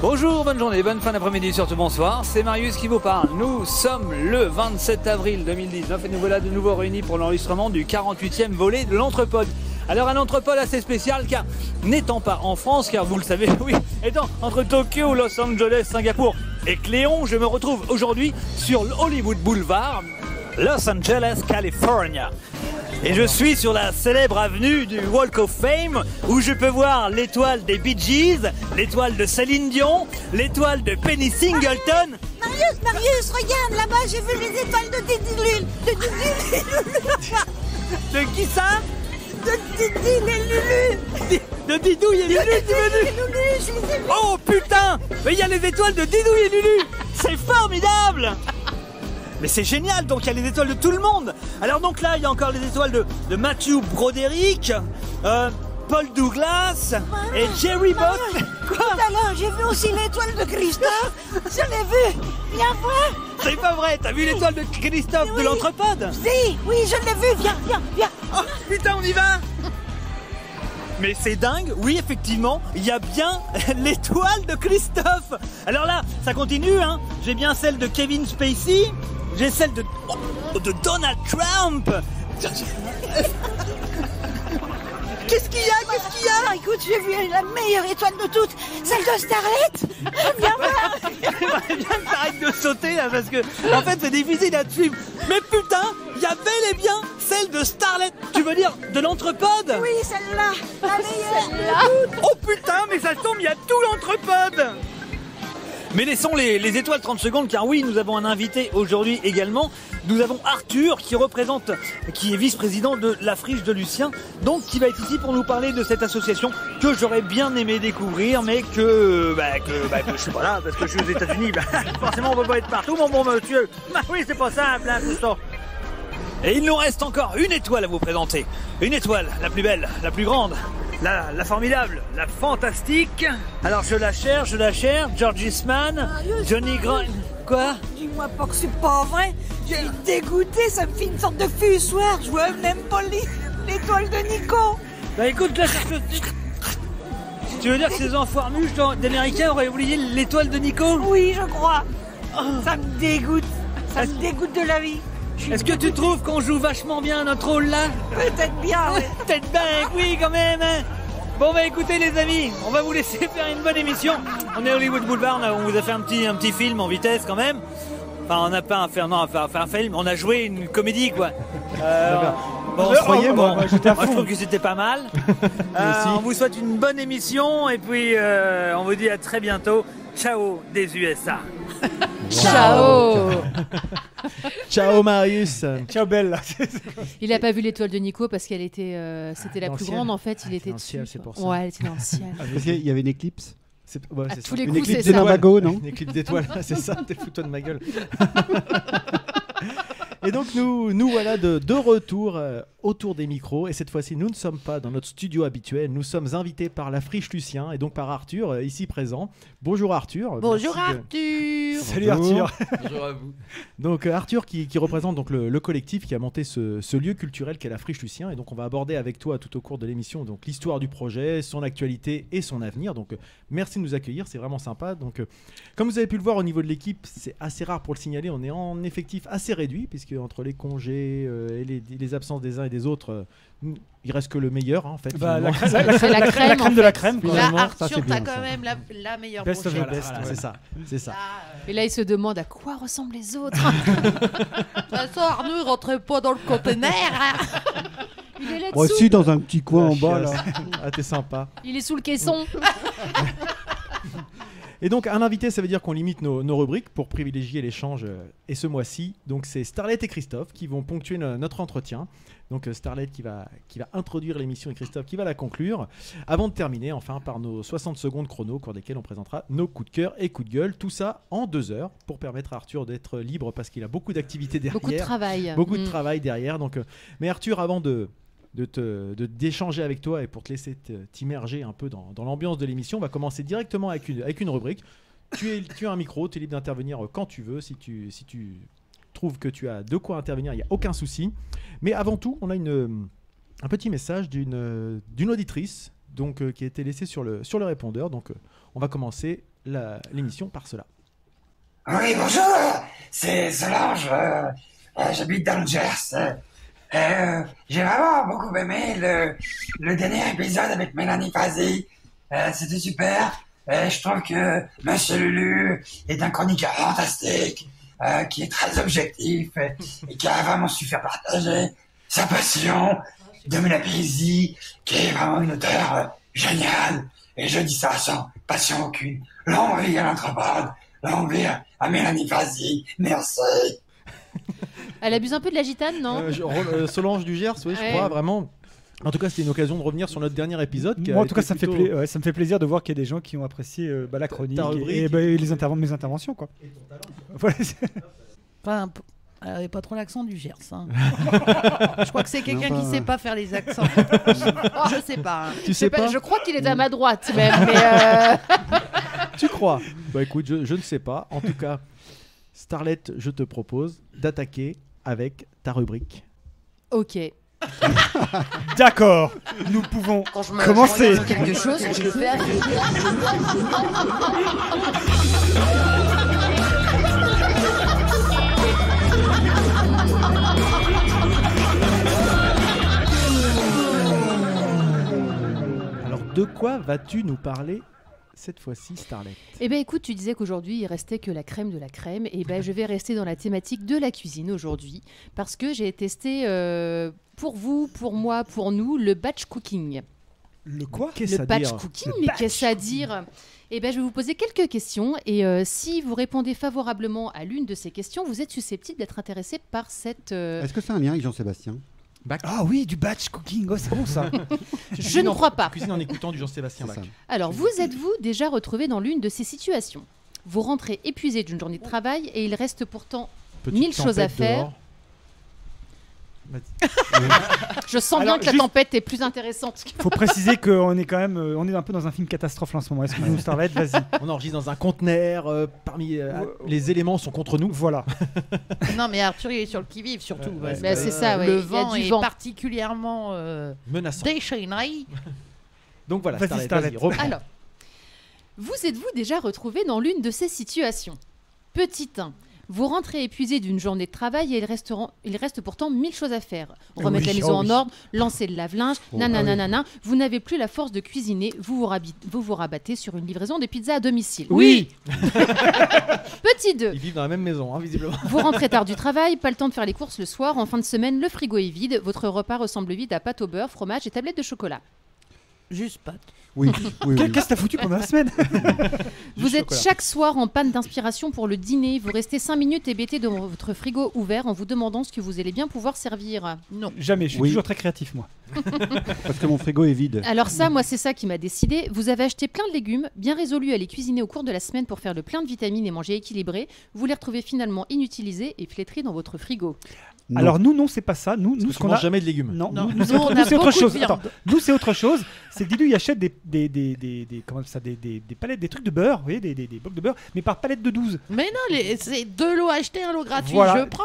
Bonjour, bonne journée, bonne fin d'après-midi, surtout bonsoir, c'est Marius qui vous parle. Nous sommes le 27 avril 2019 et nous voilà de nouveau réunis pour l'enregistrement du 48e volet de l'Entrepode. Alors un Entrepode assez spécial car n'étant pas en France, car vous le savez, oui, étant entre Tokyo, Los Angeles, Singapour et Cléon, je me retrouve aujourd'hui sur Hollywood Boulevard, Los Angeles, California. Et je suis sur la célèbre avenue du Walk of Fame où je peux voir l'étoile des Bee Gees, l'étoile de Céline Dion, l'étoile de Penny Singleton. Marius, regarde là-bas, j'ai vu les étoiles de Didi De qui ça? De Didi et Lulu. De Didouille et Lulu, tu veux dire? Oh putain! Mais il y a les étoiles de Didouille et Lulu! C'est formidable! Mais c'est génial, donc il y a les étoiles de tout le monde. Alors donc là, il y a encore les étoiles de Matthew Broderick, Paul Douglas et Jerry Bott. Tout à l'heure, j'ai vu aussi l'étoile de Christophe. Je l'ai vu. Viens voir. C'est pas vrai, t'as vu l'étoile de Christophe Oui. de l'Entrepode? Si, oui, je l'ai vu. Viens. Oh putain, on y va! Mais c'est dingue, oui effectivement, il y a bien l'étoile de Christophe. Alors là, ça continue, hein. J'ai bien celle de Kevin Spacey, j'ai celle de Donald Trump. Qu'est-ce qu'il y a? Ah, écoute, j'ai vu la meilleure étoile de toutes, celle de Starlet. Viens voir. J'aimerais bien que t'arrêtes de sauter là parce que en fait c'est difficile à te suivre. Mais putain, il y a bel et bien celle de Starlet. Tu veux dire de l'Entrepode? Oui, celle-là, la meilleure. Oh putain, mais ça tombe, il y a tout l'Entrepode. Mais laissons les étoiles 30 secondes car oui, nous avons un invité aujourd'hui également. Nous avons Arthur qui est vice-président de la Friche de Lucien, donc qui va être ici pour nous parler de cette association que j'aurais bien aimé découvrir, mais que je suis pas là parce que je suis aux États-Unis. Forcément, on peut pas être partout, mon bon monsieur. Bah oui, c'est pas simple, hein, tout ça. Et il nous reste encore une étoile à vous présenter. Une étoile, la plus belle, la plus grande, la formidable, la fantastique. Alors je la cherche, George Eastman, Johnny Grant. Quoi? Dis-moi pas que c'est pas vrai. J'ai dégoûté, ça me fait une sorte de fussoir. Je vois même pas l'étoile de Nico. Bah écoute, là, tu veux dire que ces enfoirmuches d'Américains auraient oublié l'étoile de Nico? Oui, je crois. Ça me dégoûte. Ça me dégoûte de la vie. Est-ce que tu trouves qu'on joue vachement bien notre rôle là? Peut-être bien, ouais. Peut-être bien, oui quand même, hein. Bon bah écoutez les amis, on va vous laisser faire une bonne émission. On est à Hollywood Boulevard, on vous a fait un petit film en vitesse quand même. Enfin on n'a pas fait un film, on a joué une comédie quoi. Bon, je trouve que c'était pas mal. On vous souhaite une bonne émission et puis on vous dit à très bientôt. Ciao des USA. Ciao. Ciao Marius. Ciao Belle. Il a pas vu l'étoile de Nico parce qu'elle était, c'était la dans plus le ciel. grande en fait. Il Ah, était dans le ciel, dessus. c'est pour ça. Ouais, elle était dans le ciel. Parce qu'il y avait une éclipse. À tous les Une coups, c'est éclipse ça. de Navago, non? Une éclipse d'étoiles, c'est ça, t'es fous-toi de ma gueule. Et donc nous voilà de retour autour des micros. Et cette fois-ci, nous ne sommes pas dans notre studio habituel. Nous sommes invités par la Friche Lucien et donc par Arthur, ici présent. Bonjour Arthur. Bonjour Merci Arthur. Salut Arthur. Bonjour à vous. Donc Arthur qui représente donc le collectif qui a monté ce lieu culturel qu'est la Friche Lucien. Et donc on va aborder avec toi tout au cours de l'émission donc l'histoire du projet, son actualité et son avenir. Donc merci de nous accueillir, c'est vraiment sympa. Donc comme vous avez pu le voir au niveau de l'équipe, c'est assez rare pour le signaler. On est en effectif assez réduit puisque entre les congés et les absences des uns et des autres, il reste que le meilleur hein, en fait. Bah, la finalement. C'est la crème, crème de la crème. quoi. Là, Finalement, ça, Arthur, c'est bien, t'as ça. quand même la meilleure Best of the brochette. best. Voilà, c'est ça. Et là, il se demande à quoi ressemblent les autres. De toute façon, Arnaud, il rentrait pas dans le conteneur. Il est là-dessous. Moi aussi, dans un petit coin en bas, là. Ah, t'es sympa. Il est sous le caisson. Et donc, un invité, ça veut dire qu'on limite nos rubriques pour privilégier l'échange. Et ce mois-ci, donc c'est Starlet et Christophe qui vont ponctuer notre entretien. Donc Starlet qui va introduire l'émission et Christophe qui va la conclure. Avant de terminer, enfin, par nos 60 secondes chrono, au cours desquelles on présentera nos coups de cœur et coups de gueule. Tout ça en 2 heures pour permettre à Arthur d'être libre parce qu'il a beaucoup d'activités derrière. Beaucoup de travail. Beaucoup de travail derrière. Donc, mais Arthur, avant d'échanger avec toi et pour te laisser t'immerger un peu dans l'ambiance de l'émission, on va commencer directement avec une rubrique. Tu as un micro, tu es libre d'intervenir quand tu veux. Si tu trouves que tu as de quoi intervenir, il n'y a aucun souci. Mais avant tout, on a un petit message d'une auditrice donc, qui a été laissé sur le répondeur. Donc, on va commencer l'émission par cela. Oui, bonjour, c'est Solange, j'habite dans le Gers. J'ai vraiment beaucoup aimé le dernier épisode avec Mélanie Fazi. C'était super. Je trouve que Monsieur Lulu est un chroniqueur fantastique, qui est très objectif et qui a vraiment su faire partager sa passion de Mélanie, qui est vraiment une auteure géniale. Et je dis ça sans passion aucune. Longue vie à l'anthropode, longue vie à Mélanie Fazi. Merci. Elle abuse un peu de la gitane, non? Solange du Gers, oui, je crois, vraiment. En tout cas, c'était une occasion de revenir sur notre dernier épisode. Moi, en tout cas, ça me fait plaisir de voir qu'il y a des gens qui ont apprécié la chronique et mes interventions, quoi. Voilà. Enfin, elle n'avait pas trop l'accent du Gers. Hein. Je crois que c'est quelqu'un qui sait pas faire les accents. Je sais pas. Hein. Tu sais pas? Je crois qu'il est à ma droite même. Mais Tu crois? Bah écoute, je ne sais pas. En tout cas, Starlet, je te propose d'attaquer avec ta rubrique. Ok. D'accord, nous pouvons commencer. Quelque chose, je le fais avec. Alors, de quoi vas-tu nous parler cette fois-ci, Starlet? Eh bien écoute, tu disais qu'aujourd'hui il restait que la crème de la crème. Et ben je vais rester dans la thématique de la cuisine aujourd'hui parce que j'ai testé pour vous, pour moi, pour nous, le batch cooking. Le quoi? Le batch cooking, mais qu'est-ce à dire? Eh ben je vais vous poser quelques questions et si vous répondez favorablement à l'une de ces questions, vous êtes susceptible d'être intéressé par cette... Est-ce que c'est un lien avec Jean-Sébastien? Ah oui, du batch cooking, c'est bon ça. Je ne crois pas. Cuisine en écoutant du Jean-Sébastien Bach. Alors, vous êtes-vous déjà retrouvé dans l'une de ces situations? Vous rentrez épuisé d'une journée de travail et il reste pourtant 1000 choses à faire. Je sens bien que la tempête est plus intéressante. Faut préciser qu'on est quand même, on est un peu dans un film catastrophe là, en ce moment. Est-ce que nous, Starlet, vas-y. On enregistre dans un conteneur. Parmi les éléments sont contre nous. Voilà. Non, mais Arthur, il est sur le qui-vive surtout. Bah, c'est ça, ouais. Le Il y a vent du est vent. particulièrement Menaçant. déchaîné. Donc voilà, Vas-y, Starlet, reprends. Alors, vous êtes-vous déjà retrouvé dans l'une de ces situations? Petit 1. Vous rentrez épuisé d'une journée de travail et il reste pourtant 1000 choses à faire. Remettre la maison en ordre, lancer le lave-linge, nanana. Vous n'avez plus la force de cuisiner, vous vous rabattez sur une livraison de pizza à domicile. Oui. Petit 2. Ils vivent dans la même maison, hein, visiblement. Vous rentrez tard du travail, pas le temps de faire les courses le soir. En fin de semaine, le frigo est vide. Votre repas ressemble vide à pâte au beurre, fromage et tablette de chocolat. Juste pâte. Oui. Qu'est-ce que t'as foutu pendant la semaine? Vous êtes chaque soir en panne d'inspiration pour le dîner. Vous restez 5 minutes hébété devant votre frigo ouvert en vous demandant ce que vous allez bien pouvoir servir. Non. Jamais, je suis toujours très créatif, moi. Parce que mon frigo est vide. Alors ça, moi, c'est ça qui m'a décidé. Vous avez acheté plein de légumes, bien résolu à les cuisiner au cours de la semaine pour faire le plein de vitamines et manger équilibré. Vous les retrouvez finalement inutilisés et flétris dans votre frigo. Non. Alors nous, non, c'est pas ça. Nous, Parce ce qu'on qu'on a... mange jamais de légumes. Non, Non. nous, c'est Nous, autre, on nous, a c'est autre beaucoup de chose. viande. Attends, nous, c'est autre chose. C'est que Didou, il achète des comment ça, des palettes, des trucs de beurre, vous voyez, des blocs de beurre, mais par palette de 12. Mais non, c'est 2 lots achetés, un lot gratuit. Voilà. Je prends.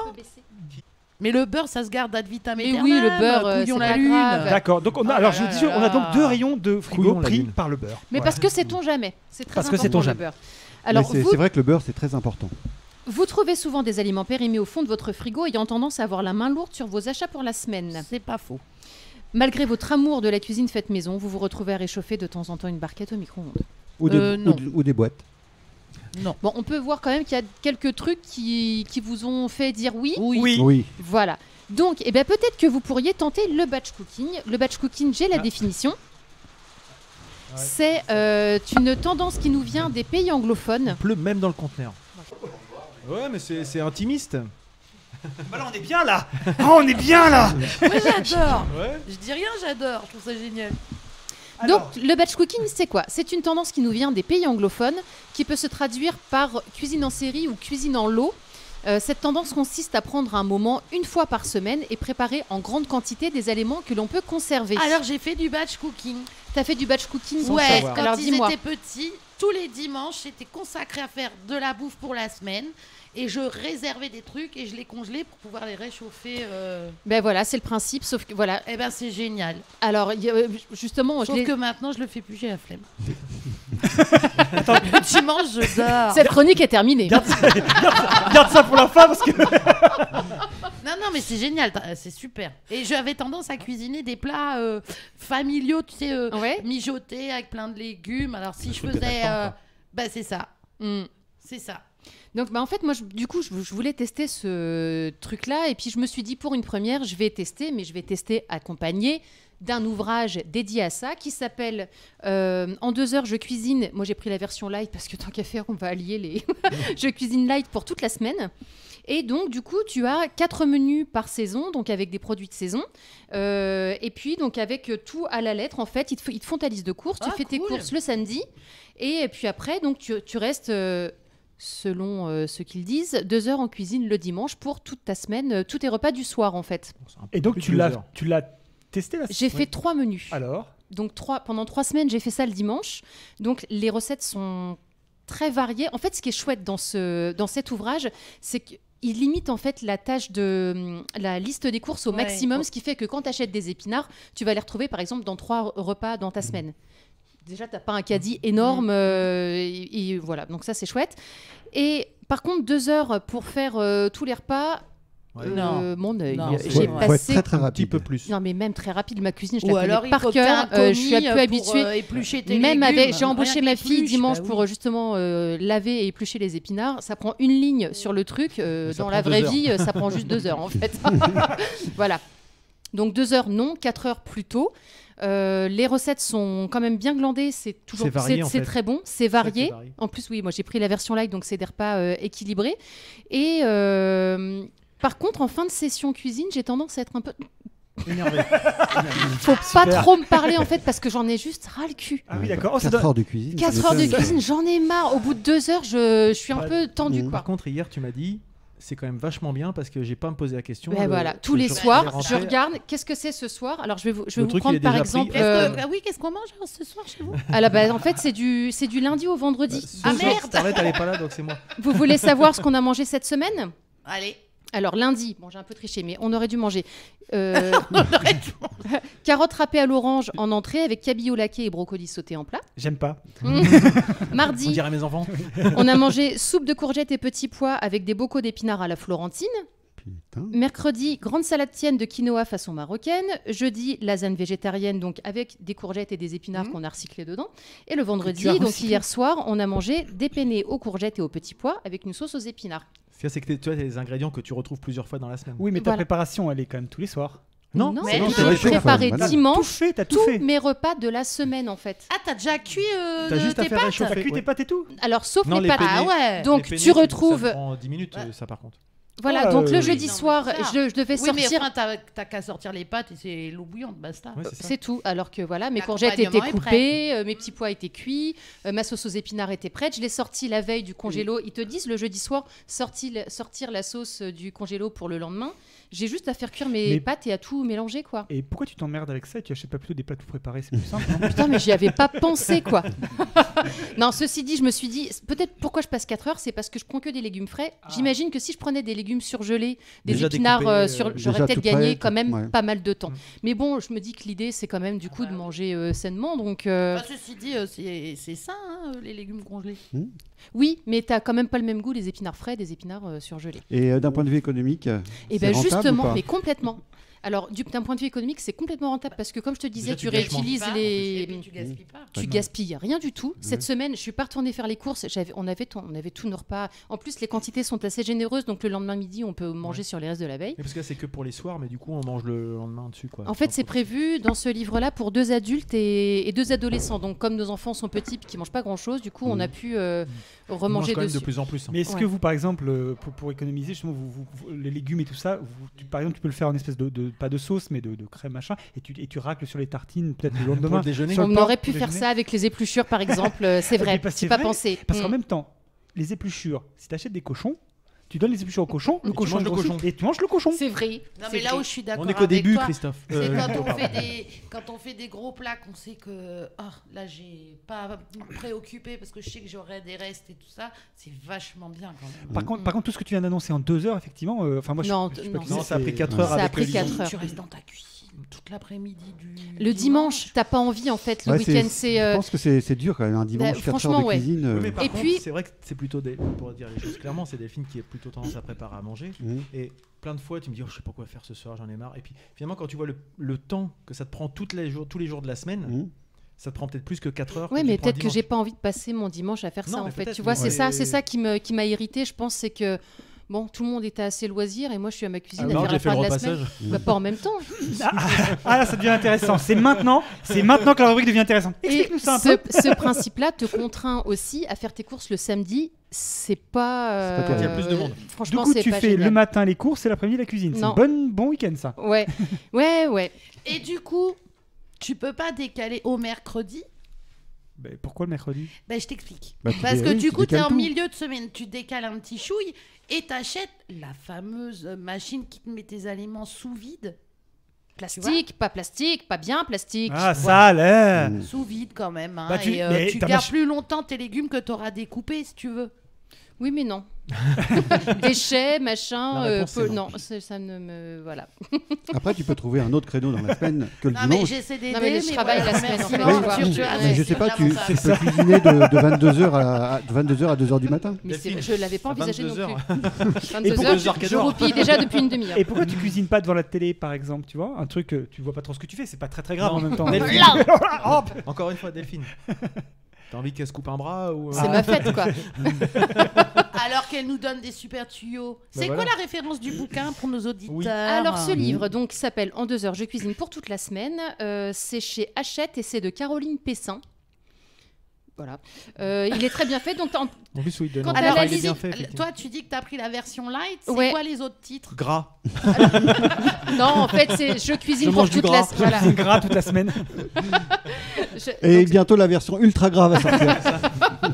Mais le beurre, ça se garde ad vitam Mais aeternam. oui, le beurre, couillon c'est la pas lune. grave. D'accord. Donc on a, Oh alors là je là dis, on a là. donc 2 rayons de frigo Couillon la pris lune. par le beurre. Mais Voilà. parce que sait-on jamais. C'est très Parce que important sait-on le jamais. beurre. Mais Alors c'est vrai que le beurre, c'est très important. vous trouvez souvent des aliments périmés au fond de votre frigo ayant tendance à avoir la main lourde sur vos achats pour la semaine. C'est pas faux. Malgré votre amour de la cuisine faite maison, vous vous retrouvez à réchauffer de temps en temps une barquette au micro-ondes. Ou des, non. ou des boîtes. Non. Bon, on peut voir quand même qu'il y a quelques trucs qui vous ont fait dire oui. Oui. Oui. Voilà. Donc, eh ben, peut-être que vous pourriez tenter le batch cooking. Le batch cooking, j'ai la définition. C'est une tendance qui nous vient des pays anglophones. Il pleut même dans le conteneur. Ouais, mais c'est intimiste. Bah là, on est bien là. On est bien là. Moi, j'adore. Ouais. Je dis rien, j'adore. Je trouve ça génial. Alors, Donc, le batch cooking, c'est quoi? C'est une tendance qui nous vient des pays anglophones, qui peut se traduire par cuisine en série ou cuisine en lot. Cette tendance consiste à prendre un moment une fois par semaine et préparer en grande quantité des aliments que l'on peut conserver. Alors, j'ai fait du batch cooking. T'as fait du batch cooking Sans Ouais, savoir. quand Alors ils dis-moi. étaient petits, tous les dimanches, j'étais consacrée à faire de la bouffe pour la semaine. Et je réservais des trucs et je les congelais pour pouvoir les réchauffer. Ben voilà, c'est le principe, sauf que voilà. Eh ben c'est génial. Alors justement, Sauf que maintenant je le fais plus, j'ai la flemme. Le dimanche je dors. cette chronique est terminée. Garde ça pour la fin parce que. Non mais c'est génial, c'est super. Et j'avais tendance à cuisiner des plats familiaux, tu sais, Ouais. mijotés avec plein de légumes. Alors si Le je truc que faisais, t'attends, quoi. bah c'est ça, Mm. c'est ça. Donc en fait moi du coup je voulais tester ce truc là et puis je me suis dit pour une première je vais tester mais je vais tester accompagné d'un ouvrage dédié à ça qui s'appelle En 2 heures je cuisine. Moi j'ai pris la version light parce que tant qu'à faire on va allier les je cuisine light pour toute la semaine. Et donc du coup tu as 4 menus par saison, donc avec des produits de saison, et puis donc avec tout à la lettre en fait. Ils te font ta liste de courses, tu fais tes cool. courses le samedi et puis après donc tu restes selon ce qu'ils disent, 2 heures en cuisine le dimanche pour toute ta semaine, tous tes repas du soir en fait. C'est un peu Et donc plus tu de l'as 2 heures. testé là. J'ai fait 3 menus. Alors. Donc pendant 3 semaines, j'ai fait ça le dimanche. Donc les recettes sont très variées. En fait, ce qui est chouette dans cet ouvrage, c'est qu'il limite en fait la tâche de la liste des courses au Ouais. maximum, ce qui fait que quand tu achètes des épinards, tu vas les retrouver par exemple dans 3 repas dans ta semaine. Déjà, tu n'as pas un caddie énorme et voilà, donc ça c'est chouette. Et par contre, 2 heures pour faire tous les repas, Ouais. mon œil. Non, J'ai Faut être passé très très Un petit rapide. peu plus. non mais même très rapide, ma cuisine, je Ou la connais alors il par faut que t'aies cœur. un Je suis un peu commis habituée. pour éplucher tes Même légumes. avec, j'ai embauché Rien ma que fille l'épluche, dimanche bah pour oui. justement laver et éplucher les épinards. Ça prend 1 ligne sur le truc. Ça Dans prend la 2 vraie heures. vie, ça prend juste 2 heures en fait. Voilà. Donc 2 heures non, 4 heures plus tôt. Les recettes sont quand même bien glandées. C'est toujours, C'est varié, en c'est fait. très bon, c'est ça qui est varié. varié. En plus, oui, moi j'ai pris la version light, donc c'est des repas équilibrés. Et par contre, en fin de session cuisine, j'ai tendance à être un peu. Énervé. Faut pas Super. trop me parler en fait parce que j'en ai juste ras le cul. Ah oui, d'accord. Oh, ça 4 doit- heures de cuisine. 4 heures de m'étonne. cuisine, j'en ai marre. Au bout de 2 heures, je suis un Ouais. peu tendue quoi. Par contre, hier, tu m'as dit, c'est quand même vachement bien parce que j'ai pas à me poser la question. Ouais, voilà, tous les je soirs, vais je rentrer- regarde qu'est-ce que c'est ce soir. Alors je vais vous truc, il prendre est par déjà exemple. pris. Qu'est-ce qu'on mange ce soir chez vous? En fait, c'est du lundi au vendredi. Ah, Donc, merde. T'arrêtes, elle est pas là, donc c'est moi. vous voulez savoir ce qu'on a mangé cette semaine? Allez. Alors lundi, bon j'ai un peu triché, mais on aurait dû manger carottes râpées à l'orange en entrée avec cabillaud laqué et brocoli sauté en plat. J'aime pas. On Mardi, dirait mes enfants. on a mangé soupe de courgettes et petits pois avec des bocaux d'épinards à la florentine. Putain. Mercredi, grande salade tienne de quinoa façon marocaine. Jeudi, lasagne végétarienne donc avec des courgettes et des épinards qu'on a recyclés dedans. Et le vendredi, tu as donc recyclé. hier soir, on a mangé des penne aux courgettes et aux petits pois avec une sauce aux épinards. Ce qu'il y a, c'est que tu as des ingrédients que tu retrouves plusieurs fois dans la semaine. Oui, mais ta Voilà. préparation, elle est quand même tous les soirs. Non, non, mais j'ai c'est vrai, préparé voilà. Tout dimanche fait, t'as tout tous fait. mes repas de la semaine en fait. Ah, t'as déjà cuit T'as juste à tes faire pâtes? réchauffer. T'as cuit Ouais. tes pâtes et tout. Alors sauf Non, les les pâtes. penne- Ah ouais. Donc Les penne, tu retrouves Ça prend 10 minutes, Ouais. ça par contre. voilà, Ah, donc le oui. jeudi Non, mais soir, c'est ça. je devais Oui, mais sortir. enfin, t'as qu'à sortir les pâtes et c'est l'eau bouillante, basta. Ouais, c'est ça. C'est tout. Alors que voilà, mes courgettes étaient L'accompagnement est coupées, mes petits pois étaient cuits, ma sauce aux épinards était prête. Je l'ai sortie la veille du congélo. Ils te disent le jeudi soir sortir la sauce du congélo pour le lendemain. J'ai juste à faire cuire mes Mais- pâtes et à tout mélanger quoi. Et pourquoi tu t'emmerdes avec ça et tu achètes pas plutôt des plats tout préparés? C'est plus simple. non Putain, mais j'y avais pas pensé quoi. Non, ceci dit, je me suis dit peut-être pourquoi je passe 4 heures, c'est parce que je prends que des légumes frais. J'imagine que si je prenais des légumes surgelés, des Déjà épinards, découpés, j'aurais déjà peut-être tout gagné prêt, quand même ouais. pas mal de temps. Mm. Mais bon, je me dis que l'idée c'est quand même du coup de manger sainement, donc. Bah, ceci dit, c'est sain, hein, les légumes congelés. Oui, mais t'as quand même pas le même goût les épinards frais des épinards surgelés. Et d'un point de vue économique, Et c'est bien rentable ou justement, pas mais complètement. Alors d'un point de vue économique, c'est complètement rentable parce que comme je te disais, Déjà, tu tu gâches moins. réutilises Et puis les. tu gaspilles pas. Tu gaspilles rien du tout. Cette semaine, je suis pas retournée faire les courses. On avait tous nos repas. En plus, les quantités sont assez généreuses, donc le lendemain midi, on peut manger sur les restes de la veille. Mais parce que là, c'est que pour les soirs, mais du coup, on mange le lendemain dessus, quoi. En fait, c'est prévu dans ce livre-là pour 2 adultes et 2 adolescents. Donc, comme nos enfants sont petits et qui mangent pas grand-chose, du coup, on a pu On mange remanger quand même de dessus. plus en plus. Hein. Mais est-ce Ouais. que vous, par exemple, pour économiser justement les légumes et tout ça, par exemple, tu peux le faire en espèce de pas de sauce, mais de crème machin, et tu racles sur les tartines peut-être le Pour lendemain. le déjeuner. Sur le On pain, aurait pu pour faire déjeuner. ça avec les épluchures, par exemple. C'est Mais vrai. parce que J'ai c'est pas vrai, pensé. Parce qu'en Mm. même temps, les épluchures, si tu achètes des cochons, tu donnes les épluchures au cochon, le cochon manges le grossit, cochon. et tu manges le cochon. C'est vrai. Non, c'est mais là vrai. où je suis d'accord On est qu'au avec début, toi, Christophe. c'est quand on fait des gros plats qu'on sait que là j'ai pas me préoccupé parce que je sais que j'aurai des restes et tout ça, c'est vachement bien quand même. Par contre, tout ce que tu viens d'annoncer en 2 heures, effectivement, enfin moi Non, je suis non. pas Non, ça a pris 4 Ça heures a avec pris le 4 lion. heures. Tu restes dans ta cuisine toute l'après-midi du Le dimanche, t'as pas envie en fait. Le Ouais, week-end, Je c'est. pense que c'est dur quand même, un dimanche, 4 heures franchement, de ouais. cuisine. Oui, mais par Et contre, puis- c'est vrai que c'est plutôt pour dire les choses clairement, c'est Delphine qui est plutôt tendance à préparer à manger. Et plein de fois, tu me dis, oh, je sais pas quoi faire ce soir, j'en ai marre. Et puis finalement, quand tu vois le temps que ça te prend tous les jours de la semaine, ça te prend peut-être plus que 4 heures. Oui, que mais tu prends le peut-être que j'ai dimanche. pas envie de passer mon dimanche à faire Non, ça mais en fait. peut-être, Tu vois, mais- c'est ça qui m'a irrité. Je pense c'est que bon, tout le monde était à ses loisirs et moi je suis à ma cuisine à Non, faire j'ai la fait fin le de la semaine. repassage. Bah, pas en même temps. Ah là, ça devient intéressant. C'est maintenant que la rubrique devient intéressante. Et Explique-nous ça un peu. ce principe-là te contraint aussi à faire tes courses le samedi. C'est pas. C'est pas terrible. Il y a plus de monde. Du Franchement, coup, c'est tu pas fais génial. le matin les courses et l'après-midi la cuisine. C'est Non. un bon week-end ça. Ouais, ouais. Et du coup, tu peux pas décaler au mercredi. Pourquoi le mercredi? Ben, je t'explique. Bah, Parce que oui, du tu coup, tu es décales en tout. milieu de semaine, tu décales un petit chouille et t'achètes la fameuse machine qui te met tes aliments sous vide. Plastique, pas plastique, pas bien plastique. Ah, sale, hein. Sous vide quand même. Hein, Bah, tu- et mais tu ta gardes mach- plus longtemps tes légumes que tu auras découpés si tu veux. Oui, mais non. Déchets, machin. La réponse, c'est non. non, ça ne me. Voilà. Après, tu peux trouver un autre créneau dans la semaine que le Non, mais dimanche. j'essaie d'aider. Non, mais je travaille la semaine, en fait, merci, tu vois. tu vois, Ouais. Mais je c'est sais pas, tu l'avantage. peux cuisiner de 22h à 2h à 2h du matin. Mais Delphine, je l'avais pas à envisagé non 22 plus. Et pourquoi 22 heures, je roupille déjà depuis une demi-heure. Et pourquoi tu cuisines pas devant la télé par exemple, tu vois? Un truc, tu vois pas trop ce que tu fais, c'est pas très grave Non. en même temps. Delphine. Oh, Encore une fois, Delphine. T'as envie qu'elle se coupe un bras ou C'est ma fête, quoi. Alors qu'elle nous donne des super tuyaux. C'est voilà. quoi la référence du bouquin pour nos auditeurs? Oui. Alors, ce livre donc s'appelle En 2 heures, je cuisine pour toute la semaine. C'est chez Hachette et c'est de Caroline Pessin. Voilà. Il est très bien fait. Donc, En plus, oui, Quand Alors, elle a il est bien lisé- fait. effectivement. toi, tu dis que tu as pris la version light. C'est Ouais. quoi les autres titres? Gras. non, en fait, c'est je cuisine Je pour mange du toute la gras. semaine. Voilà. c'est gras toute la semaine. Et Donc, bientôt la version ultra grave à sortir.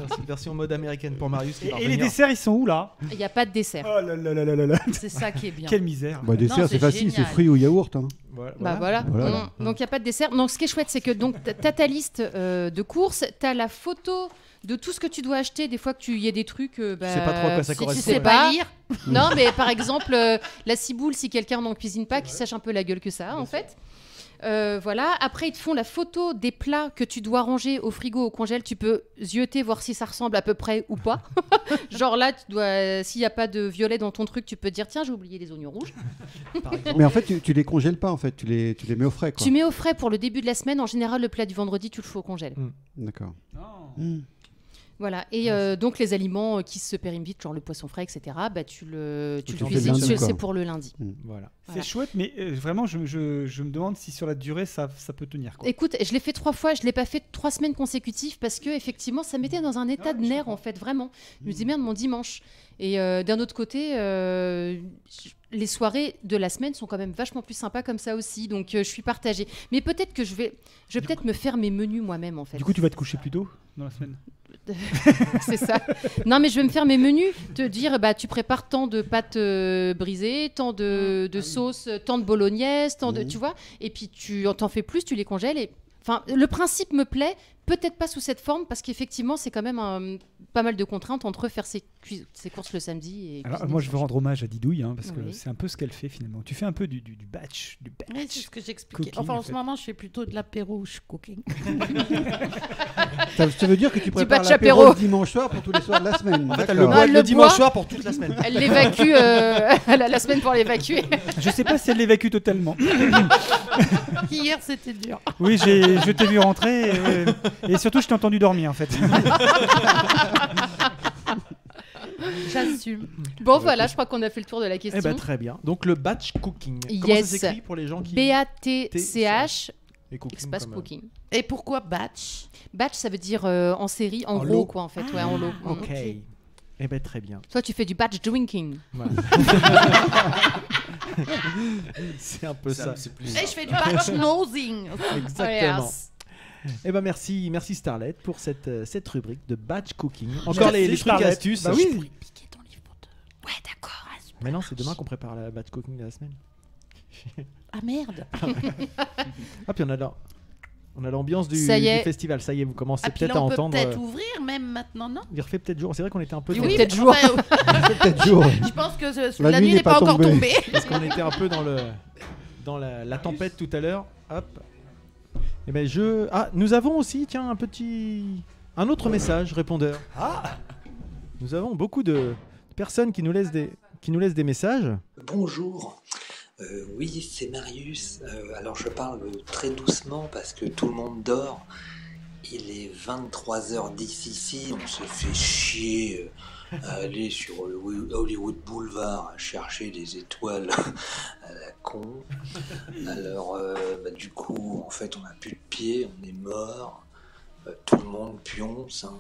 C'est une version mode américaine pour Marius qui va Et les revenir. desserts, ils sont où là? il n'y a pas de dessert. Oh là là là là là là. C'est ça qui est bien. Quelle misère. Bah, dessert, Non, c'est c'est facile, c'est génial. fruits ou yaourt. Hein. Voilà. Bah voilà. Voilà. Donc il n'y a pas de dessert. Donc ce qui est chouette, c'est que donc t'as ta liste de courses, t'as la photo de tout ce que tu dois acheter. Des fois que tu y a des trucs, bah, sais pas trop à quoi ça si correspond. tu Tu sais pas lire. Non, mais par exemple la ciboule, si quelqu'un n'en cuisine pas, qui sache un peu la gueule que ça, a, en fait. Voilà. Après, ils te font la photo des plats que tu dois ranger au frigo, au congèle. Tu peux zioter, voir si ça ressemble à peu près ou pas. Genre là, tu dois, s'il n'y a pas de violet dans ton truc, tu peux te dire tiens, j'ai oublié les oignons rouges. Par exemple. Mais en fait, tu les congèles pas, en fait. Tu les mets au frais, quoi. Tu mets au frais pour le début de la semaine. En général, le plat du vendredi, tu le fais au congèle. D'accord. Non. Voilà. Et donc les aliments qui se périment vite, genre le poisson frais, etc. Bah tu le Tu cuisines. le fais lundi, quoi. C'est pour le lundi. Voilà. C'est Voilà. chouette, mais vraiment, je me demande si sur la durée, ça peut tenir. Quoi. Écoute, je l'ai fait 3 fois, je l'ai pas fait 3 semaines consécutives parce que effectivement, ça mettait dans un état de nerfs en fait, vraiment. Je me disais merde, mon dimanche. Et d'un autre côté, les soirées de la semaine sont quand même vachement plus sympas comme ça aussi. Donc je suis partagée. Mais peut-être que je vais peut-être me faire mes menus moi-même en fait. Du coup, tu vas te coucher plus tôt dans la semaine? C'est ça. Non, mais je vais me faire mes menus, te dire, bah, tu prépares tant de pâtes brisées, tant de sauce, tant de bolognaise, tant de, tu vois. Et puis tu t'en fais plus, tu les congèles. Et enfin, le principe me plaît. Peut-être pas sous cette forme parce qu'effectivement, c'est quand même pas mal de contraintes entre faire ses courses le samedi et. Alors, cuisiner moi, le je veux dimanche. rendre hommage à Didouille, hein, parce que Oui. c'est un peu ce qu'elle fait finalement. Tu fais un peu du batch. Ouais, c'est ce que j'expliquais. Cooking, Enfin, en en ce fait. moment, je fais plutôt de l'apéro cooking. Ça veut dire que tu prépares batch l'apéro apéro. le dimanche soir pour tous les soirs de la semaine. En fait, elle D'accord. le boit elle le le dimanche boit. soir pour toute la semaine. Elle l'évacue, elle a la semaine pour l'évacuer. Je sais pas si elle l'évacue totalement. Hier, c'était dur. Oui, je t'ai vu rentrer et surtout, je t'ai entendu dormir en fait. J'assume. Bon, voilà, je crois qu'on a fait le tour de la question. Eh ben, très bien. Donc le batch cooking. Comment Yes. ça s'écrit pour les gens qui BATCH, et cooking espace comme, cooking. Et pourquoi batch? Batch, ça veut dire en série, en En gros, lot. quoi, en fait. Ouais, en lot. Ok. Eh ben très bien. Toi, tu fais du batch drinking. Voilà. C'est un peu ça. C'est plus Et je fais du batch nosing. Exactement. Yes. Eh ben merci Starlet pour cette rubrique de batch cooking. Encore Merci, les trucs et Starlet. astuces. Bah oui. Piquer ton livre pour te... Ouais, d'accord. Mais non, c'est demain qu'on prépare la batch cooking de la semaine. Ah merde. Ah, puis on a l'ambiance du Ça y est. festival. Ça y est, vous commencez Ah, puis peut-être là, à on peut entendre. peut-être ouvrir même maintenant, non? Il refait peut-être jour. C'est vrai qu'on était un peu. Il dans- fait peut-être jour. enfin, Peut-être jour. je pense que La la nuit nuit n'est n'est pas pas encore tombée. tombée. Parce qu'on était un peu dans la tempête tout à l'heure. Hop. Et ben nous avons aussi, tiens, un autre message répondeur. Nous avons beaucoup de personnes qui nous laissent des messages. Bonjour, oui c'est Marius, alors je parle très doucement parce que tout le monde dort, il est 23h10 ici, on se fait chier à aller sur le Hollywood Boulevard à chercher des étoiles à la con, alors du coup en fait on n'a plus de pied, on est mort, tout le monde pionce, hein,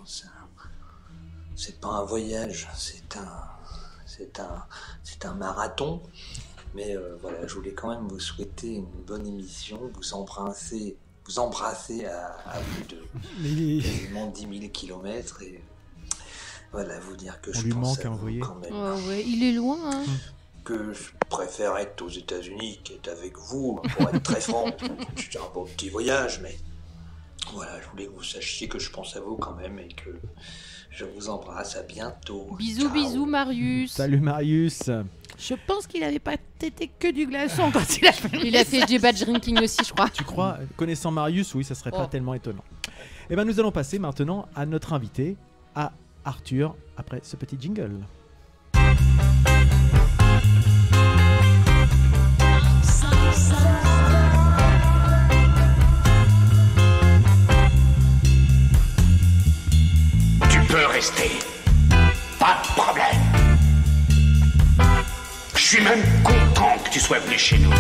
c'est pas un voyage, c'est un marathon, mais voilà, je voulais quand même vous souhaiter une bonne émission, vous embrasser à plus de quasiment 10 000 kilomètres et voilà, vous dire que On je lui pense manque à à vous envoyer. quand même, Oh, ouais, il est loin. Hein. que je préfère être aux États-Unis qu'être avec vous, pour être très franc, c'est un beau petit voyage, mais voilà, je voulais que vous sachiez que je pense à vous quand même et que je vous embrasse, à bientôt. Bisous, Ciao. bisous, Marius. Salut Marius. Je pense qu'il avait pas tété que du glaçon quand il a fait le Il a fait du batch drinking aussi, je crois. Tu crois, connaissant Marius, oui, ça serait pas Oh. tellement étonnant. Et ben nous allons passer maintenant à notre invité, à Arthur, après ce petit jingle. Tu peux rester. Pas de problème. Je suis même content que tu sois venu chez nous.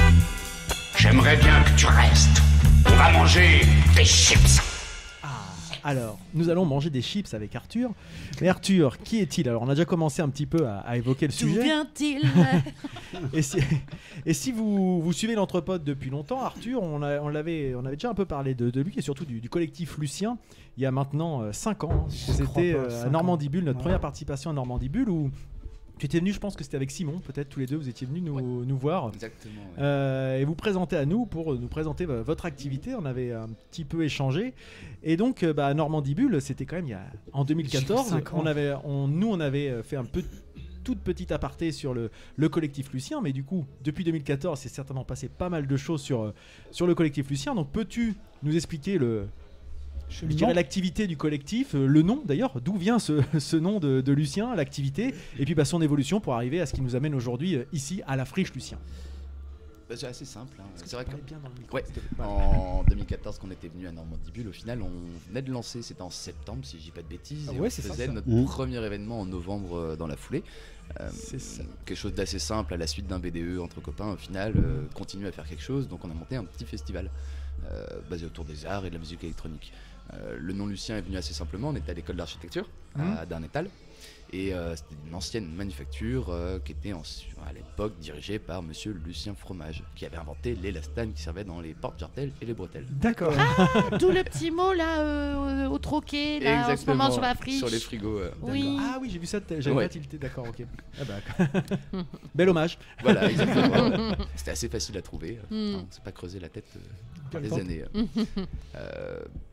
J'aimerais bien que tu restes. On va manger des chips. Alors, nous allons manger des chips avec Arthur. Mais Arthur, qui est-il? Alors, on a déjà commencé un petit peu à évoquer le D'où sujet. vient-il? Et si vous suivez l'Entrepode depuis longtemps, Arthur, on avait déjà un peu parlé de lui et surtout du collectif Lucien il y a maintenant 5 ans. C'était à Normandie Bulle, notre première participation à Normandie Bulle où tu étais venu, je pense que c'était avec Simon, peut-être tous les deux, vous étiez venus nous voir. Exactement. Et vous présenter à nous pour nous présenter votre activité. On avait un petit peu échangé. Et donc, à Normandie Bulle, c'était quand même en 2014. 5 ans. On avait fait un peu toute petite aparté sur le collectif Lucien, mais du coup, depuis 2014, c'est certainement passé pas mal de choses sur le collectif Lucien. Donc, peux-tu nous expliquer je dirais l'activité du collectif, le nom d'ailleurs, d'où vient ce nom de Lucien, l'activité, et puis son évolution pour arriver à ce qui nous amène aujourd'hui ici à la Friche Lucien. C'est assez simple. Hein. C'est vrai que bien dans le micro, ouais, s'il te plaît. en 2014, quand on était venu à Normandie Bulle, au final, on venait de lancer, c'était en septembre, si je dis pas de bêtises, Ah et ouais, on c'est faisait ça. notre premier événement en novembre dans la foulée. C'est ça. Quelque chose d'assez simple à la suite d'un BDE entre copains, au final, continuer à faire quelque chose. Donc on a monté un petit festival basé autour des arts et de la musique électronique. Le nom Lucien est venu assez simplement. On était à l'école d'architecture à Darnétal. Et c'était une ancienne manufacture qui était à l'époque dirigée par monsieur Lucien Fromage, qui avait inventé l'élastane qui servait dans les porte-jartelles et les bretelles. D'accord. D'où le petit mot là au troquet, là, en ce moment sur la friche. Sur les frigos. Oui. Ah oui, j'ai vu ça, j'avais Ouais. pas tilté, d'accord, ok. Bel hommage. Voilà, exactement. C'était assez facile à trouver. On s'est pas creusé la tête par des Quel années.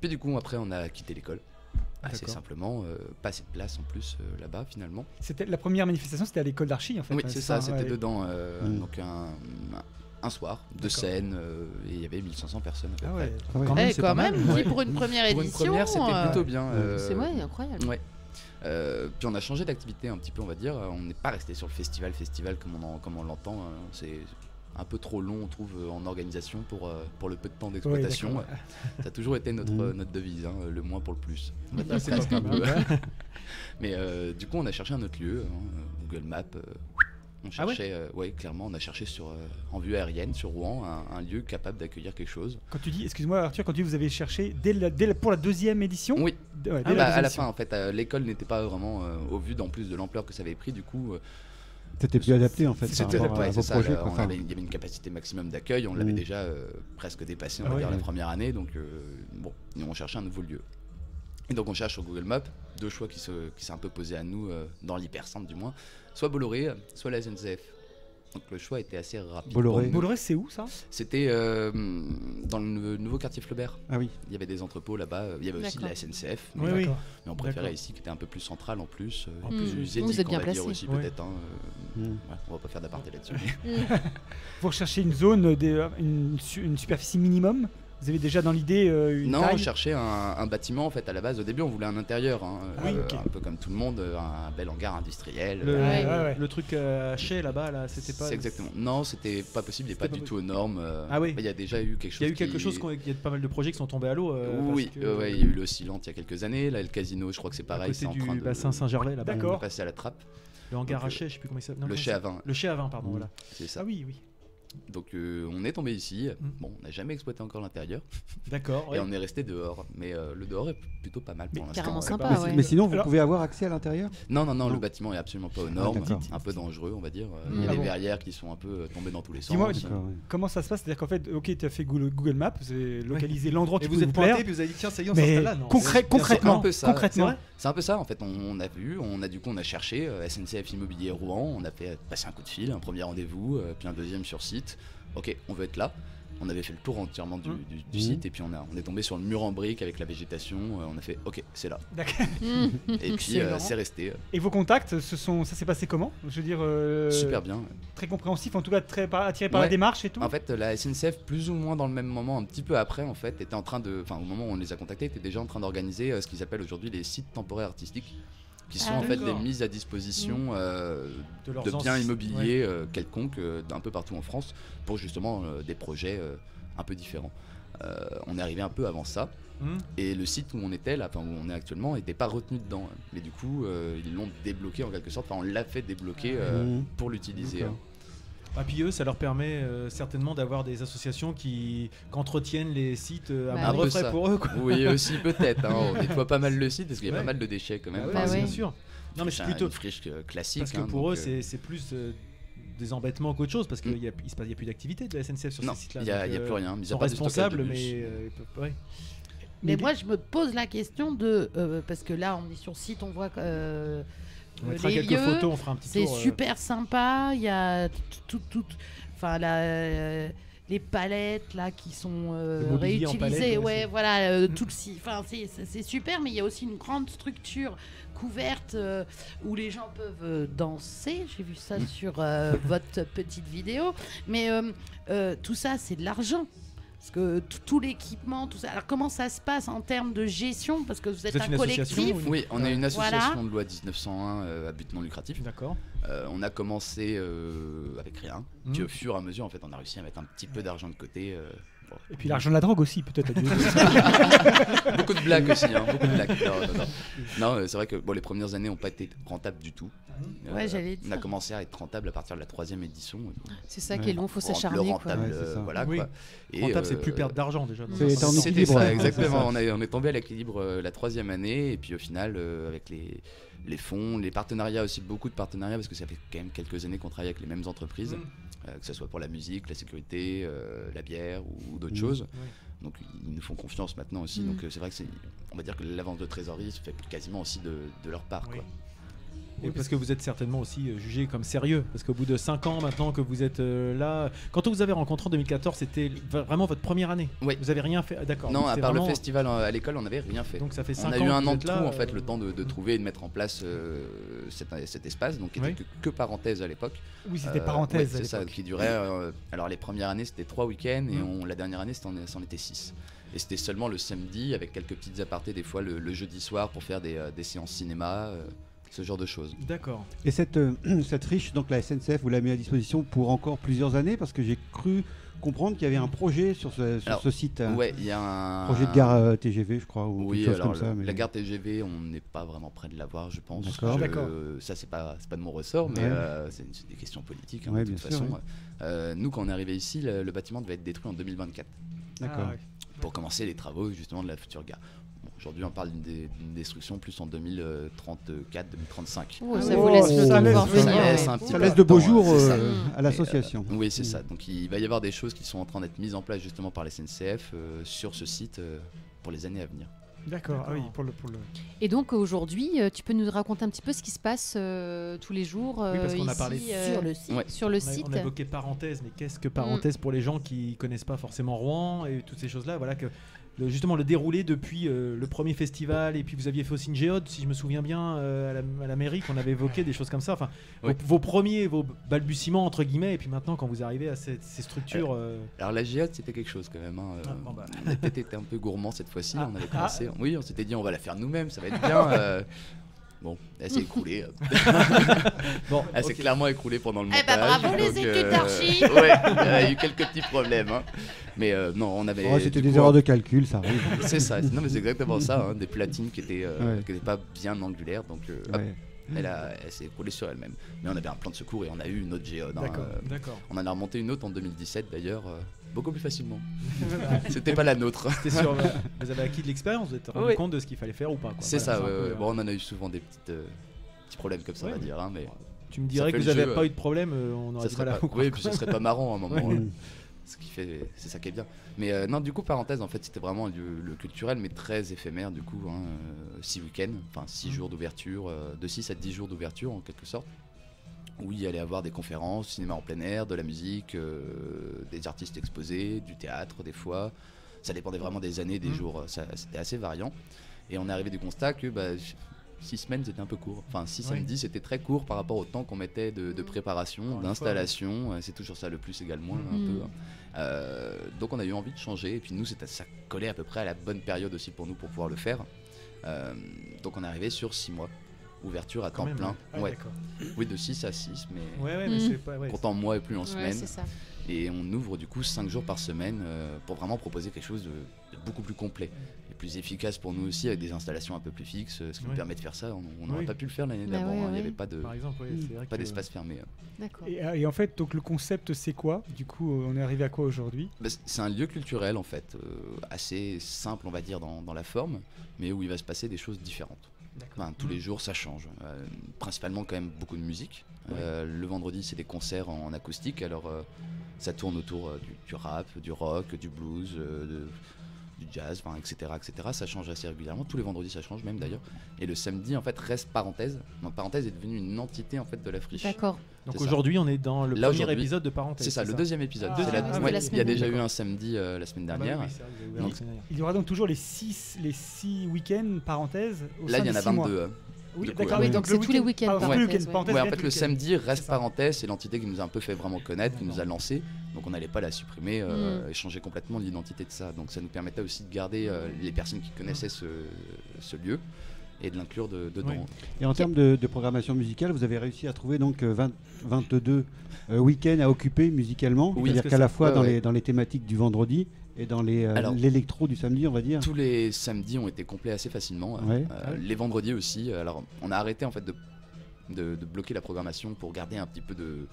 Puis du coup, après, on a quitté l'école. Assez D'accord. simplement, pas assez de place en plus là-bas finalement. C'était la première manifestation, c'était à l'école d'archi en fait. Oui, c'est ça, c'était ouais. dedans. Donc un soir, deux scènes, et il y avait 1500 personnes à peu Ah près. ouais. Ah ouais. Quand Eh, c'est quand pas mal. même, Ouais. pour une première Pour une édition. première, c'était plutôt bien. C'est incroyable. Ouais. Puis on a changé d'activité un petit peu, on va dire. On n'est pas resté sur le festival comme on l'entend. C'est un peu trop long, on trouve, en organisation pour le peu de temps d'exploitation. Ouais, Ça a toujours été notre devise, hein, le moins pour le plus. On va dire C'est presque pas un peu. mal. Mais du coup, on a cherché un autre lieu, Google Maps. On cherchait, clairement, on a cherché en vue aérienne sur Rouen un lieu capable d'accueillir quelque chose. Quand tu dis, excuse-moi Arthur, quand tu dis vous avez cherché pour la deuxième édition. Oui. Ouais, dès À la deuxième fin, en fait, l'école n'était pas vraiment, au vu d'en plus de l'ampleur que ça avait pris, du coup. C'était plus adapté en fait C'était par rapport à vos c'est ça, projets. là, quoi. Enfin, il y avait une capacité maximum d'accueil, on l'avait déjà presque dépassé, on va Ouais. dire, la première année, donc on cherchait un nouveau lieu. Et donc on cherche sur Google Maps, deux choix qui s'est un peu posé à nous, dans l'hypercentre du moins, soit Bolloré, soit la SNCF. Donc le choix était assez rapide. Bolloré, c'est où ça? C'était dans le nouveau quartier Flaubert. Ah oui. Il y avait des entrepôts là-bas. Il y avait aussi de la SNCF. Oui, oui. Mais on préférait ici, qui était un peu plus central en plus. Plus Vous êtes zénique, bien on va dire placé. aussi peut-être. Ouais, on va pas faire d'aparté là-dessus. Vous recherchez une zone, une superficie minimum? Vous avez déjà dans l'idée une Non, taille? on cherchait un bâtiment en fait à la base. Au début, on voulait un intérieur, un peu comme tout le monde, un bel hangar industriel. Le truc haché là-bas, là, c'était pas. C'est exactement. Non, c'était pas possible, il n'est pas du tout aux normes. Ah oui. Il y a déjà eu quelque chose. Il y a eu quelque chose, il y a pas mal de projets qui sont tombés à l'eau. Oui, il y a eu l'Oscillante il y a quelques années. Là, le casino, je crois que c'est pareil. C'est du bassin Saint-Gervais là-bas. On va passer à la trappe. Le hangar haché, je sais plus comment il s'appelle. Le chai à vin. Le chai à vin, pardon, voilà. C'est ça. Ah oui, oui. Donc on est tombé ici. Bon, on n'a jamais exploité encore l'intérieur. D'accord. Et on est resté dehors. Mais le dehors est plutôt pas mal pour l'instant. Carrément sympa, ouais. Mais sinon, vous pouvez avoir accès à l'intérieur? Non, le bâtiment est absolument pas aux normes. d'accord. Un peu dangereux, on va dire. Il y a des verrières qui sont un peu tombées dans tous les sens. Dis-moi, comment ça se passe? C'est-à-dire qu'en fait, ok, tu as fait Google Maps, vous avez localisé l'endroit qui vous peut êtes vous plaire. pointé, puis vous avez dit tiens, ça y est, on Mais s'installe là. Non, concrètement, c'est un peu ça. En fait, on a vu, on a cherché SNCF Immobilier Rouen. On a fait passer un coup de fil, un premier rendez-vous, puis un deuxième sur site. Ok, on veut être là. On avait fait le tour entièrement du site et puis on est tombé sur le mur en briques avec la végétation. On a fait ok, c'est là. D'accord. Et puis c'est resté. Et vos contacts, ça s'est passé comment? Je veux dire. Super bien. Très compréhensif, en tout cas très attiré par la démarche et tout. En fait, la SNCF, plus ou moins dans le même moment, un petit peu après, en fait, était en train de. Enfin, au moment où on les a contactés, était déjà en train d'organiser ce qu'ils appellent aujourd'hui les sites temporaires artistiques, qui sont en fait des mises à disposition de biens immobiliers quelconques d'un peu partout en France pour justement des projets un peu différents. On est arrivé un peu avant ça et le site où on était là, où on est actuellement, n'était pas retenu dedans. Mais du coup, ils l'ont débloqué en quelque sorte. Enfin, on l'a fait débloquer pour l'utiliser. Ah, puis eux, ça leur permet certainement d'avoir des associations qui entretiennent les sites à moindre frais pour eux. Quoi. Oui, aussi peut-être. On nettoie pas mal le site parce qu'il y a pas mal de déchets quand même. Bien sûr. Non, mais c'est plutôt une friche classique. Parce que pour eux, c'est plus des embêtements qu'autre chose parce qu'il n'y a plus d'activité de la SNCF sur ces sites-là. Il n'y a plus rien. Ils sont responsables, mais mais moi, je me pose la question de parce que là, on est sur site, on voit. On mettra quelques photos, on fera un petit tour. C'est super sympa. Il y a enfin les palettes là qui sont réutilisées. Ouais, voilà, tout le site. Enfin, c'est super, mais il y a aussi une grande structure couverte où les gens peuvent danser. J'ai vu ça sur votre petite vidéo. Mais tout ça, c'est de l'argent. Parce que tout l'équipement, tout ça. Alors comment ça se passe en termes de gestion? Parce que vous êtes un collectif. Oui, on est une association de loi 1901 à but non lucratif. D'accord. On a commencé avec rien. Puis au fur et à mesure, en fait, on a réussi à mettre un petit peu d'argent de côté. Et puis l'argent de la drogue aussi, peut-être. Beaucoup de blagues aussi, beaucoup de blagues. Non, c'est vrai que les premières années n'ont pas été rentables du tout. Ouais, j'allais dire. On a commencé à être rentable à partir de la 3e édition. C'est ça qui est long, faut s'acharner. Rentable, voilà. Oui. Quoi. Et rentable, c'est plus perdre d'argent déjà. C'était ça, exactement. On est tombé à l'équilibre la 3e année et puis au final, avec les fonds, les partenariats aussi, beaucoup de partenariats parce que ça fait quand même quelques années qu'on travaille avec les mêmes entreprises. Que ce soit pour la musique, la sécurité, la bière ou d'autres choses. Donc ils nous font confiance maintenant aussi. Donc c'est vrai que on va dire que l'avance de trésorerie se fait quasiment aussi de leur part. Quoi. Et parce que vous êtes certainement aussi jugé comme sérieux, parce qu'au bout de 5 ans maintenant que vous êtes là, quand on vous avait rencontré en 2014, c'était vraiment votre première année. Oui. Vous avez rien fait, d'accord. Non, à part le festival à l'école, on n'avait rien fait. Donc ça fait 5 ans. On a eu un an de trou en fait, le temps de trouver et de mettre en place cet espace, donc qui était que parenthèse à l'époque. Oui, c'était parenthèse. C'est ça, qui durait. Alors les premières années c'était 3 week-ends et la dernière année c'en était 6. Et c'était seulement le samedi avec quelques petites apartés des fois le jeudi soir pour faire des séances cinéma. Ce genre de choses. D'accord. Et cette friche, donc la SNCF, vous la met à disposition pour encore plusieurs années parce que j'ai cru comprendre qu'il y avait un projet sur ce site. Ouais, il y a un projet de gare TGV, je crois, ou quelque chose alors comme ça. Mais... La gare TGV, on n'est pas vraiment prêt de l'avoir, je pense. D'accord. Ça, c'est pas de mon ressort, mais c'est des questions politiques de toute façon. Nous, quand on est arrivé ici, le bâtiment devait être détruit en 2024. D'accord. Pour commencer les travaux justement de la future gare. Aujourd'hui, on parle d'une destruction plus en 2034-2035. Ça vous laisse le temps de voir venir. Ça laisse de beaux jours à l'association. Oui, c'est ça. Donc il va y avoir des choses qui sont en train d'être mises en place justement par la SNCF sur ce site pour les années à venir. D'accord, ah oui, pour le... Et donc aujourd'hui, tu peux nous raconter un petit peu ce qui se passe tous les jours Oui, parce qu'on a ici, parlé sur le site. Ouais. Sur le site. On a évoqué parenthèse, mais qu'est-ce que parenthèse pour les gens qui connaissent pas forcément Rouen et toutes ces choses-là, voilà que justement le déroulé depuis le premier festival, et puis vous aviez fait aussi une géode, si je me souviens bien, à la mairie, qu'on avait évoqué des choses comme ça, enfin Oui. vos balbutiements entre guillemets, et puis maintenant quand vous arrivez à ces structures. Alors la géode c'était quelque chose quand même. On a peut-être été un peu gourmand cette fois-ci. On avait commencé. Oui, on s'était dit on va la faire nous-mêmes, ça va être bien. Bon, elle s'est écroulée. Bon, elle s'est clairement écroulée pendant le montage. Bravo les études d'archi. Ouais, il y a eu quelques petits problèmes. Mais non, on avait. C'était des erreurs de calcul, ça arrive. C'est ça. Non, mais c'est exactement ça. Des platines qui étaient pas bien angulaires, donc. Hop, elle s'est écroulée sur elle-même. Mais on avait un plan de secours et on a eu une autre géode. D'accord. On en a remonté une autre en 2017 d'ailleurs, beaucoup plus facilement. C'était pas la nôtre. Vous avez acquis de l'expérience, vous êtes rendu compte de ce qu'il fallait faire ou pas, quoi. C'est ça, bon, on en a eu souvent des petits problèmes comme ça, on va dire. Mais tu me dirais que vous n'avez pas eu de problème, on aurait du mal à vous croire. Oui, puis ce serait pas marrant à un moment. Ce qui fait, c'est ça qui est bien. Mais non, du coup, parenthèse, en fait, c'était vraiment le culturel, mais très éphémère, du coup, 6 week-ends, enfin 6 jours d'ouverture, de 6 à 10 jours d'ouverture, en quelque sorte, où il y allait avoir des conférences, cinéma en plein air, de la musique, des artistes exposés, du théâtre, des fois. Ça dépendait vraiment des années, des jours, c'était assez variant. Et on est arrivé du constat que 6 semaines c'était un peu court, enfin 6 samedis c'était très court par rapport au temps qu'on mettait de préparation, d'installation, c'est toujours ça le plus égale moins un peu. Donc on a eu envie de changer, et puis nous ça collait à peu près à la bonne période aussi pour nous pour pouvoir le faire. Donc on est arrivé sur 6 mois, ouverture à temps plein. Oui, de 6 à 6, mais c'est pas, comptant en mois et plus en semaine. C'est ça. Et on ouvre du coup 5 jours par semaine pour vraiment proposer quelque chose de beaucoup plus complet et plus efficace pour nous aussi, avec des installations un peu plus fixes, ce qui nous permet de faire ça. On n'aurait pas pu le faire l'année d'avant, il n'y avait pas d'espace fermé. D'accord. Et en fait, donc le concept c'est quoi? Du coup, on est arrivé à quoi aujourd'hui? C'est un lieu culturel en fait, assez simple on va dire dans la forme, mais où il va se passer des choses différentes. Tous les jours ça change, principalement quand même beaucoup de musique. Le vendredi c'est des concerts en acoustique, alors ça tourne autour du rap, du rock, du blues, du jazz, etc., etc. Ça change assez régulièrement, tous les vendredis ça change même d'ailleurs. Et le samedi en fait reste Parenthèse. Donc Parenthèse est devenue une entité en fait de la friche. D'accord. Donc aujourd'hui on est dans le premier épisode de Parenthèse. C'est ça, le deuxième épisode. Il y a déjà eu un samedi la semaine dernière. Il y aura donc toujours les 6 week-ends Parenthèse au là il y en a 22. Oui, d'accord, donc c'est tous les week-ends. En fait, le samedi reste Parenthèse, c'est l'entité qui nous a un peu fait vraiment connaître, qui nous a lancé. Donc on n'allait pas la supprimer et changer complètement l'identité de ça. Donc ça nous permettait aussi de garder les personnes qui connaissaient ce lieu et de l'inclure dedans. Et en termes de programmation musicale, vous avez réussi à trouver donc 22 week-ends à occuper musicalement, c'est-à-dire qu'à la fois dans les thématiques du vendredi et dans l'électro du samedi, on va dire. Tous les samedis ont été complets assez facilement. Les vendredis aussi. Alors, on a arrêté en fait de bloquer la programmation pour garder un petit peu de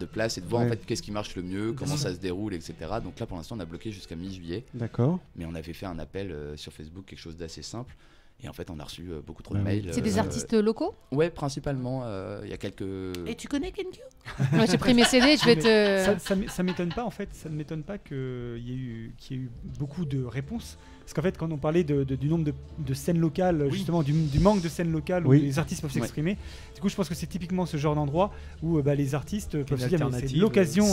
place et de voir en fait qu'est-ce qui marche le mieux, comment ça se déroule, etc. Donc là, pour l'instant, on a bloqué jusqu'à mi-juillet. D'accord. Mais on avait fait un appel sur Facebook, quelque chose d'assez simple. Et en fait, on a reçu beaucoup trop de mails. C'est des artistes locaux? Ouais, principalement. Il y a quelques. Et tu connais Kenkyu? Moi, j'ai pris mes CD, je vais te. Ça m'étonne pas en fait. Ça ne m'étonne pas qu'il y ait eu beaucoup de réponses. Parce qu'en fait, quand on parlait du nombre de scènes locales, justement du manque de scènes locales où les artistes peuvent s'exprimer, du coup, je pense que c'est typiquement ce genre d'endroit où les artistes peuvent se dire c'est l'occasion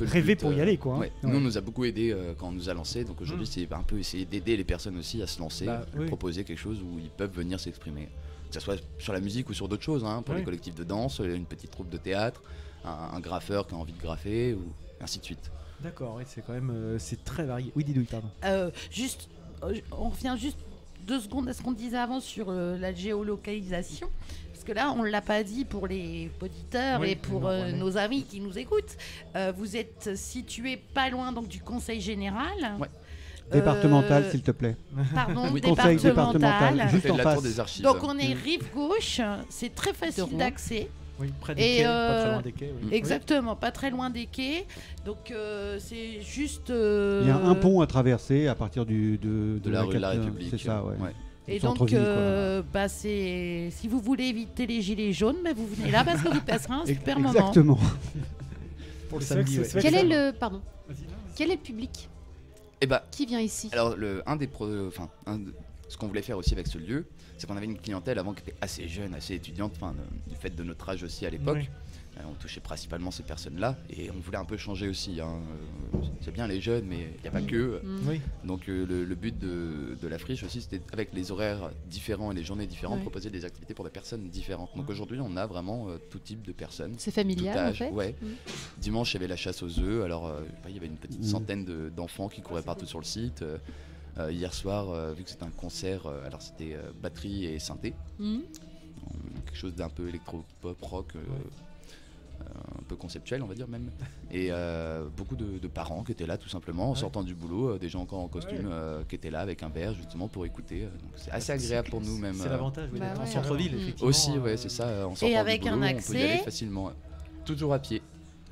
rêvée pour y aller, quoi. Nous, on nous a beaucoup aidé quand on nous a lancé. Donc aujourd'hui, c'est un peu essayer d'aider les personnes aussi à se lancer, proposer quelque chose où ils peuvent venir s'exprimer, que ce soit sur la musique ou sur d'autres choses, pour les collectifs de danse, une petite troupe de théâtre, un graffeur qui a envie de graffer, ou ainsi de suite. D'accord, c'est quand même c'est très varié. Oui, dis-le, pardon. On revient juste 2 secondes à ce qu'on disait avant sur la géolocalisation, parce que là on ne l'a pas dit pour les auditeurs et pour nos amis qui nous écoutent. Vous êtes situé pas loin donc du Conseil Général. Départemental, s'il te plaît. Pardon, Conseil départemental, juste en face. Des archives. Donc on est rive gauche, c'est très facile d'accès. Oui, près des quais, pas très loin des quais. Oui. Exactement, pas très loin des quais. Donc c'est juste. Il y a un pont à traverser à partir de la rue de la République. C'est ça, Et donc, si vous voulez éviter les gilets jaunes, vous venez là parce que vous passerez un super moment. Exactement. Pour le samedi. Quel est le public? Qui vient ici? Alors, Ce qu'on voulait faire aussi avec ce lieu, c'est qu'on avait une clientèle avant qui était assez jeune, assez étudiante, du fait de notre âge aussi à l'époque. Oui. On touchait principalement ces personnes-là et on voulait un peu changer aussi. C'est bien les jeunes, mais il n'y a pas que. Oui. Donc le but de la friche aussi, c'était avec les horaires différents et les journées différentes, proposer des activités pour des personnes différentes. Donc aujourd'hui, on a vraiment tout type de personnes. C'est familial tout âge, en fait. Ouais. Dimanche, il y avait la chasse aux œufs. Alors il y avait une petite centaine d'enfants qui couraient partout sur le site. Hier soir, vu que c'était un concert, alors c'était batterie et synthé. Quelque chose d'un peu électro-pop, rock. Un peu conceptuel, on va dire même, et beaucoup de parents qui étaient là tout simplement en sortant du boulot, des gens encore en costume qui étaient là avec un verre justement pour écouter. Donc c'est assez agréable pour nous même. C'est l'avantage d'être en centre-ville, effectivement. Aussi, c'est ça. En sortant et avec du boulot, un accès, on peut y aller facilement, toujours à pied.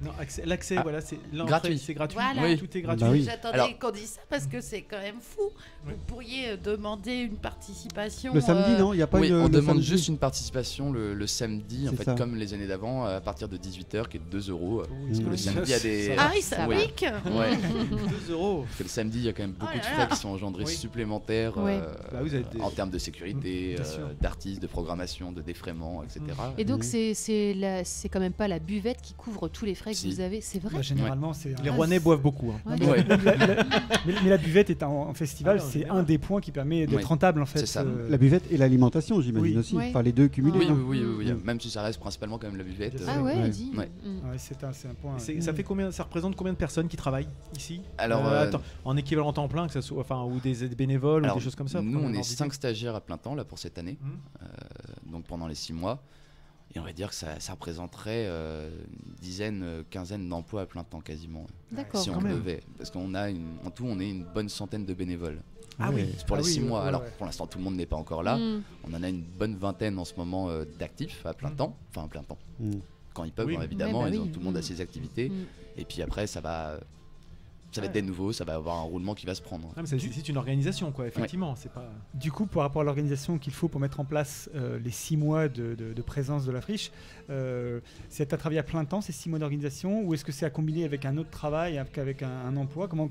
Non, l'accès, voilà, c'est gratuit. C'est gratuit. Voilà. Oui. Tout est gratuit. Bah oui. J'attendais qu'on dise ça parce que c'est quand même fou. Vous pourriez demander une participation. Le samedi, non, il n'y a pas Oui, une. on le demande samedi. juste une participation le samedi, en C'est fait, ça. comme les années d'avant, à partir de 18h, qui est de 2 euros. Parce que le Oui. samedi, il y a des. Ah oui, ça Oui. pique. Ouais. 2 euros. Parce que le samedi, il y a quand même beaucoup Oh de là frais là. qui sont engendrés supplémentaires Ouais. Bah, vous avez des- en termes de sécurité, Bien sûr. d'artistes, de programmation, de défraiement, etc. Et donc c'est quand même pas la buvette qui couvre tous les frais que Si. vous avez, c'est vrai. Bah, généralement, c'est. Les Rouennais boivent beaucoup. Hein. Ouais. Ouais. Mais la buvette est en festival, Ah non, c'est mais- un des points qui permet d'être Oui. rentable en fait. C'est ça. La buvette et l'alimentation, j'imagine Oui. aussi. Oui. Enfin, les deux cumulés. Oui, non oui, même si ça reste principalement quand même la buvette. Bien Ah sûr. ouais, Ouais. dis. Ouais. Ouais, c'est un point. Ça fait combien, ça représente combien de personnes qui travaillent ici? Alors, Attends, en équivalent temps plein, que ça soit, enfin, ou des bénévoles Alors, ou des choses comme ça. nous, pour on qu'on est ait 5 stagiaires à plein temps là pour cette année, donc pendant les 6 mois. Et on va dire que ça représenterait une dizaine, quinzaine d'emplois à plein temps quasiment. D'accord. Si on quand même. devait. Parce qu'on a en tout, on est une bonne centaine de bénévoles. Ah oui. C'est pour Ah les oui, 6 mois. ouais, Alors ouais. pour l'instant, tout le monde n'est pas encore là. On en a une bonne vingtaine en ce moment d'actifs à plein temps. Enfin, à plein temps. Quand ils peuvent, Oui. hein, évidemment. Ouais, bah ils ont, oui. tout le monde a ses activités. Et puis après, ça va être des nouveaux. Ça va avoir un roulement qui va se prendre. Ah, mais c'est une organisation, quoi. Effectivement, c'est pas. Du coup, par rapport à l'organisation qu'il faut pour mettre en place les 6 mois de présence de la friche, c'est à travailler à plein temps ces 6 mois d'organisation, ou est-ce que c'est à combiner avec un autre travail, avec un emploi? Comment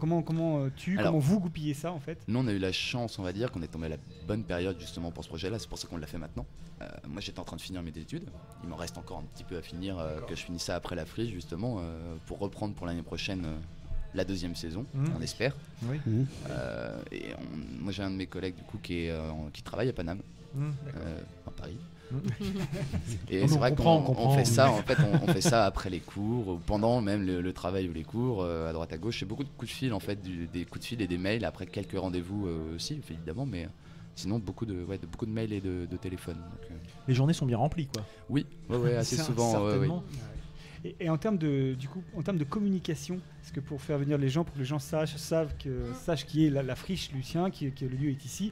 vous goupillez ça en fait? Nous, on a eu la chance, on va dire, qu'on est tombé à la bonne période justement pour ce projet-là. C'est pour ça qu'on l'a fait maintenant. Moi, j'étais en train de finir mes études. Il m'en reste encore un petit peu à finir, que je finisse ça après la friche justement, pour reprendre pour l'année prochaine la deuxième saison, on espère. Oui. Moi, j'ai un de mes collègues du coup qui travaille à Paname, à Paris. Et c'est vrai qu'on fait ça, en fait, on fait ça après les cours, ou pendant même le travail ou les cours, à droite à gauche. C'est beaucoup de coups de fil en fait, des coups de fil et des mails, après quelques rendez-vous aussi évidemment, mais sinon beaucoup de mails et de téléphone. Donc, Les journées sont bien remplies, quoi. oui, assez souvent. Certainement. Et en termes de communication, est-ce que pour faire venir les gens, pour que les gens sachent qui est la friche Lucien, que le lieu est ici,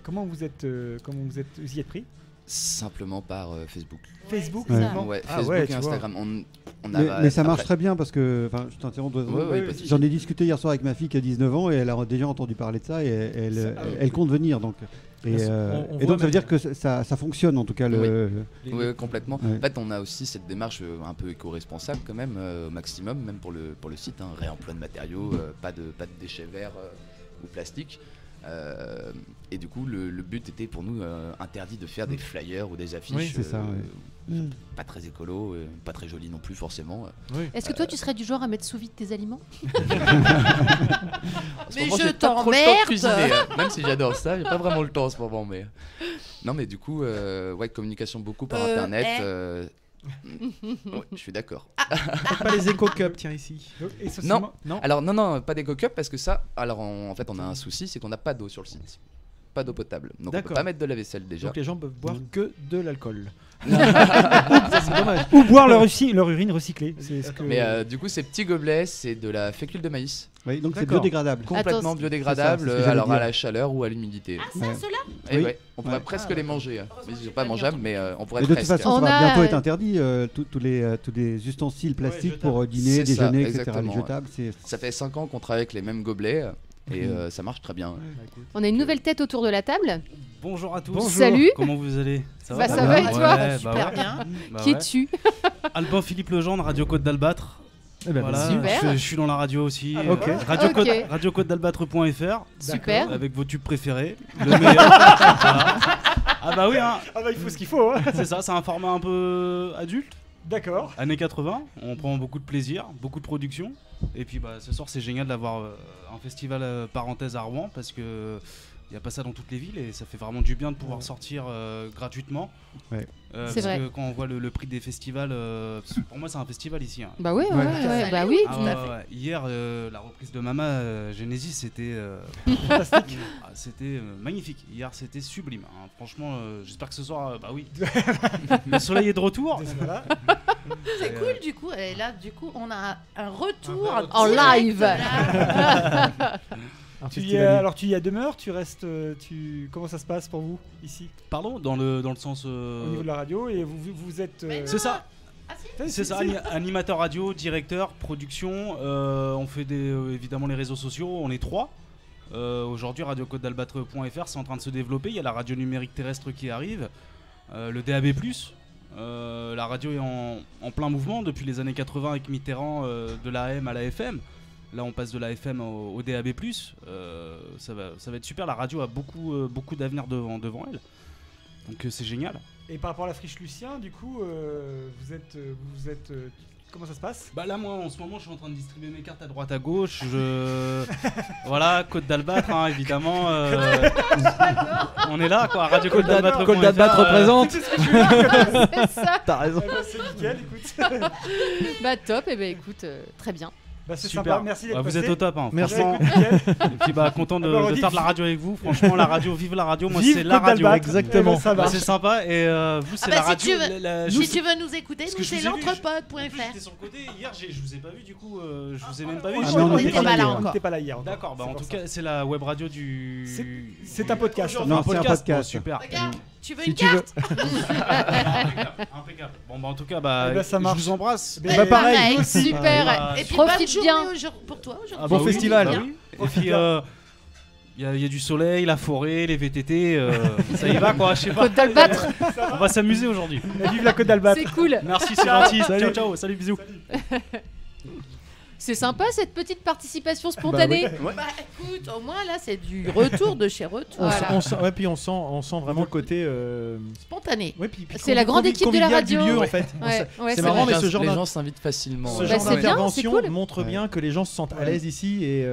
comment vous y êtes pris? Simplement par Facebook. Facebook, Ouais. uniquement? Ouais, Ah Facebook ouais, et tu Instagram. Mais ça marche très bien parce que, enfin, je t'interromps. Ouais, pas de souci. J'en ai discuté hier soir avec ma fille qui a 19 ans et elle a déjà entendu parler de ça et elle compte venir donc. Et donc ça veut dire que ça fonctionne en tout cas. Oui, complètement. Ouais. En fait, on a aussi cette démarche un peu éco-responsable quand même au maximum, même pour le site. Réemploi de matériaux, pas de déchets verts ou plastiques. Et du coup, le but était pour nous interdit de faire des flyers ou des affiches. Oui, c'est ça. Pas très écolo, pas très joli non plus forcément. Est-ce que toi tu serais du genre à mettre sous vide tes aliments? Mais moment, je j'ai pas trop le temps de cuisiner, t'emmerde. même si j'adore ça, j'ai pas vraiment le temps en ce moment. Mais non, mais du coup, communication beaucoup par internet. Ouais, je suis d'accord. Pas les éco-cups, tiens, ici. Non. Alors non, pas d'éco-cup parce que ça. Alors en fait, on a un souci, c'est qu'on n'a pas d'eau sur le site. Pas d'eau potable. Donc on peut pas mettre de la vaisselle déjà. Donc les gens peuvent boire que de l'alcool. Ça, c'est dommage. Ou boire leur urine recyclée. Mais du coup, ces petits gobelets, c'est de la fécule de maïs. Oui, donc c'est biodégradable. Complètement biodégradable, c'est ça, alors à la chaleur ou à l'humidité. Ah, ça, ceux-là? Et Oui. on pourrait presque les manger. Ils ne sont pas mangeables, mais on pourrait Et de toute presque. façon, ça va bientôt être interdit. Tous les ustensiles plastiques pour dîner, C'est ça, déjeuner, etc. exactement, Les jetables. Ça fait 5 ans qu'on travaille avec les mêmes gobelets et ça marche très bien. On a une nouvelle tête autour de la table. Bonjour à tous. Bonjour. Salut. Comment vous allez? Ça va et toi? Ouais, Super bien. Bah Qui ouais. es-tu? Alban Philippe Legendre, Radio Côte d'Albâtre. Voilà, super. Je suis dans la radio aussi. Ok. Radio-Côte-d'Albâtre.fr. Super. Avec vos tubes préférés. Le meilleur. Voilà. Ah bah oui, hein. Ah bah il faut ce qu'il faut. Hein. C'est ça, c'est un format un peu adulte. D'accord. Années 80, on prend beaucoup de plaisir, beaucoup de production. Et puis bah, ce soir c'est génial d'avoir un festival parenthèse à Rouen parce que il n'y a pas ça dans toutes les villes et ça fait vraiment du bien de pouvoir sortir gratuitement. Ouais. C'est vrai. Que quand on voit le prix des festivals, pour moi c'est un festival ici. Hein. Bah oui, bah oui, Ah tout à fait. ouais. Hier, la reprise de Mama Genesis, c'était fantastique. C'était magnifique. Hier, c'était sublime. Hein. Franchement, j'espère que ce soir, bah oui, le soleil est de retour. C'est cool du coup. Et là, du coup, on a un retour en live. Tu y demeures, tu restes, comment ça se passe pour vous ici? Pardon, dans le sens au niveau de la radio et vous êtes. C'est ça. Ah, si. C'est ça, animateur radio, directeur, production. On fait évidemment les réseaux sociaux. On est 3. Aujourd'hui, radio-côte-d'albâtre.fr, c'est en train de se développer. Il y a la radio numérique terrestre qui arrive, le DAB+. La radio est en plein mouvement depuis les années 80 avec Mitterrand, de l'AM à la FM. Là, on passe de la FM au DAB+. Ça va être super. La radio a beaucoup d'avenir devant elle. Donc c'est génial. Et par rapport à la friche Lucien, du coup, vous êtes comment ça se passe? Bah là, moi, en ce moment, je suis en train de distribuer mes cartes à droite à gauche. Voilà, Côte d'Albâtre, hein, évidemment. On est là, quoi. Radio Côte d'Albâtre. Côte d'Albâtre représente. C'est ce que je veux dire. C'est ça. T'as raison. Eh ben, c'est nickel, écoute. Bah top, et bah écoute, très bien. Bah, c'est super. Sympa, merci d'être vous passé. êtes au top, hein. Merci. Et puis bah content de faire de la radio avec vous. Franchement, la radio, vive la radio. Moi, c'est la radio. Exactement. Ça va. C'est sympa. Et vous, c'est la radio. Si tu veux nous écouter, nous c'est l'entrepode.fr. J'étais sur le côté. Hier, je vous ai pas vu. Du coup, je vous ai même pas vu. On n'était pas là hier. D'accord. Bah en tout cas, c'est la web radio du. C'est un podcast. Non, c'est un podcast. Super. Tu veux une carte? Impeccable. Bon bah en tout cas, bah ça je vous embrasse. Bah pareil. Super. Et puis profite bien pour toi aujourd'hui. Bon festival. Et puis il y a du soleil, la forêt, les VTT, ça y va quoi, je sais pas. Côte d'Albâtre. On va s'amuser aujourd'hui. Vive la Côte d'Albâtre. C'est cool. Merci, c'est gentil. Ciao ciao, salut bisous. C'est sympa cette petite participation spontanée. Bah écoute, au moins là c'est du retour de chez retour. Puis on sent vraiment le côté spontané. Ouais, puis c'est la grande équipe de la radio. Du lieu, en fait. C'est marrant, mais ce genre les gens s'invitent facilement. Ce genre d'intervention cool. montre bien que les gens se sentent à l'aise ici et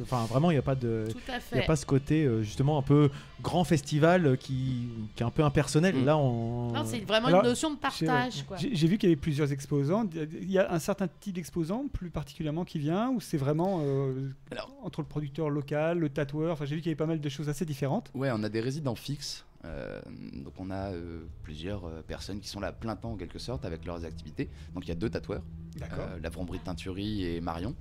enfin vraiment il n'y a pas de, il y a pas ce côté justement un peu grand festival qui est un peu impersonnel. Là non, c'est vraiment une notion de partage. J'ai vu qu'il y avait plusieurs exposants. Il y a un certain type d'exposant plus particulièrement qui vient ou c'est vraiment entre le producteur local, le tatoueur. Enfin, j'ai vu qu'il y avait pas mal de choses assez différentes. Ouais, on a des résidents fixes. Donc on a plusieurs personnes qui sont là à plein temps en quelque sorte avec leurs activités. Donc il y a 2 tatoueurs, la Vrombrie Teinturie et Marion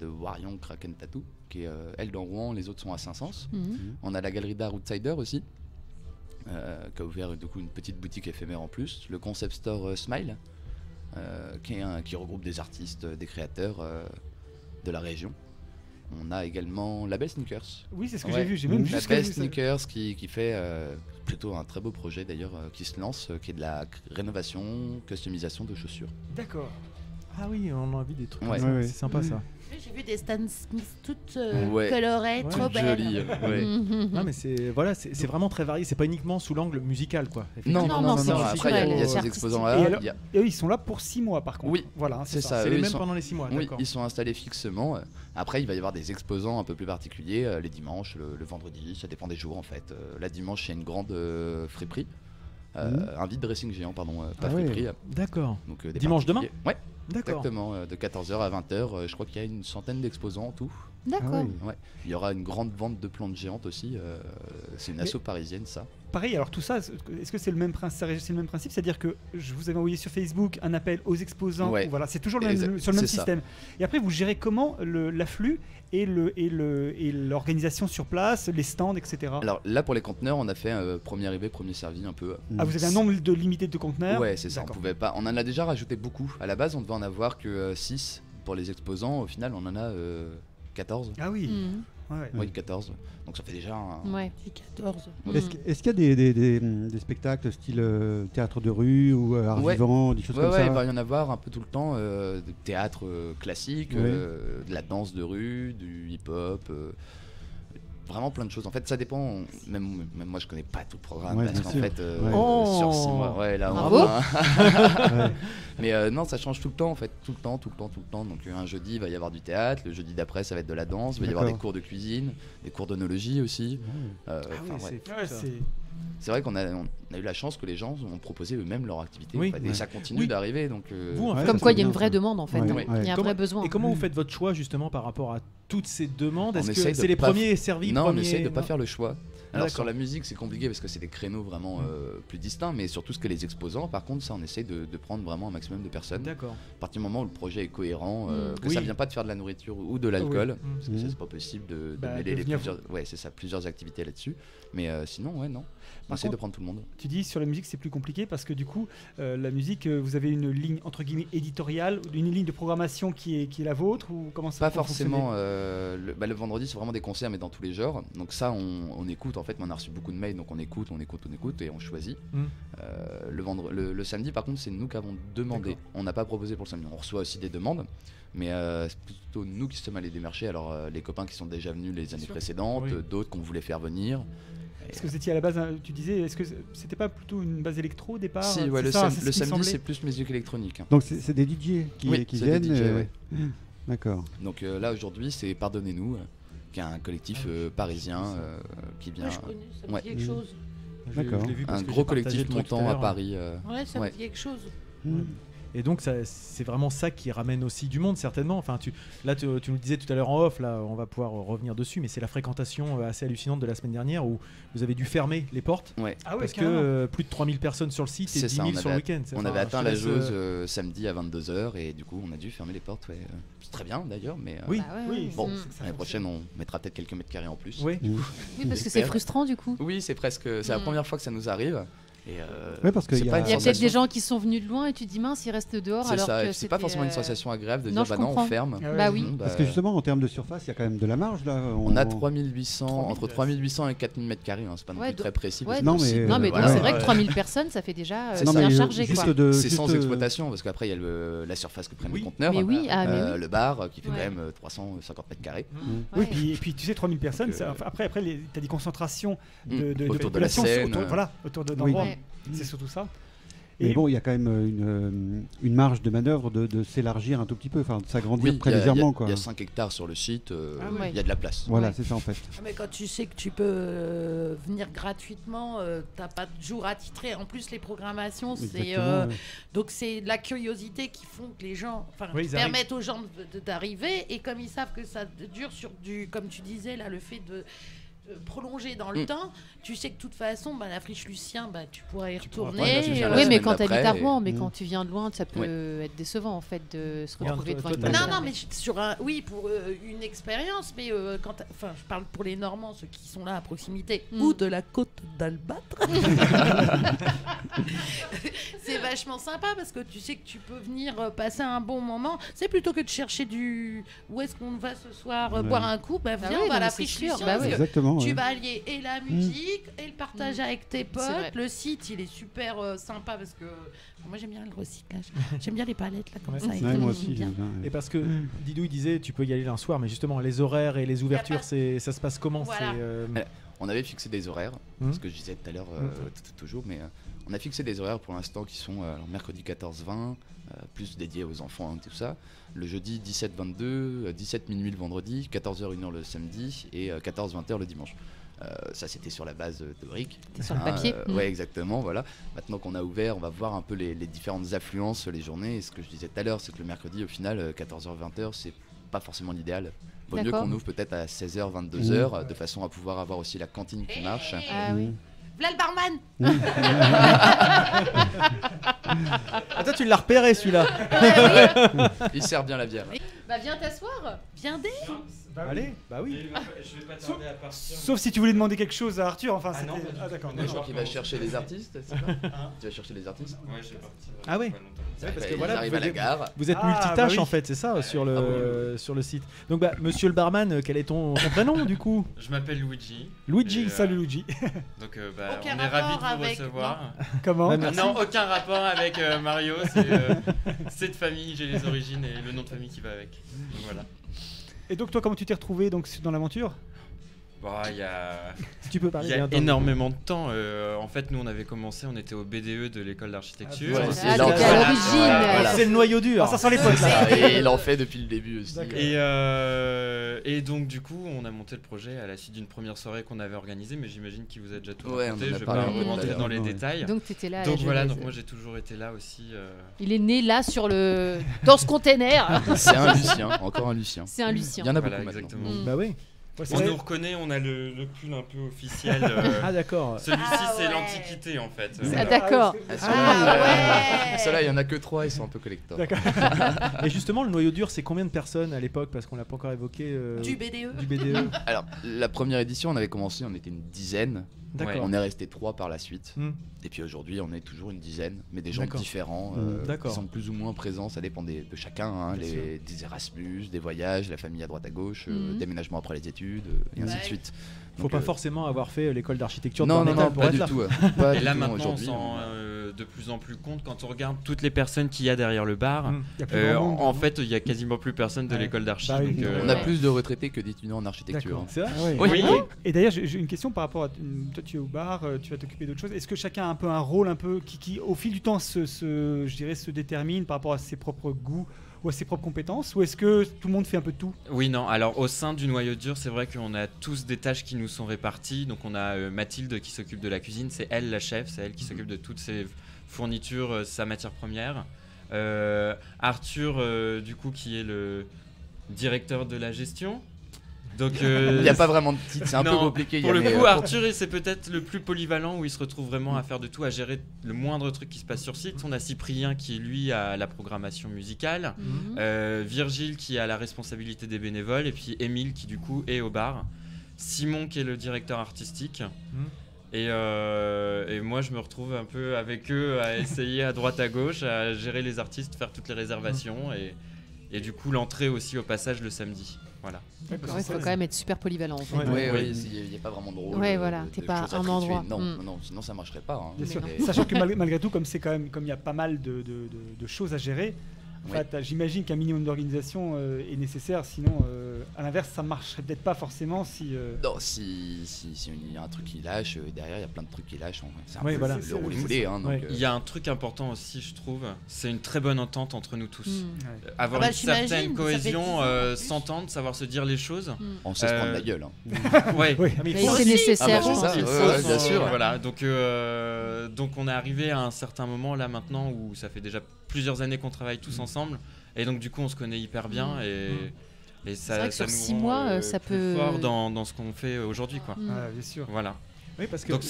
de Warion Kraken Tattoo qui est elle dans Rouen, les autres sont à Saint-Saëns. On a la galerie d'art Outsider aussi qui a ouvert du coup une petite boutique éphémère en plus, le concept store Smile qui regroupe des artistes, des créateurs de la région. On a également la Belle Sneakers. Oui, c'est ce que j'ai vu. J'ai même vu la Belle Sneakers qui fait plutôt un très beau projet d'ailleurs qui se lance, qui est de la rénovation, customisation de chaussures. D'accord. Ah oui, on a vu des trucs. Ouais. C'est sympa ça. J'ai vu des Stan Smith toutes colorées, trop belles. Jolies. Non mais c'est vraiment très varié. C'est pas uniquement sous l'angle musical quoi. Non. Après il y a ces exposants là. Et eux ils sont là pour 6 mois par contre. Oui, voilà, c'est ça. C'est les mêmes pendant les 6 mois. Oui, ils sont installés fixement. Après il va y avoir des exposants un peu plus particuliers les dimanches, le vendredi. Ça dépend des jours en fait. Là dimanche il y a une grande friperie. Un vide dressing géant, pardon, pas friperie. D'accord. Donc dimanche demain. Ouais. D'accord. Exactement, de 14h à 20h, je crois qu'il y a une centaine d'exposants en tout. D'accord. Ouais. Il y aura une grande vente de plantes géantes aussi, c'est une asso parisienne ça. Pareil, alors tout ça, est-ce que c'est le même principe, c'est-à-dire que je vous avais envoyé sur Facebook un appel aux exposants, voilà, c'est toujours sur le même système. Et après vous gérez comment l'afflux et l'organisation sur place, les stands, etc. Alors là pour les conteneurs, on a fait premier arrivé, premier servi un peu. Ah, vous avez un nombre limité de conteneurs? Ouais, c'est ça, on pouvait pas. On en a déjà rajouté beaucoup. À la base, on devait en avoir que 6 pour les exposants. Au final, on en a 14. Ah oui. Oui, 14. Donc ça fait déjà un... Ouais, 14. Est-ce qu'il y a des spectacles style théâtre de rue ou art vivant, des choses comme ça? Il va y en avoir un peu tout le temps. Du théâtre classique, de la danse de rue, du hip-hop... vraiment plein de choses. En fait, ça dépend. Même moi, je connais pas tout le programme parce qu'en fait, sur 6 mois, là, mais non, ça change tout le temps, en fait, tout le temps. Donc un jeudi, il va y avoir du théâtre. Le jeudi d'après, ça va être de la danse. Il va y avoir des cours de cuisine, des cours d'onologie aussi. C'est vrai qu'on a eu la chance que les gens ont proposé eux-mêmes leur activité. En fait, et ça continue d'arriver. Donc, comme quoi, il y a une vraie demande en fait. Il y a un vrai besoin. Et comment vous faites votre choix justement par rapport à toutes ces demandes? Est-ce que c'est les premiers servis? Non, on essaye de ne pas faire le choix. Alors sur la musique, c'est compliqué parce que c'est des créneaux vraiment plus distincts, mais surtout ce que les exposants, par contre, ça on essaye de prendre vraiment un maximum de personnes. D'accord. À partir du moment où le projet est cohérent, que ça vient pas de faire de la nourriture ou de l'alcool, parce que ça c'est pas possible de mêler plusieurs activités là-dessus. Mais sinon, non. On essaie de prendre tout le monde. Tu dis sur la musique c'est plus compliqué parce que du coup la musique vous avez une ligne entre guillemets éditoriale, une ligne de programmation qui est la vôtre ou comment ça? Pas forcément. Le vendredi c'est vraiment des concerts mais dans tous les genres. Donc ça on écoute en fait. On a reçu beaucoup de mails donc on écoute et on choisit. Le samedi par contre c'est nous qui avons demandé. D'accord. On n'a pas proposé pour le samedi. On reçoit aussi des demandes. Mais c'est plutôt nous qui sommes allés démarcher. Alors les copains qui sont déjà venus les années précédentes, d'autres qu'on voulait faire venir. Est-ce que vous étiez à la base, tu disais, est-ce que c'était pas plutôt une base électro au départ? Si, le samedi c'est plus musique électronique. Donc c'est des DJ qui viennent des DJ, D'accord. Donc là aujourd'hui c'est Pardonnez-nous, qui est un collectif parisien qui vient... je connais, ça me dit quelque chose. D'accord. Un gros collectif montant à Paris. Ça me dit quelque chose. Et donc c'est vraiment ça qui ramène aussi du monde certainement. Enfin, tu nous le disais tout à l'heure en off, là on va pouvoir revenir dessus, mais c'est la fréquentation assez hallucinante de la semaine dernière où vous avez dû fermer les portes parce que plus de 3000 personnes sur le site et 10 000 sur le week-end. On avait atteint la jauge samedi à 22h et du coup on a dû fermer les portes. C'est très bien d'ailleurs, mais bon, l'année prochaine on mettra peut-être quelques mètres carrés en plus. Oui, parce que c'est frustrant du coup. Oui, c'est la première fois que ça nous arrive. Parce qu'il y a peut-être des gens qui sont venus de loin et tu te dis mince ils restent dehors alors que c'est pas forcément une sensation agréable de dire non on ferme. Parce que justement en termes de surface il y a quand même de la marge là. On a 3800 entre 3800 et 4000 mètres carrés, c'est pas non plus très précis. Non mais c'est vrai que 3000 personnes ça fait déjà bien chargé quoi. C'est sans exploitation parce qu'après il y a la surface que prennent les conteneurs, le bar qui fait quand même 350 mètres carrés. Oui et puis tu sais 3000 personnes après t'as des concentrations de autour de la scène, autour de l'endroit. C'est surtout ça. Mais bon, il y a quand même une marge de manœuvre de s'élargir un tout petit peu, enfin de s'agrandir très légèrement. Il y a 5 hectares sur le site, il y a de la place. Voilà, c'est ça en fait. Mais quand tu sais que tu peux venir gratuitement, t'as pas de jour attitré. En plus, les programmations, donc c'est de la curiosité qui font que les gens, permettent aux gens d'arriver. Et comme ils savent que ça dure sur comme tu disais là, le fait de prolonger dans le temps, tu sais que de toute façon la friche Lucien tu pourras y retourner. Oui mais quand tu habites à Rouen, mais quand tu viens de loin ça peut être décevant en fait de se retrouver devant une non mais pour une expérience, mais je parle pour les Normands, ceux qui sont là à proximité ou de la côte d'Albâtre. C'est vachement sympa parce que tu sais que tu peux venir passer un bon moment. C'est plutôt que de chercher où est-ce qu'on va ce soir boire un coup, viens on va à la friche Lucien. Exactement. Tu vas allier et la musique et le partage avec tes potes. Le site, il est super sympa parce que moi j'aime bien le recyclage. J'aime bien les palettes là comme ça. Moi aussi. Bien. Et parce que Didou il disait tu peux y aller un soir, mais justement les horaires et les ouvertures, ça se passe comment? Voilà. On avait fixé des horaires, ce que je disais tout à l'heure, toujours, mais on a fixé des horaires pour l'instant qui sont mercredi 14-20, plus dédiés aux enfants et tout ça. Le jeudi 17-22, 17 minuit le vendredi, 14h-1h le samedi et 14-20h le dimanche. Ça c'était sur la base théorique. Sur le papier. Ouais exactement, voilà. Maintenant qu'on a ouvert, on va voir un peu les différentes affluences les journées. Et ce que je disais tout à l'heure, c'est que le mercredi au final 14h-20h c'est pas forcément l'idéal. Vaut mieux qu'on ouvre peut-être à 16h, 22h de façon à pouvoir avoir aussi la cantine qui marche. Ah oui. V'là le barman. Toi tu l'as repéré celui-là. Il sert bien la bière. Viens t'asseoir. Viens Allez, bah oui. Je vais pas tarder à partir. Sauf si tu voulais demander quelque chose à Arthur. Enfin, non, d'accord. Je crois qu'il va chercher les artistes, c'est ça? Tu vas chercher les artistes? Ouais, je vais partir. Ah oui. Parce que voilà, arrive à la gare. Vous êtes multitâche en fait, c'est ça sur le site. Donc bah, monsieur le barman, quel est ton prénom du coup? Je m'appelle Luigi. Luigi, salut Luigi. Donc on est ravis de vous recevoir. Comment? Non, aucun rapport avec Mario, c'est de famille, j'ai les origines et le nom de famille qui va avec. Donc, voilà. Et donc toi, comment tu t'es retrouvé donc dans l'aventure? Il y a, tu peux parler énormément de temps. En fait, nous, on avait commencé, on était au BDE de l'école d'architecture. C'est l'origine. C'est le noyau dur. Ça sent les potes là. Et il en fait depuis le début aussi. Et donc, du coup, on a monté le projet à la suite d'une première soirée qu'on avait organisée, mais j'imagine qu'il vous a déjà tout raconté. Je vais pas rentrer dans les détails. Donc, tu étais là. Donc voilà, donc moi j'ai toujours été là aussi. Il est né là dans ce container. C'est un Lucien, encore un Lucien. C'est un Lucien. Il y en a beaucoup exactement. Bah oui. On nous reconnaît, on a le pull un peu officiel. Ah d'accord. Celui-ci c'est l'Antiquité en fait. Ah d'accord. Ceux-là, il y en a que 3, ils sont un peu collector. Et justement, le noyau dur, c'est combien de personnes à l'époque? Parce qu'on l'a pas encore évoqué. Du BDE. Du BDE. Alors, la première édition, on avait commencé, on était une dizaine. D'accord. On est resté 3 par la suite. Et puis aujourd'hui, on est toujours une dizaine, mais des gens différents qui sont plus ou moins présents. Ça dépend de chacun. Hein, des Erasmus, des voyages, la famille à droite à gauche, déménagement après les études, et ainsi de suite. Faut pas forcément avoir fait l'école d'architecture. Non, pas du tout. Et là maintenant, on s'en rend de plus en plus compte quand on regarde toutes les personnes qu'il y a derrière le bar. En fait, il y a quasiment plus personne de l'école d'archi. On a plus de retraités que d'étudiants en architecture. C'est vrai. Oui. Et d'ailleurs, j'ai une question par rapport à toi, tu es au bar, tu vas t'occuper d'autres choses. Est-ce que chacun a un peu un rôle qui au fil du temps se détermine par rapport à ses propres goûts ou à ses propres compétences, ou est-ce que tout le monde fait un peu de tout? Oui, non. Alors au sein du noyau dur, c'est vrai qu'on a tous des tâches qui nous sont réparties. Donc on a Mathilde qui s'occupe de la cuisine, c'est elle la chef, c'est elle qui s'occupe de toutes ses fournitures, sa matière première. Arthur, du coup, qui est le directeur de la gestion. Donc, il n'y a pas vraiment de titre, c'est un peu compliqué. Pour le coup, Arthur, c'est peut-être le plus polyvalent où il se retrouve vraiment à faire de tout, à gérer le moindre truc qui se passe sur site. On a Cyprien qui, lui, a la programmation musicale, Virgile qui a la responsabilité des bénévoles, et puis Émile qui, du coup, est au bar, Simon qui est le directeur artistique. Et moi, je me retrouve un peu avec eux à essayer à droite à gauche, à gérer les artistes, faire toutes les réservations et du coup, l'entrée aussi au passage le samedi. Voilà. Il faut quand même être super polyvalent en fait. Oui, il n'y a pas vraiment de rôle. Ouais, voilà, t'es pas un endroit. Non, sinon ça marcherait pas. Hein. Bien sûr. Sachant que malgré tout, comme il y a pas mal de choses à gérer, en fait, j'imagine qu'un minimum d'organisation est nécessaire. Sinon, à l'inverse, ça marcherait peut-être pas forcément si. Non, si y a un truc qui lâche, derrière il y a plein de trucs qui lâchent. C'est un peu le rôle foulé. Il y a un truc important aussi, je trouve, c'est une très bonne entente entre nous tous. Avoir une certaine cohésion, s'entendre, savoir se dire les choses. On sait se prendre la gueule. C'est nécessaire. Bien sûr. Voilà. Donc on est arrivé à un certain moment là maintenant où ça fait déjà plusieurs années qu'on travaille tous ensemble et donc du coup on se connaît hyper bien et ça, vrai que ça sur nous 6 rend mois ça peut fort dans ce qu'on fait aujourd'hui quoi. Bien sûr. Voilà. Oui, parce que donc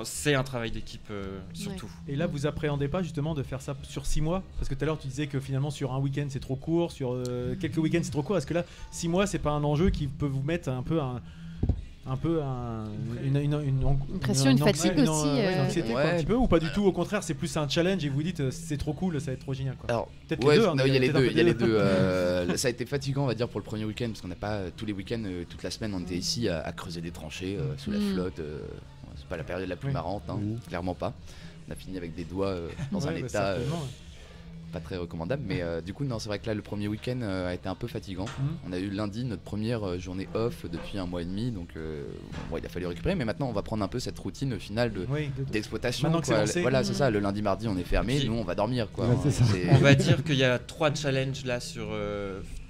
c'est un travail d'équipe surtout. Et là vous appréhendez pas justement de faire ça sur 6 mois parce que tout à l'heure tu disais que finalement sur un week-end c'est trop court, sur quelques week-ends c'est trop court. Est-ce que là 6 mois c'est pas un enjeu qui peut vous mettre une pression, une fatigue aussi. Une anxiété un petit peu ou pas du tout, au contraire c'est plus un challenge et vous dites c'est trop cool, ça va être trop génial quoi. Alors peut-être les deux. Il y a les deux. Ça a été fatigant on va dire pour le premier week-end parce qu'on n'a pas tous les week-ends, toute la semaine on était ici à creuser des tranchées sous la flotte. C'est pas la période la plus marrante, clairement pas. On a fini avec des doigts dans un état pas très recommandable, mais du coup non, c'est vrai que là le premier week-end a été un peu fatigant. On a eu lundi notre première journée off depuis 1 mois et demi, donc il a fallu récupérer, mais maintenant on va prendre un peu cette routine finale d'exploitation. Voilà, c'est ça, le lundi mardi on est fermé, nous on va dormir quoi. On va dire qu'il y a 3 challenges là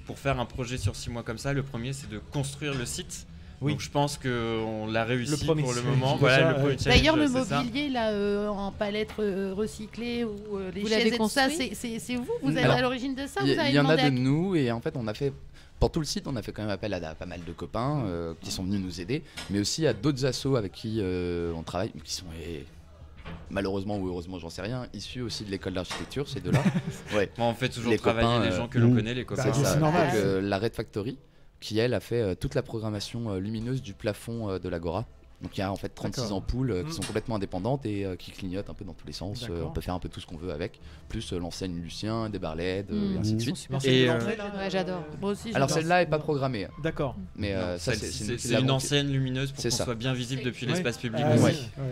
pour faire un projet sur 6 mois comme ça. Le premier c'est de construire le site. Donc je pense qu'on l'a réussi pour le moment. Voilà, d'ailleurs le mobilier là en palette recyclée ou les chaises et tout ça, c'est vous êtes à l'origine de ça? Il y en a de nous et en fait on a fait pour tout le site on a fait quand même appel à pas mal de copains qui sont venus nous aider, mais aussi à d'autres assos avec qui on travaille qui sont malheureusement ou heureusement j'en sais rien, issus aussi de l'école d'architecture, ces deux-là. On fait toujours travailler les gens que l'on connaît, les copains. C'est normal. La Red Factory qui elle a fait toute la programmation lumineuse du plafond de l'Agora. Donc il y a en fait 36 ampoules qui sont complètement indépendantes et qui clignotent un peu dans tous les sens. On peut faire un peu tout ce qu'on veut avec, plus l'enseigne Lucien, des bar LED et ainsi de suite. Et j'adore. Moi aussi. Alors celle-là est pas programmée. D'accord. Mais ça c'est une enseigne lumineuse pour qu'on soit bien visible depuis l'espace public.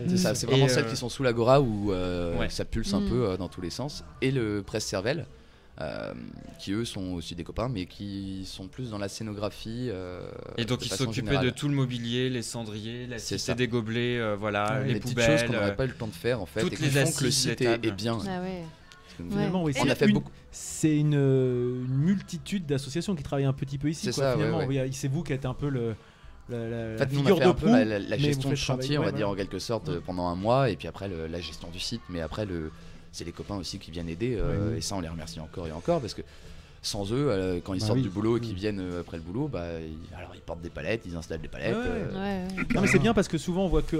C'est ça. C'est vraiment celles qui sont sous l'Agora où ça pulse un peu dans tous les sens. Et le Presse Cervelle. Qui eux sont aussi des copains mais qui sont plus dans la scénographie et donc ils s'occupaient de tout le mobilier, les cendriers, la cité des gobelets, les poubelles, petites choses qu'on n'aurait pas eu le temps de faire en fait toutes et qui les font que le site est bien. Finalement, oui, on a fait beaucoup. C'est une multitude d'associations qui travaillent un petit peu ici. C'est ça, finalement, c'est vous qui êtes un peu la figure de proue, la gestion de chantier, on va dire en quelque sorte pendant un mois et puis après la gestion du site, mais après c'est les copains aussi qui viennent aider et ça on les remercie encore et encore parce que sans eux quand ils sortent du boulot et qu'ils viennent après le boulot alors ils portent des palettes, ils installent des palettes. Non mais c'est bien parce que souvent on voit que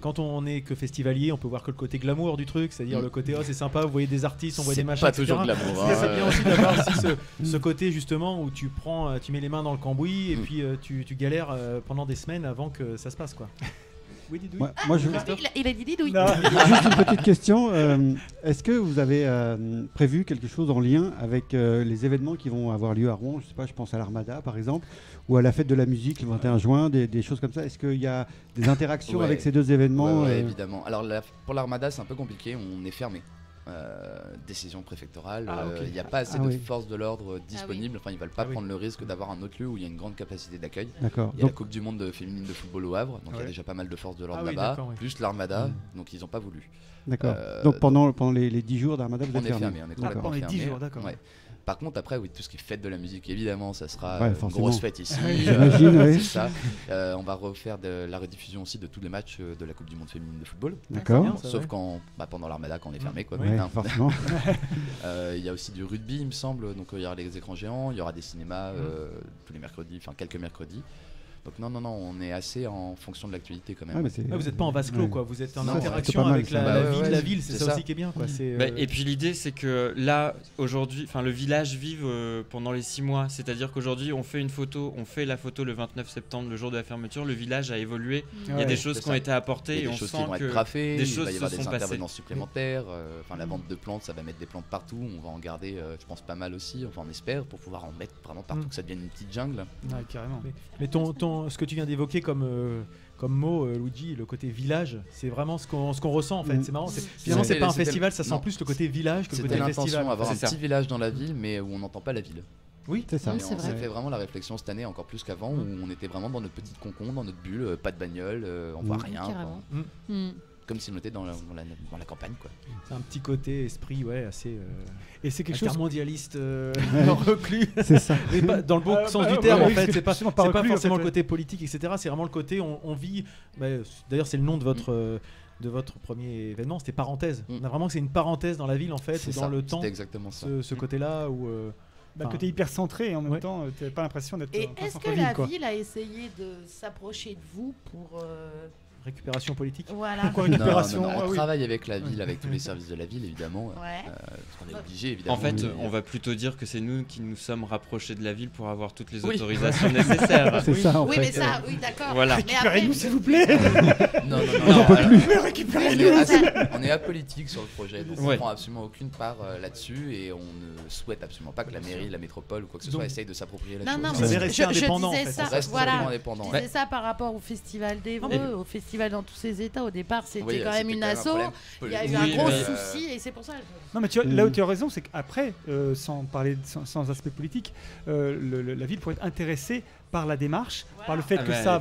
quand on est que festivalier, on peut voir que le côté glamour du truc, c'est-à-dire le côté c'est sympa, vous voyez des artistes, on voit des machins. C'est pas toujours glamour. C'est bien aussi d'avoir aussi ce côté justement où tu mets les mains dans le cambouis et puis tu galères pendant des semaines avant que ça se passe quoi. Oui, Didouille. Moi, il a dit Didouille. Juste une petite question. Est-ce que vous avez prévu quelque chose en lien avec les événements qui vont avoir lieu à Rouen ? Je sais pas, je pense à l'Armada par exemple, ou à la fête de la musique le 21 juin, des choses comme ça. Est-ce qu'il y a des interactions avec ces deux événements ? Évidemment. Alors pour l'Armada, c'est un peu compliqué. On est fermé. Décision préfectorale, il n'y a pas assez de forces de l'ordre disponibles, enfin ils veulent pas prendre le risque d'avoir un autre lieu où il y a une grande capacité d'accueil. Il y a la Coupe du Monde féminine de football au Havre, donc il y a déjà pas mal de forces de l'ordre là-bas, plus l'Armada, donc ils n'ont pas voulu. D'accord. Donc pendant les 10 jours d'Armada, vous êtes fermé. On est complètement fermé. 10 jours, d'accord. Par contre, après, tout ce qui est fête de la musique, évidemment, ça sera une grosse fête ici. J'imagine, c'est ça. On va refaire la rediffusion aussi de tous les matchs de la Coupe du Monde féminine de football. D'accord. Sauf pendant l'Armada, quand on est fermé. Forcément. Il y a aussi du rugby, il me semble. Donc il y aura les écrans géants, il y aura des cinémas tous les mercredis, enfin quelques mercredis. Donc non, on est assez en fonction de l'actualité quand même. Vous n'êtes pas en vase clos, quoi. Vous êtes en interaction avec la ville, c'est ça aussi qui est bien, quoi. Et puis l'idée, c'est que là, aujourd'hui, le village vive pendant les 6 mois. C'est-à-dire qu'aujourd'hui, on fait la photo le 29 septembre, le jour de la fermeture. Le village a évolué. Il y a des choses qui ont été apportées et on sent que des choses il va y avoir des intervenants supplémentaires. La vente de plantes, ça va mettre des plantes partout. On va en garder, je pense, pas mal aussi. Enfin, on espère pour pouvoir en mettre vraiment partout, que ça devienne une petite jungle. Carrément. Mais ce que tu viens d'évoquer comme mot, Luigi, le côté village, c'est vraiment ce qu'on ressent en fait. C'est marrant. Finalement, c'est pas un festival, ça sent plus le côté village que le côté festival. C'était l'intention, avoir un petit village dans la ville, mais où on n'entend pas la ville. Oui, c'est ça. On s'est fait vraiment la réflexion cette année, encore plus qu'avant, où on était vraiment dans notre petite concombre, dans notre bulle, pas de bagnole, on voit rien. Comme si on était dans la campagne, quoi. C'est un petit côté esprit, assez. Et c'est quelque chose mondialiste, reclus. C'est ça. Mais pas, dans le bon sens du terme, en fait. C'est pas forcément le côté politique, etc. C'est vraiment le côté on vit. D'ailleurs, c'est le nom de votre premier événement, c'était Parenthèse. On a vraiment que c'est une parenthèse dans la ville, en fait, dans le temps. C'était exactement ça. Ce côté-là où. Le côté hyper centré et en même temps, tu n'avais pas l'impression d'être. Et est-ce que la ville a essayé de s'approcher de vous pour récupération politique. Voilà. Pourquoi récupération? Non, on travaille avec la ville, avec tous les services de la ville, évidemment. Parce qu'on est obligé, évidemment. En fait, on va plutôt dire que c'est nous qui nous sommes rapprochés de la ville pour avoir toutes les autorisations nécessaires. C'est ça, en fait. Oui, mais ça, oui, d'accord. Voilà. Récupérez-nous, s'il vous plaît. Non. On n'en peut plus. On est apolitique sur le projet, donc on ne prend absolument aucune part là-dessus et on ne souhaite absolument pas que la mairie, la métropole ou quoi que ce soit essaye de s'approprier la chose. Non, mais je disais ça. Voilà. Je disais ça par rapport au festival d'Évreux, au festival dans tous ses états. Au départ, c'était quand même une asso. Il y a eu un gros souci et c'est pour ça. Non, mais là où tu as raison, c'est qu'après, sans parler sans aspect politique, la ville pourrait être intéressée par la démarche, par le fait que ça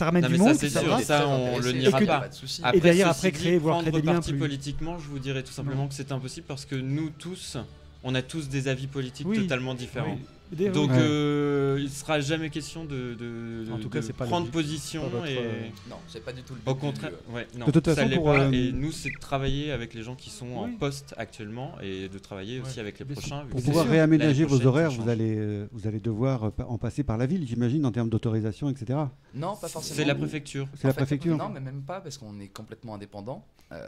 ramène du monde, ça on le niera pas. Et derrière, après créer, voire créer des liens plus. Politiquement, je vous dirais tout simplement que c'est impossible parce que nous tous, on a tous des avis politiques totalement différents. Donc il ne sera jamais question de prendre position. Non, c'est pas du tout le but. Au contraire, non, de toute façon, et nous, c'est de travailler avec les gens qui sont en poste actuellement et de travailler aussi avec les prochains. Pour pouvoir réaménager vos horaires, vous allez devoir en passer par la ville, j'imagine, en termes d'autorisation, etc. Non, pas forcément. C'est la préfecture. C'est la préfecture. Non, mais même pas, parce qu'on est complètement indépendant.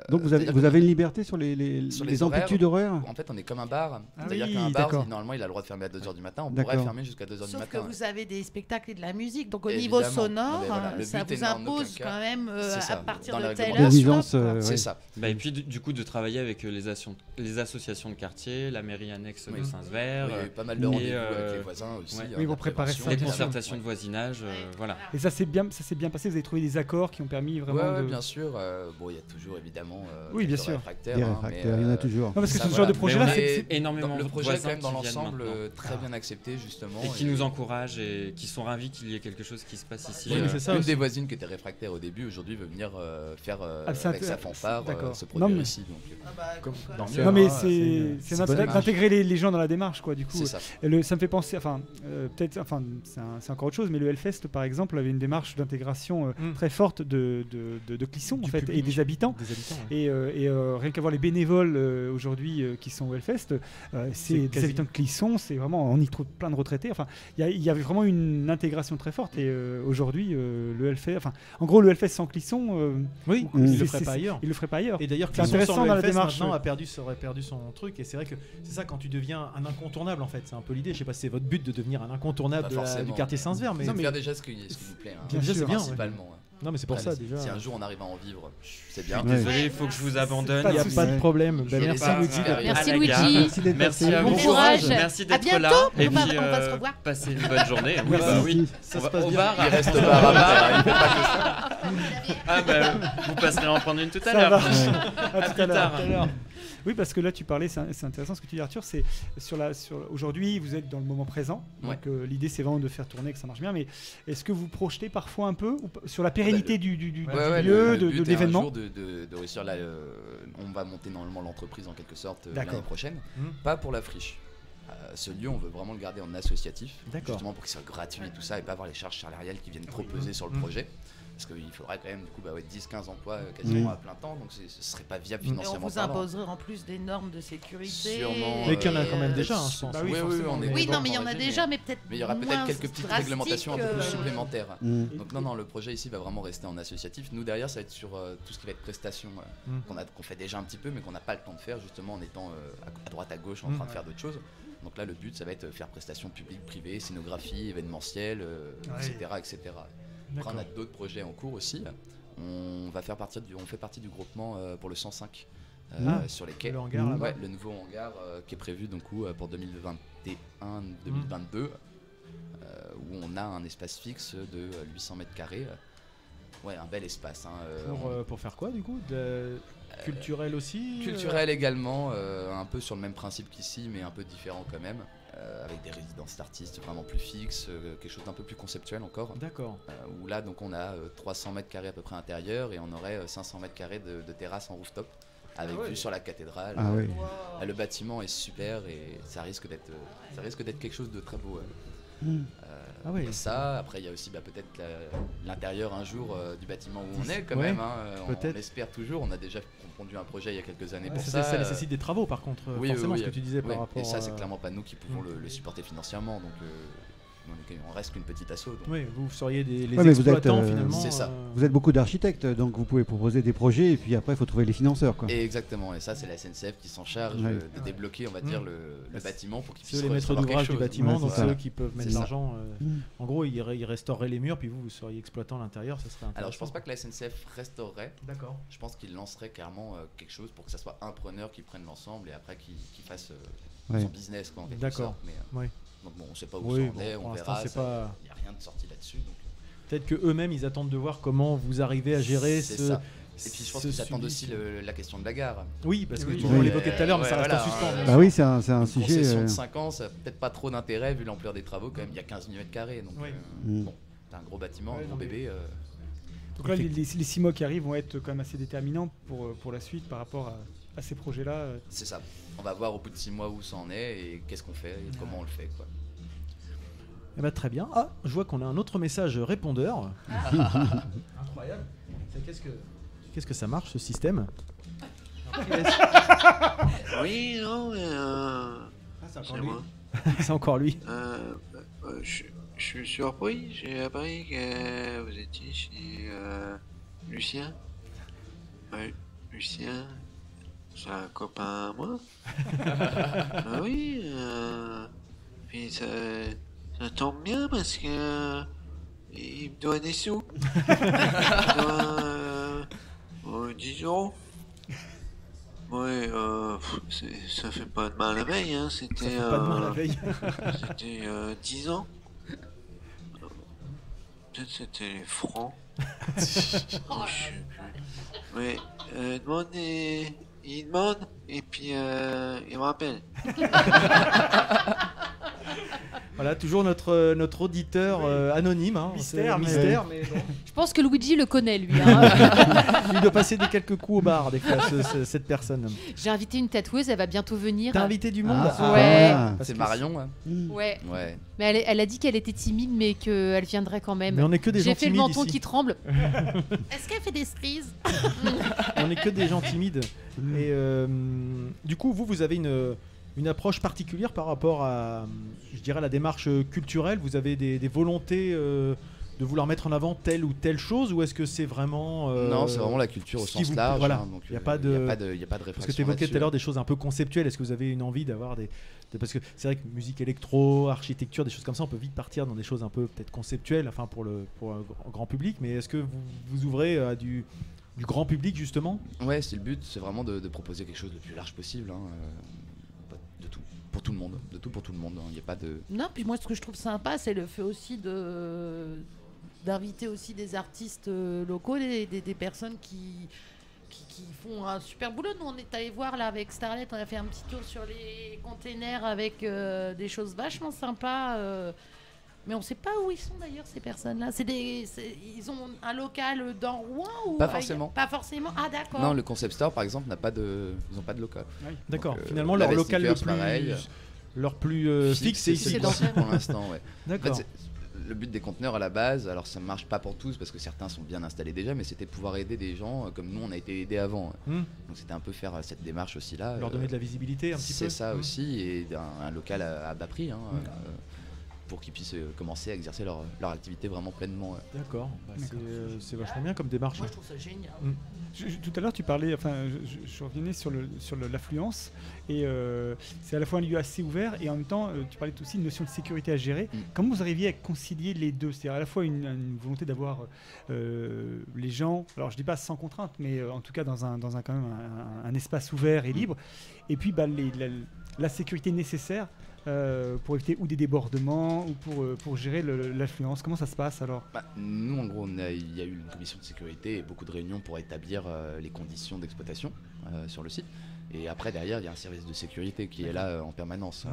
Donc vous avez une liberté sur les amplitudes horaires. En fait, on est comme un bar. C'est-à-dire qu'un bar, normalement, il a le droit de fermer à 2h du matin. on pourrait fermer jusqu'à 2h du matin. Sauf que vous avez des spectacles et de la musique, donc au niveau sonore, ça vous impose quand même à partir de telle heure. C'est ça. Et puis du coup de travailler avec les associations de quartier, la mairie annexe de Saint-Sever. Il y a eu pas mal de rendez-vous avec les voisins aussi. Oui, vous préparez ça. Les concertations de voisinage, voilà. Et ça s'est bien passé, vous avez trouvé des accords qui ont permis vraiment de... bien sûr. Bon, il y a toujours évidemment bien sûr. Réfractaires, il y en a toujours. Non, parce que ce genre de projet-là, c'est énormément le de projet voisins quand même dans qui viennent l'ensemble très bien accepté justement et qui nous encouragent et qui sont ravis qu'il y ait quelque chose qui se passe ici. Une des voisines qui était réfractaire au début aujourd'hui veut venir faire avec sa fanfare se produire ici. Non mais c'est d'intégrer les gens dans la démarche quoi. Du coup, ça me fait penser, c'est encore autre chose, mais le Hellfest par exemple avait une démarche d'intégration très forte de Clisson en fait et des habitants. Et rien qu'à voir les bénévoles aujourd'hui qui sont au Hellfest, c'est des habitants de Clisson, c'est vraiment, on y trouve plein de retraités. Enfin, il y avait vraiment une intégration très forte. Et aujourd'hui, le Hellfest, en gros, le Hellfest sans Clisson, il le ferait pas ailleurs. Il le ferait pas ailleurs. Et d'ailleurs, c'est intéressant dans la démarche. Maintenant, aurait perdu son truc. Et c'est vrai que c'est ça quand tu deviens un incontournable en fait. C'est un peu l'idée. Je sais pas si c'est votre but de devenir un incontournable du quartier Saint-Sever, mais faire déjà ce qui nous plaît. Déjà, c'est bien principalement. Non mais c'est pour ça déjà. Si un jour on arrive à en vivre, c'est bien. Désolé, il faut que je vous abandonne. Il n'y a pas de problème. Merci Luigi. Merci à vous. Bon courage. Merci d'être là. Et puis on va se revoir. Passez une bonne journée. Oui, ça se passe au bien. bar. Il reste au bar à bar. Vous passerez en prendre une tout à l'heure. À tout à l'heure. Oui, parce que là, tu parlais, c'est intéressant ce que tu dis, Arthur. C'est aujourd'hui, vous êtes dans le moment présent. Donc, l'idée, c'est vraiment de faire tourner, que ça marche bien. Mais est-ce que vous projetez parfois un peu sur la pérennité du lieu, de l'événement ? Un jour de réussir là, on va monter normalement l'entreprise en quelque sorte l'année prochaine. Pas pour la friche. Ce lieu, on veut vraiment le garder en associatif, justement pour qu'il soit gratuit et tout ça, et pas avoir les charges salariales qui viennent trop peser sur le projet. Parce qu'il faudrait quand même du coup 10-15 emplois quasiment à plein temps, donc ce serait pas viable financièrement. Et on vous imposerait en plus des normes de sécurité. Sûrement. Mais qu'il y en a quand même déjà, je pense. Oui, non, mais il y en a déjà, mais peut-être. Mais il y aura peut-être quelques petites réglementations un peu plus supplémentaires. Donc non, le projet ici va vraiment rester en associatif. Nous derrière, ça va être sur tout ce qui va être prestations qu'on fait déjà un petit peu, mais qu'on n'a pas le temps de faire justement en étant à droite à gauche en train de faire d'autres choses. Donc là, le but, ça va être faire prestations publiques, privées, scénographie, événementielle, etc. Après, on a d'autres projets en cours aussi. On fait partie du groupement pour le 105 sur les quais. Le hangar là-bas. Le nouveau hangar qui est prévu donc, pour 2021-2022, où on a un espace fixe de 800 mètres carrés. Un bel espace. Pour faire quoi du coup culturel aussi Culturel également, un peu sur le même principe qu'ici, mais un peu différent quand même. Avec des résidences d'artistes vraiment plus fixes, quelque chose d'un peu plus conceptuel encore. D'accord. Où là, donc, on a 300 mètres carrés à peu près intérieur et on aurait 500 mètres carrés de terrasse en rooftop avec vue sur la cathédrale. Le bâtiment est super et ça risque d'être quelque chose de très beau. Ça, après il y a aussi peut-être l'intérieur un jour du bâtiment où on est quand même. On espère toujours. On a déjà pondu un projet il y a quelques années pour ça. Ça nécessite des travaux par contre, forcément, ce que tu disais par rapport. Et ça, c'est clairement pas nous qui pouvons le supporter financièrement. Donc on reste qu'une petite asso. Donc. Oui, vous seriez les exploitants finalement. C'est ça. Vous êtes beaucoup d'architectes, donc vous pouvez proposer des projets et puis après il faut trouver les financeurs. Et exactement, et ça c'est la SNCF qui s'en charge de débloquer, on va dire, le bâtiment pour qu'ils puissent les maîtres d'ouvrage du bâtiment, donc c'est eux qui peuvent mettre l'argent. En gros, ils restaureraient les murs, puis vous seriez exploitant à l'intérieur, ça serait intéressant. Alors je pense pas que la SNCF restaurerait. D'accord. Je pense qu'ils lanceraient carrément quelque chose pour que ça soit un preneur qui prenne l'ensemble et après qui fasse son business en quelque sorte. Donc bon, on sait pas où ça en est, on verra. Il n'y a rien de sorti là-dessus. Peut-être qu'eux-mêmes, ils attendent de voir comment vous arrivez à gérer ça. Et puis je pense qu'ils attendent aussi la question de la gare. Oui, parce que on l'évoquait tout à l'heure, mais ça reste en suspens. Oui, c'est un sujet. Une concession de 5 ans, ça n'a peut-être pas trop d'intérêt vu l'ampleur des travaux. Quand même, il y a 15 000 m². Donc bon, c'est un gros bâtiment, un gros bébé. Donc là, les 6 mois qui arrivent vont être quand même assez déterminants pour la suite par rapport à ces projets-là. C'est ça. On va voir au bout de 6 mois où ça en est et qu'est-ce qu'on fait et comment on le fait. Très bien. Ah, je vois qu'on a un autre message répondeur. Incroyable. Qu'est-ce que ça marche ce système? Oui, non, c'est encore lui. C'est encore lui. Je suis surpris. J'ai appris que vous étiez chez Lucien. Oui, Lucien, c'est un copain à moi. Oui. puis ça tombe bien parce que il me doit des sous. Il me doit 10 €. Ouais, ça fait pas de mal la veille, hein. C'était pas de mal la veille. C'était 10 ans. Peut-être c'était les francs. Ouais, il demande et puis il me rappelle. Voilà, toujours notre auditeur anonyme. Hein. Mystère, mais bon. Je pense que Luigi le connaît, lui. Hein. Il doit passer des quelques coups au bar, des fois, cette personne. J'ai invité une tatoueuse, elle va bientôt venir. T'as invité du monde? Ouais. C'est Marion. Hein. Ouais. Mais elle a dit qu'elle était timide, mais qu'elle viendrait quand même. Mais on est que des gens timides. J'ai fait le menton ici. qui tremble. Est-ce qu'elle fait des cerises? On est que des gens timides. Et du coup, vous avez une approche particulière par rapport à, je dirais, la démarche culturelle. Vous avez des volontés de vouloir mettre en avant telle ou telle chose, ou est-ce que c'est vraiment non, c'est vraiment la culture au sens large. Voilà. Hein, donc il n'y a pas de réflexion. Parce que tu évoquais tout à l'heure des choses un peu conceptuelles. Est-ce que vous avez une envie d'avoir parce que c'est vrai que musique électro, architecture, des choses comme ça, on peut vite partir dans des choses un peu peut-être conceptuelles, enfin pour un grand public. Mais est-ce que vous ouvrez à du grand public justement? Ouais, c'est le but. C'est vraiment de proposer quelque chose de plus large possible. Hein, de tout. Pour tout le monde, de tout pour tout le monde. Il n'y a pas de. Non, puis moi ce que je trouve sympa, c'est le fait aussi d'inviter aussi des artistes locaux, des personnes qui font un super boulot. Nous on est allé voir là avec Starlet, on a fait un petit tour sur les containers avec des choses vachement sympas. Mais on sait pas où ils sont d'ailleurs ces personnes-là. Ils ont un local dans Rouen ou pas forcément. Pas forcément. Ah d'accord. Non, le Concept Store par exemple ils n'ont pas de local. Oui. D'accord. Finalement leur local leur plus fixe, c'est ici pour l'instant. Ouais. D'accord. En fait, le but des conteneurs à la base, alors ça ne marche pas pour tous parce que certains sont bien installés déjà, mais c'était de pouvoir aider des gens comme nous on a été aidés avant. Donc c'était un peu faire cette démarche aussi là. Leur donner de la visibilité un petit peu. C'est ça aussi, et un local à bas prix. Hein, pour qu'ils puissent commencer à exercer leur activité vraiment pleinement. D'accord, c'est vachement bien comme démarche. Moi je trouve ça génial. Tout à l'heure tu parlais, je revenais sur l'affluence, et c'est à la fois un lieu assez ouvert et en même temps tu parlais aussi d'une notion de sécurité à gérer. Comment vous arriviez à concilier les deux? C'est-à-dire à la fois une volonté d'avoir les gens, alors je dis pas sans contrainte, mais en tout cas dans un quand même un espace ouvert et libre, et puis la sécurité nécessaire pour éviter ou des débordements ou pour gérer l'affluence. Comment ça se passe alors? Nous en gros il y a eu une commission de sécurité et beaucoup de réunions pour établir les conditions d'exploitation sur le site, et après derrière il y a un service de sécurité qui est là en permanence.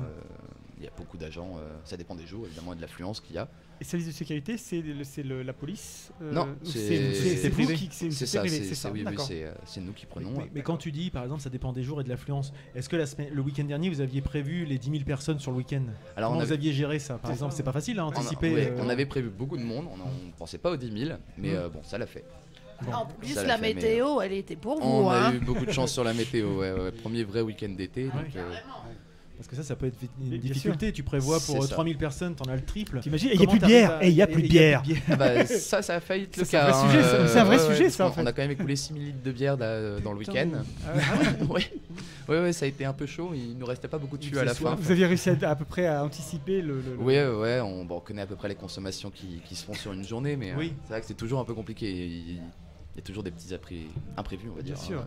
Il y a beaucoup d'agents, ça dépend des jours évidemment et de l'affluence qu'il y a. Et service de sécurité, c'est la police? Non, c'est privé. C'est ça, c'est nous qui prenons. Mais quand tu dis, par exemple, ça dépend des jours et de l'affluence, est-ce que le week-end dernier, vous aviez prévu les 10 000 personnes sur le week-end? Alors, comment vous aviez géré ça? Par exemple, c'est pas facile à anticiper. On avait prévu beaucoup de monde, on ne pensait pas aux 10 000, mais bon, ça l'a fait. Bon, en plus, la météo, elle était pour vous. On a eu beaucoup de chance sur la météo, premier vrai week-end d'été. Parce que ça peut être une difficulté. Tu prévois pour 3000 personnes, t'en as le triple. T'imagines, il n'y a plus de bière. Et il n'y a plus de bière. Ça a failli être le cas. C'est un vrai sujet, ça. On a quand même écoulé 6000 litres de bière dans le week-end. Oui, ça a été un peu chaud. Il ne nous restait pas beaucoup de jus à la fin. Vous aviez réussi à peu près à anticiper le. Oui, on connaît à peu près les consommations qui se font sur une journée, mais c'est vrai que c'est toujours un peu compliqué. Il y a toujours des petits imprévus, on va dire. Bien sûr.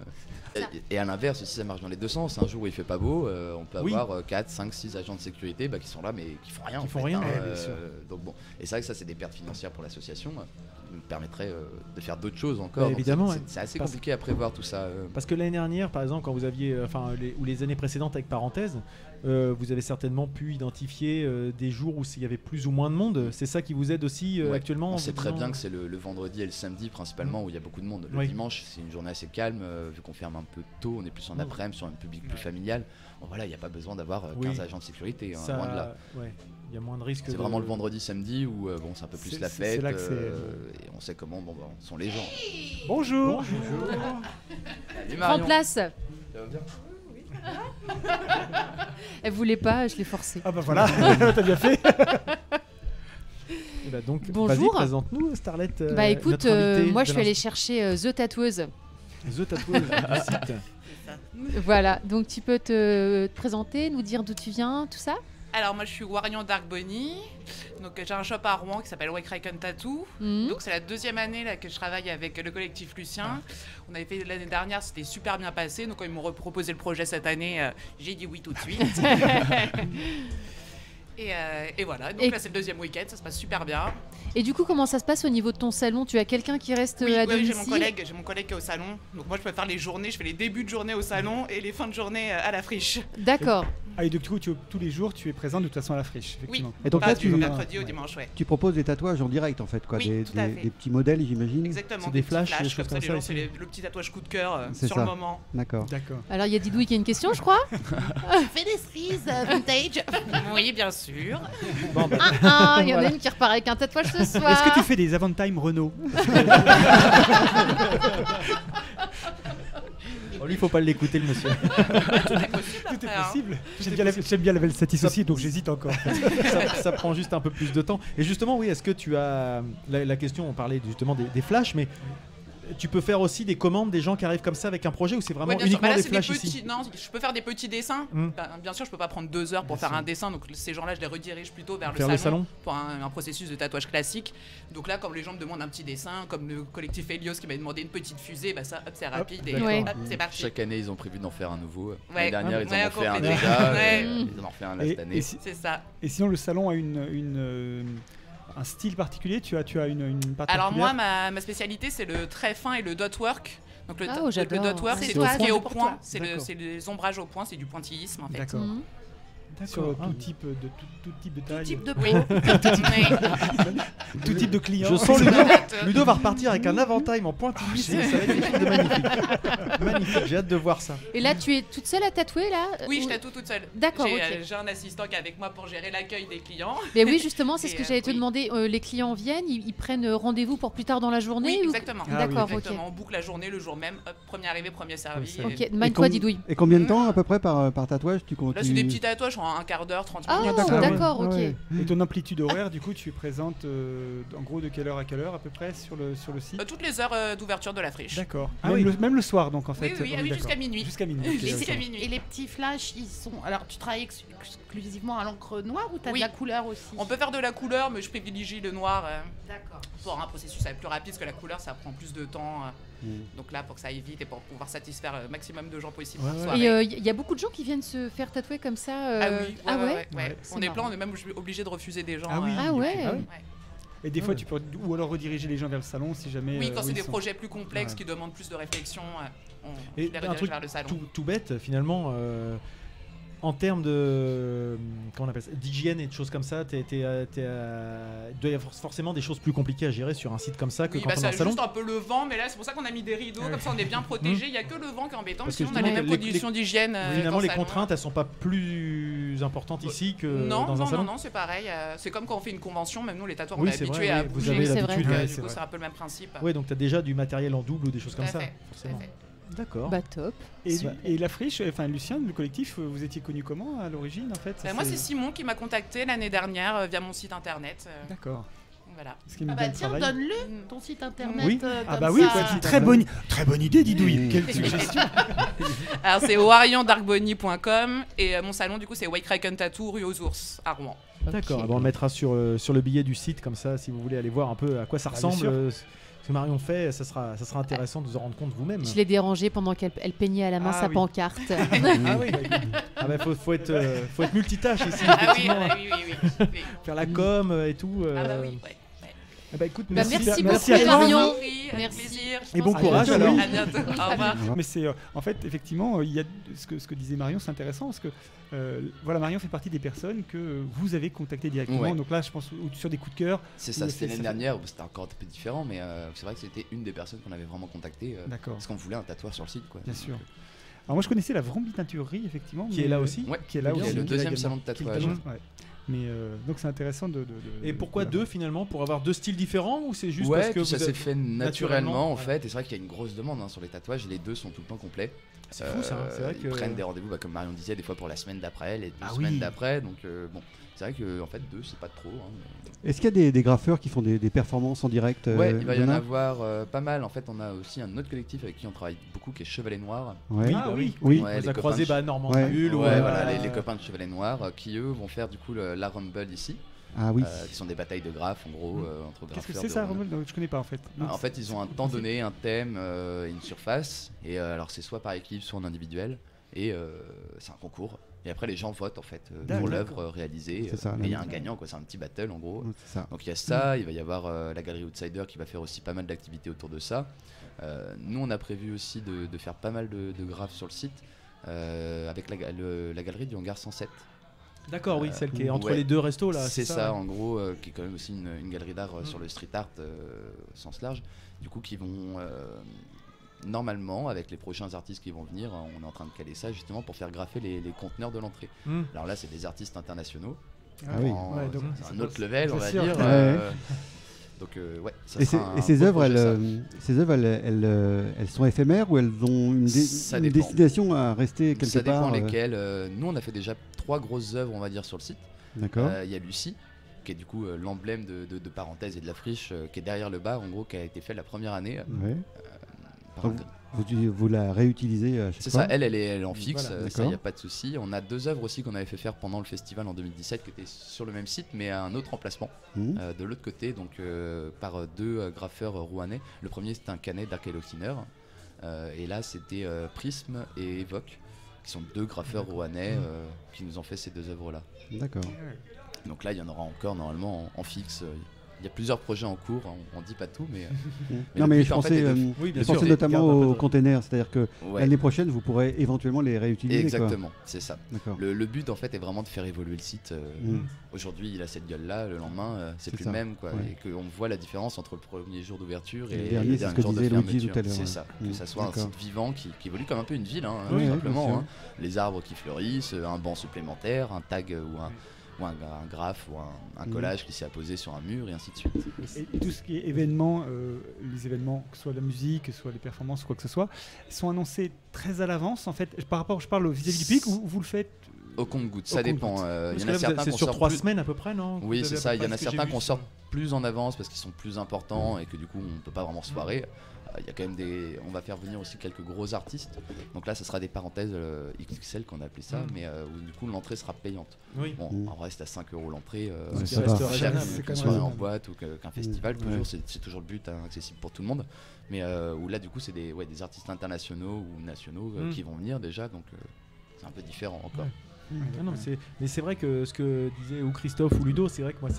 Et à l'inverse, si ça marche dans les deux sens, un jour où il fait pas beau, on peut avoir 4, 5, 6 agents de sécurité qui sont là mais qui font rien. Donc bon, et c'est vrai que ça c'est des pertes financières pour l'association, qui nous permettraient de faire d'autres choses encore. Évidemment, c'est assez compliqué à prévoir tout ça. Parce que l'année dernière, par exemple, quand vous aviez, ou les années précédentes avec parenthèse, vous avez certainement pu identifier des jours où il y avait plus ou moins de monde. C'est ça qui vous aide aussi actuellement? On sait très bien que c'est le vendredi et le samedi principalement où il y a beaucoup de monde. Le dimanche, c'est une journée assez calme, vu qu'on ferme un peu tôt, on est plus en après-midi sur un public plus familial. Bon, voilà, il n'y a pas besoin d'avoir 15 agents de sécurité, loin de là. Il y a moins de risques. C'est vraiment le vendredi, samedi où c'est un peu plus la fête. Et on sait comment sont les gens. Bonjour. Prends place. Ça va bien? Elle voulait pas, je l'ai forcée. Ah bah voilà, t'as bien fait. Donc, bonjour. Vas-y, présente-nous Starlet. Écoute, moi je suis allée chercher The Tatoueuse. The Tatoueuse du site. Voilà, donc tu peux te présenter, nous dire d'où tu viens, tout ça? Alors moi je suis Warion d'Argbony, donc j'ai un shop à Rouen qui s'appelle White Kraken Tattoo. Donc c'est la 2e année là, que je travaille avec le collectif Lucien. On avait fait l'année dernière, c'était super bien passé, donc quand ils m'ont proposé le projet cette année, j'ai dit oui tout de suite. Et voilà, donc là c'est le 2e week-end, ça se passe super bien. Et du coup, comment ça se passe au niveau de ton salon? Tu as quelqu'un qui reste à domicile? J'ai mon collègue qui est au salon. Donc moi je peux faire les journées, je fais les débuts de journée au salon et les fins de journée à la friche. D'accord. Et du coup, tous les jours, tu es présent de toute façon à la friche, effectivement. Oui. Et donc là, du mercredi au dimanche, tu proposes des tatouages en direct, en fait, quoi, oui, des petits modèles, j'imagine. Exactement. C'est des flashs, comme ça, les gens, c'est le petit tatouage coup de cœur sur le moment. D'accord. Alors il y a Didouille qui a une question, je crois. Tu fais des cerises vintage? Oui, bien sûr. Bon, il y en a une qui repart avec un tatouage ce soir. Est-ce que tu fais des Avantime Renault? Lui, il faut pas l'écouter, le monsieur. Tout est possible. J'aime bien la Velsatis aussi, donc j'hésite encore. ça prend juste un peu plus de temps. Et justement, oui, est-ce que tu as la question, on parlait justement des flashs, mais tu peux faire aussi des commandes des gens qui arrivent comme ça avec un projet, ou c'est vraiment uniquement des flashs ici? Non, je peux faire des petits dessins. Bien sûr, je peux pas prendre 2 heures pour faire un dessin, donc ces gens-là, je les redirige plutôt vers le salon pour un processus de tatouage classique. Donc là, comme les gens me demandent un petit dessin, comme le collectif Helios qui m'a demandé une petite fusée, bah ça, hop, c'est rapide et hop, c'est parti. Chaque année, ils ont prévu d'en faire un nouveau. L'année dernière, ils en ont fait un déjà. Ils en ont fait un là cette année. C'est ça. Et sinon, le salon a un style particulier? Tu as une particulière? Alors moi, ma spécialité, c'est le trait fin et le dot work. Donc le dot work, c'est tout ce qui est au point, c'est les ombrages au point, c'est du pointillisme en fait. D'accord. Sur tout type de taille. Tout type de tout type de client. Je sens Ludo va repartir avec un Avantime en pointillisme. Ça va être quelque chose de magnifique. Magnifique, j'ai hâte de voir ça. Et là, tu es toute seule à tatouer là? Oui, je tatoue toute seule. D'accord. J'ai un assistant qui est avec moi pour gérer l'accueil des clients. Mais oui, justement, c'est ce que j'allais te demander. Les clients viennent, ils prennent rendez-vous pour plus tard dans la journée? Oui, exactement. D'accord, exactement. On boucle la journée, le jour même. Hop, premier arrivé, premier servi. Ok, mine-toi, Didouille. Et combien de temps à peu près par tatouage tu Là, c'est des petits tatouages en un quart d'heure, 30 minutes. Ah, d'accord, ok. Et ton amplitude horaire, du coup, tu es présente en gros de quelle heure à quelle heure à peu près sur le site? Toutes les heures d'ouverture de la friche. D'accord. Même le soir, donc en fait. Oui, jusqu'à minuit. Jusqu'à minuit. Jusqu'à minuit. Et les petits flashs, ils sont. Alors, tu travailles exclusivement à l'encre noire ou tu as de la couleur aussi? On peut faire de la couleur, mais je privilégie le noir. D'accord. Pour un processus plus rapide, parce que la couleur, ça prend plus de temps. Donc là, pour que ça aille vite et pour pouvoir satisfaire le maximum de gens possible. Et il y a beaucoup de gens qui viennent se faire tatouer comme ça. Ah oui, on est plein, on est même obligé de refuser des gens. Ah ouais. Et des fois, tu peux ou alors rediriger les gens vers le salon si jamais. Oui, quand c'est des projets plus complexes qui demandent plus de réflexion, on les redirige vers le salon. Tout bête, finalement. En termes de d'hygiène et de choses comme ça, il doit y avoir forcément des choses plus compliquées à gérer sur un site comme ça que quand on est en salon. Juste un peu le vent, mais là c'est pour ça qu'on a mis des rideaux, comme ça on est bien protégé. Il n'y a que le vent qui est embêtant, mais sinon on a les mêmes conditions d'hygiène. Finalement, les contraintes, elles sont pas plus importantes ici que dans un salon. Non, c'est pareil. C'est comme quand on fait une convention, même nous les tatoueurs on est habitués à bouger. Du coup c'est un peu le même principe. Oui, donc tu as déjà du matériel en double ou des choses comme ça. Forcément. D'accord. Bah top. Et la friche, enfin Lucien, le collectif, vous étiez connu comment à l'origine en fait? Moi c'est Simon qui m'a contacté l'année dernière via mon site internet. D'accord. Voilà. Tiens, donne-le ton site internet. Oui. Oui, très bonne idée, Didouille. Quelle suggestion. Alors c'est wariondargbony.com et mon salon du coup c'est White Kraken Tattoo rue aux Ours à Rouen. D'accord. On le mettra sur le billet du site comme ça si vous voulez aller voir un peu à quoi ça ressemble. Ce que Marion fait, ça sera intéressant de vous en rendre compte vous-même. Je l'ai dérangée pendant qu'elle peignait à la main sa pancarte. Faut être multitâche ici. Oui. Faire la com et tout. Écoute, merci beaucoup Marion. Merci. Et bon courage alors. À bientôt. Au revoir. Mais c'est en fait effectivement il y a ce que disait Marion, c'est intéressant parce que Marion fait partie des personnes que vous avez contactées directement. Ouais. Donc là je pense sur des coups de cœur. C'est ça, c'était l'année dernière, c'était encore un peu différent, mais c'est vrai que c'était une des personnes qu'on avait vraiment contactées parce qu'on voulait un tatoueur sur le site, quoi. Bien sûr. Alors moi je connaissais la Vromby Teinturerie effectivement. Qui est là aussi. Qui est là aussi. Le deuxième salon de tatouage. Mais donc c'est intéressant Et pourquoi deux finalement? Pour avoir deux styles différents ou c'est juste parce que ça s'est fait naturellement en fait. Et c'est vrai qu'il y a une grosse demande sur les tatouages et les deux sont tout le temps complets. C'est fou ça. C'est vrai ils prennent des rendez-vous comme Marion disait des fois pour la semaine d'après, les 2 semaines d'après. Donc bon, c'est vrai que en fait 2 c'est pas trop. Est-ce qu'il y a des graffeurs qui font des performances en direct? Ouais, il va y en avoir pas mal. En fait, on a aussi un autre collectif avec qui on travaille beaucoup qui est Chevalet Noir. Ouais. Oui. On les a croisés Normand Bulle. Voilà, les copains de Chevalet Noir qui eux vont faire du coup la Rumble ici. Ah oui. Qui sont des batailles de graphes en gros entre graffeurs. Qu'est-ce que c'est ça, Rumble? Je connais pas en fait. En fait, ils ont un temps donné, un thème, une surface, et alors c'est soit par équipe, soit en individuel, et c'est un concours. Et après, les gens votent en fait pour l'œuvre réalisée. Et il y a un gagnant, quoi. C'est un petit battle en gros. Donc il y a ça. Il va y avoir la galerie Outsider qui va faire aussi pas mal d'activités autour de ça. Nous, on a prévu aussi de faire pas mal de graphes sur le site avec la galerie du Hangar 107. D'accord, oui, celle qui est entre les deux restos là. C'est ça, en gros, qui est quand même aussi une galerie d'art sur le street art au sens large. Du coup, qui vont normalement, avec les prochains artistes qui vont venir, on est en train de caler ça justement pour faire graffer les conteneurs de l'entrée. Alors là, c'est des artistes internationaux. C'est un autre level, on va dire. Donc, et ces œuvres, elles sont éphémères ou elles ont une destination à rester quelque part? Ça dépend lesquelles. Nous, on a fait déjà 3 grosses œuvres, on va dire, sur le site. D'accord. Il y a Lucie, qui est du coup l'emblème de Parenthèse et de la Friche, qui est derrière le bar, en gros, qui a été fait la première année. Vous la réutilisez à chaque fois? C'est ça, elle est en fixe, ça, il n'y a pas de souci. On a 2 œuvres aussi qu'on avait fait faire pendant le festival en 2017 qui étaient sur le même site mais à un autre emplacement, de l'autre côté, donc par 2 graffeurs rouennais. Le premier c'était un Canet d'Archéologue Thinner, et là c'était Prism et Evoque, qui sont 2 graffeurs rouennais qui nous ont fait ces 2 œuvres-là. D'accord. Donc là il y en aura encore normalement en fixe. Il y a plusieurs projets en cours, on dit pas tout, mais. Non, mais je pensais, notamment aux containers, c'est-à-dire que l'année prochaine, vous pourrez éventuellement les réutiliser. Exactement, c'est ça. Le but en fait est vraiment de faire évoluer le site. Aujourd'hui, il a cette gueule-là, le lendemain, c'est plus le même, quoi. Et qu'on voit la différence entre le premier jour d'ouverture et le dernier jour de fermeture. C'est ça, que ça soit un site vivant qui évolue comme un peu une ville, tout simplement. Les arbres qui fleurissent, un banc supplémentaire, un tag ou un graphe ou un collage qui s'est apposé sur un mur et ainsi de suite. Et tout ce qui est événements, les événements, que ce soit la musique, que ce soit les performances, quoi que ce soit, sont annoncés très à l'avance en fait. Par rapport, je parle vis-à-vis du public, ou vous le faites au compte-gouttes, ça dépend. Il y en a certains c'est sur 3 semaines à peu près, non? Oui, c'est ça. Il y en a certains qu'on sort plus en avance parce qu'ils sont plus importants et que du coup on ne peut pas vraiment se foirer. Il y a quand même on va faire venir aussi quelques gros artistes. Donc là, ce sera des parenthèses XXL qu'on a appelé ça, mais où du coup l'entrée sera payante. Bon, en vrai, c'est à 5 € l'entrée. C'est cher qu'une soirée en boîte ou qu'un festival. Toujours, c'est toujours le but, accessible pour tout le monde. Mais où là, du coup, c'est des artistes internationaux ou nationaux qui vont venir déjà. Donc c'est un peu différent encore. Mais c'est vrai que ce que disait ou Christophe ou Ludo, c'est vrai que moi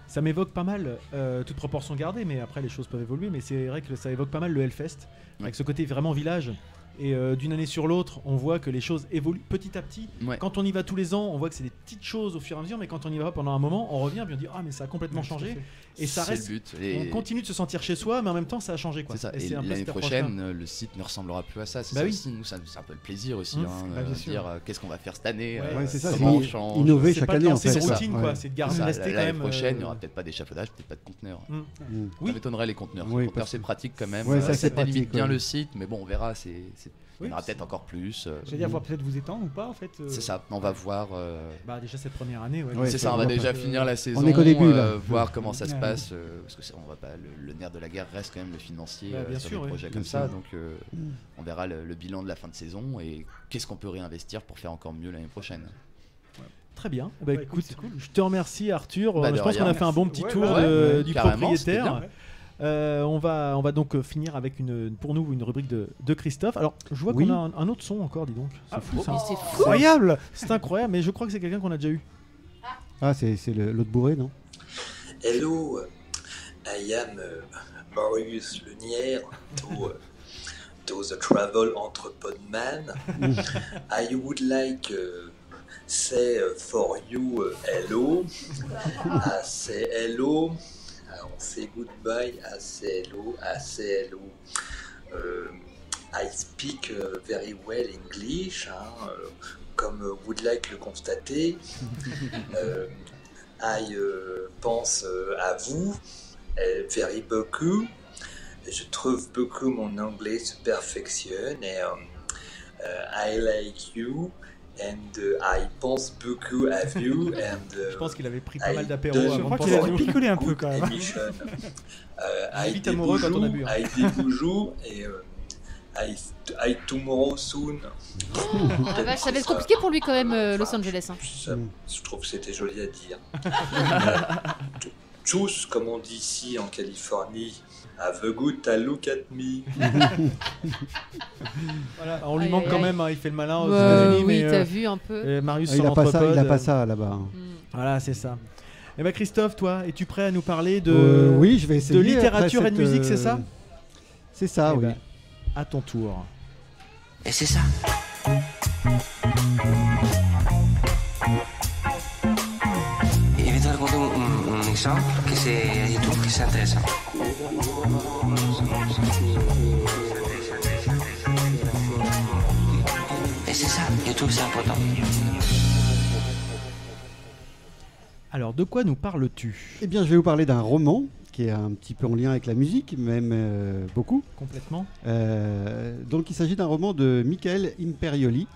ça m'évoque pas mal, toute proportion gardée, mais après les choses peuvent évoluer, mais c'est vrai que ça évoque pas mal le Hellfest, avec ce côté vraiment village. Et d'une année sur l'autre, on voit que les choses évoluent petit à petit. Quand on y va tous les ans, on voit que c'est des petites choses au fur et à mesure, mais quand on y va pendant un moment, on revient et on dit mais ça a complètement changé. Et ça reste. On continue de se sentir chez soi, mais en même temps, ça a changé, quoi. C'est ça. Et l'année prochaine, le site ne ressemblera plus à ça. C'est ça aussi. Nous, c'est un peu le plaisir aussi, de dire qu'est-ce qu'on va faire cette année. C'est ça. Comment on change. Innover chaque année, en fait. C'est routine, quoi. C'est de garder rester quand même. L'année prochaine, il n'y aura peut-être pas d'échafaudage, peut-être pas de conteneurs. Ça m'étonnerait les conteneurs. Les conteneurs, c'est pratique quand même. Ça délimite bien le site, mais bon, on verra. Il y en aura peut-être encore plus. J'allais dire, voir peut-être vous étendre ou pas en fait. C'est ça, on va voir. Déjà cette première année. C'est ça, on va déjà finir la saison. On est qu'au début là. Voir comment ça se passe. Parce que on va pas, le nerf de la guerre reste quand même le financier sur des projets comme ça. Donc on verra le bilan de la fin de saison et qu'est-ce qu'on peut réinvestir pour faire encore mieux l'année prochaine. Très bien. Écoute, je te remercie Arthur. Je pense qu'on a fait un bon petit tour du propriétaire. On va donc finir avec pour nous une rubrique de Christophe. Alors je vois qu'on a un autre son encore, dis donc. C'est fou, ça. C'est incroyable. C'est incroyable, mais je crois que c'est quelqu'un qu'on a déjà eu. C'est l'autre bourré, non? Hello, I am Marius Lunière to the Travel Entrepreneur Man. I would like say for you hello. I say hello. On say goodbye, I say hello, I say hello. I speak very well English, comme would like le constater. I pense à vous, very beaucoup. Je trouve beaucoup mon anglais se perfectionne et I like you and I pense beaucoup à vous. Je pense qu'il avait pris pas mal d'apéros. Je crois qu'il a picolé un peu quand même. Vite amoureux quand on a bu. Toujours et I tomorrow soon. Ah vache, ça va être compliqué pour lui quand même, Los Angeles. Je trouve que c'était joli à dire. Tous, comme on dit ici en Californie, have a good look at me. Voilà, on lui manque quand même, hein, il fait le malin aux États-Unis. Oui, t'as vu un peu. Marius, il a pas ça là-bas. Voilà, c'est ça. Et ben Christophe, toi, es-tu prêt à nous parler de oui, je vais essayer, de littérature et de musique, c'est ça? C'est ça, oui. Ben, à ton tour. Et c'est ça. Je vais te raconter un exemple je trouve que c'est intéressant. Et c'est ça, je trouve que c'est important. Alors, de quoi nous parles-tu? Eh bien, je vais vous parler d'un roman qui est un petit peu en lien avec la musique, même beaucoup. Complètement. Donc, il s'agit d'un roman de Michael Imperioli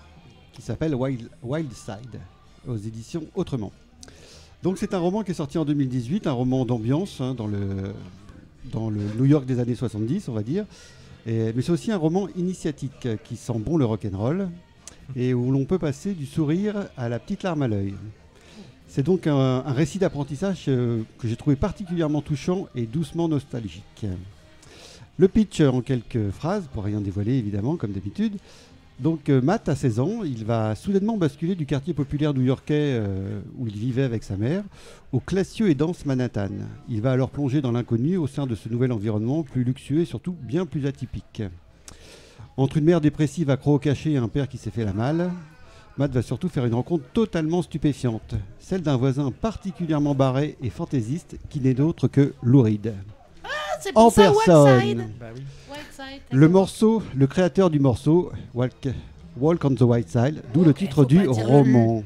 qui s'appelle Wild Side, aux éditions Autrement. Donc, c'est un roman qui est sorti en 2018, un roman d'ambiance dans le New York des années 70, on va dire. Mais c'est aussi un roman initiatique qui sent bon le rock'n'roll et où l'on peut passer du sourire à la petite larme à l'œil. C'est donc un récit d'apprentissage que j'ai trouvé particulièrement touchant et doucement nostalgique. Le pitch en quelques phrases, pour rien dévoiler évidemment, comme d'habitude. Donc Matt a 16 ans, il va soudainement basculer du quartier populaire new-yorkais où il vivait avec sa mère, au classieux et dense Manhattan. Il va alors plonger dans l'inconnu au sein de ce nouvel environnement plus luxueux et surtout bien plus atypique. Entre une mère dépressive accro au cachet et un père qui s'est fait la malle, Matt va surtout faire une rencontre totalement stupéfiante, celle d'un voisin particulièrement barré et fantaisiste qui n'est d'autre que Lou Reed. C'est pour en ça, personne. Bah oui. Le créateur du morceau, Walk on the White Side, d'où le titre du roman. Bah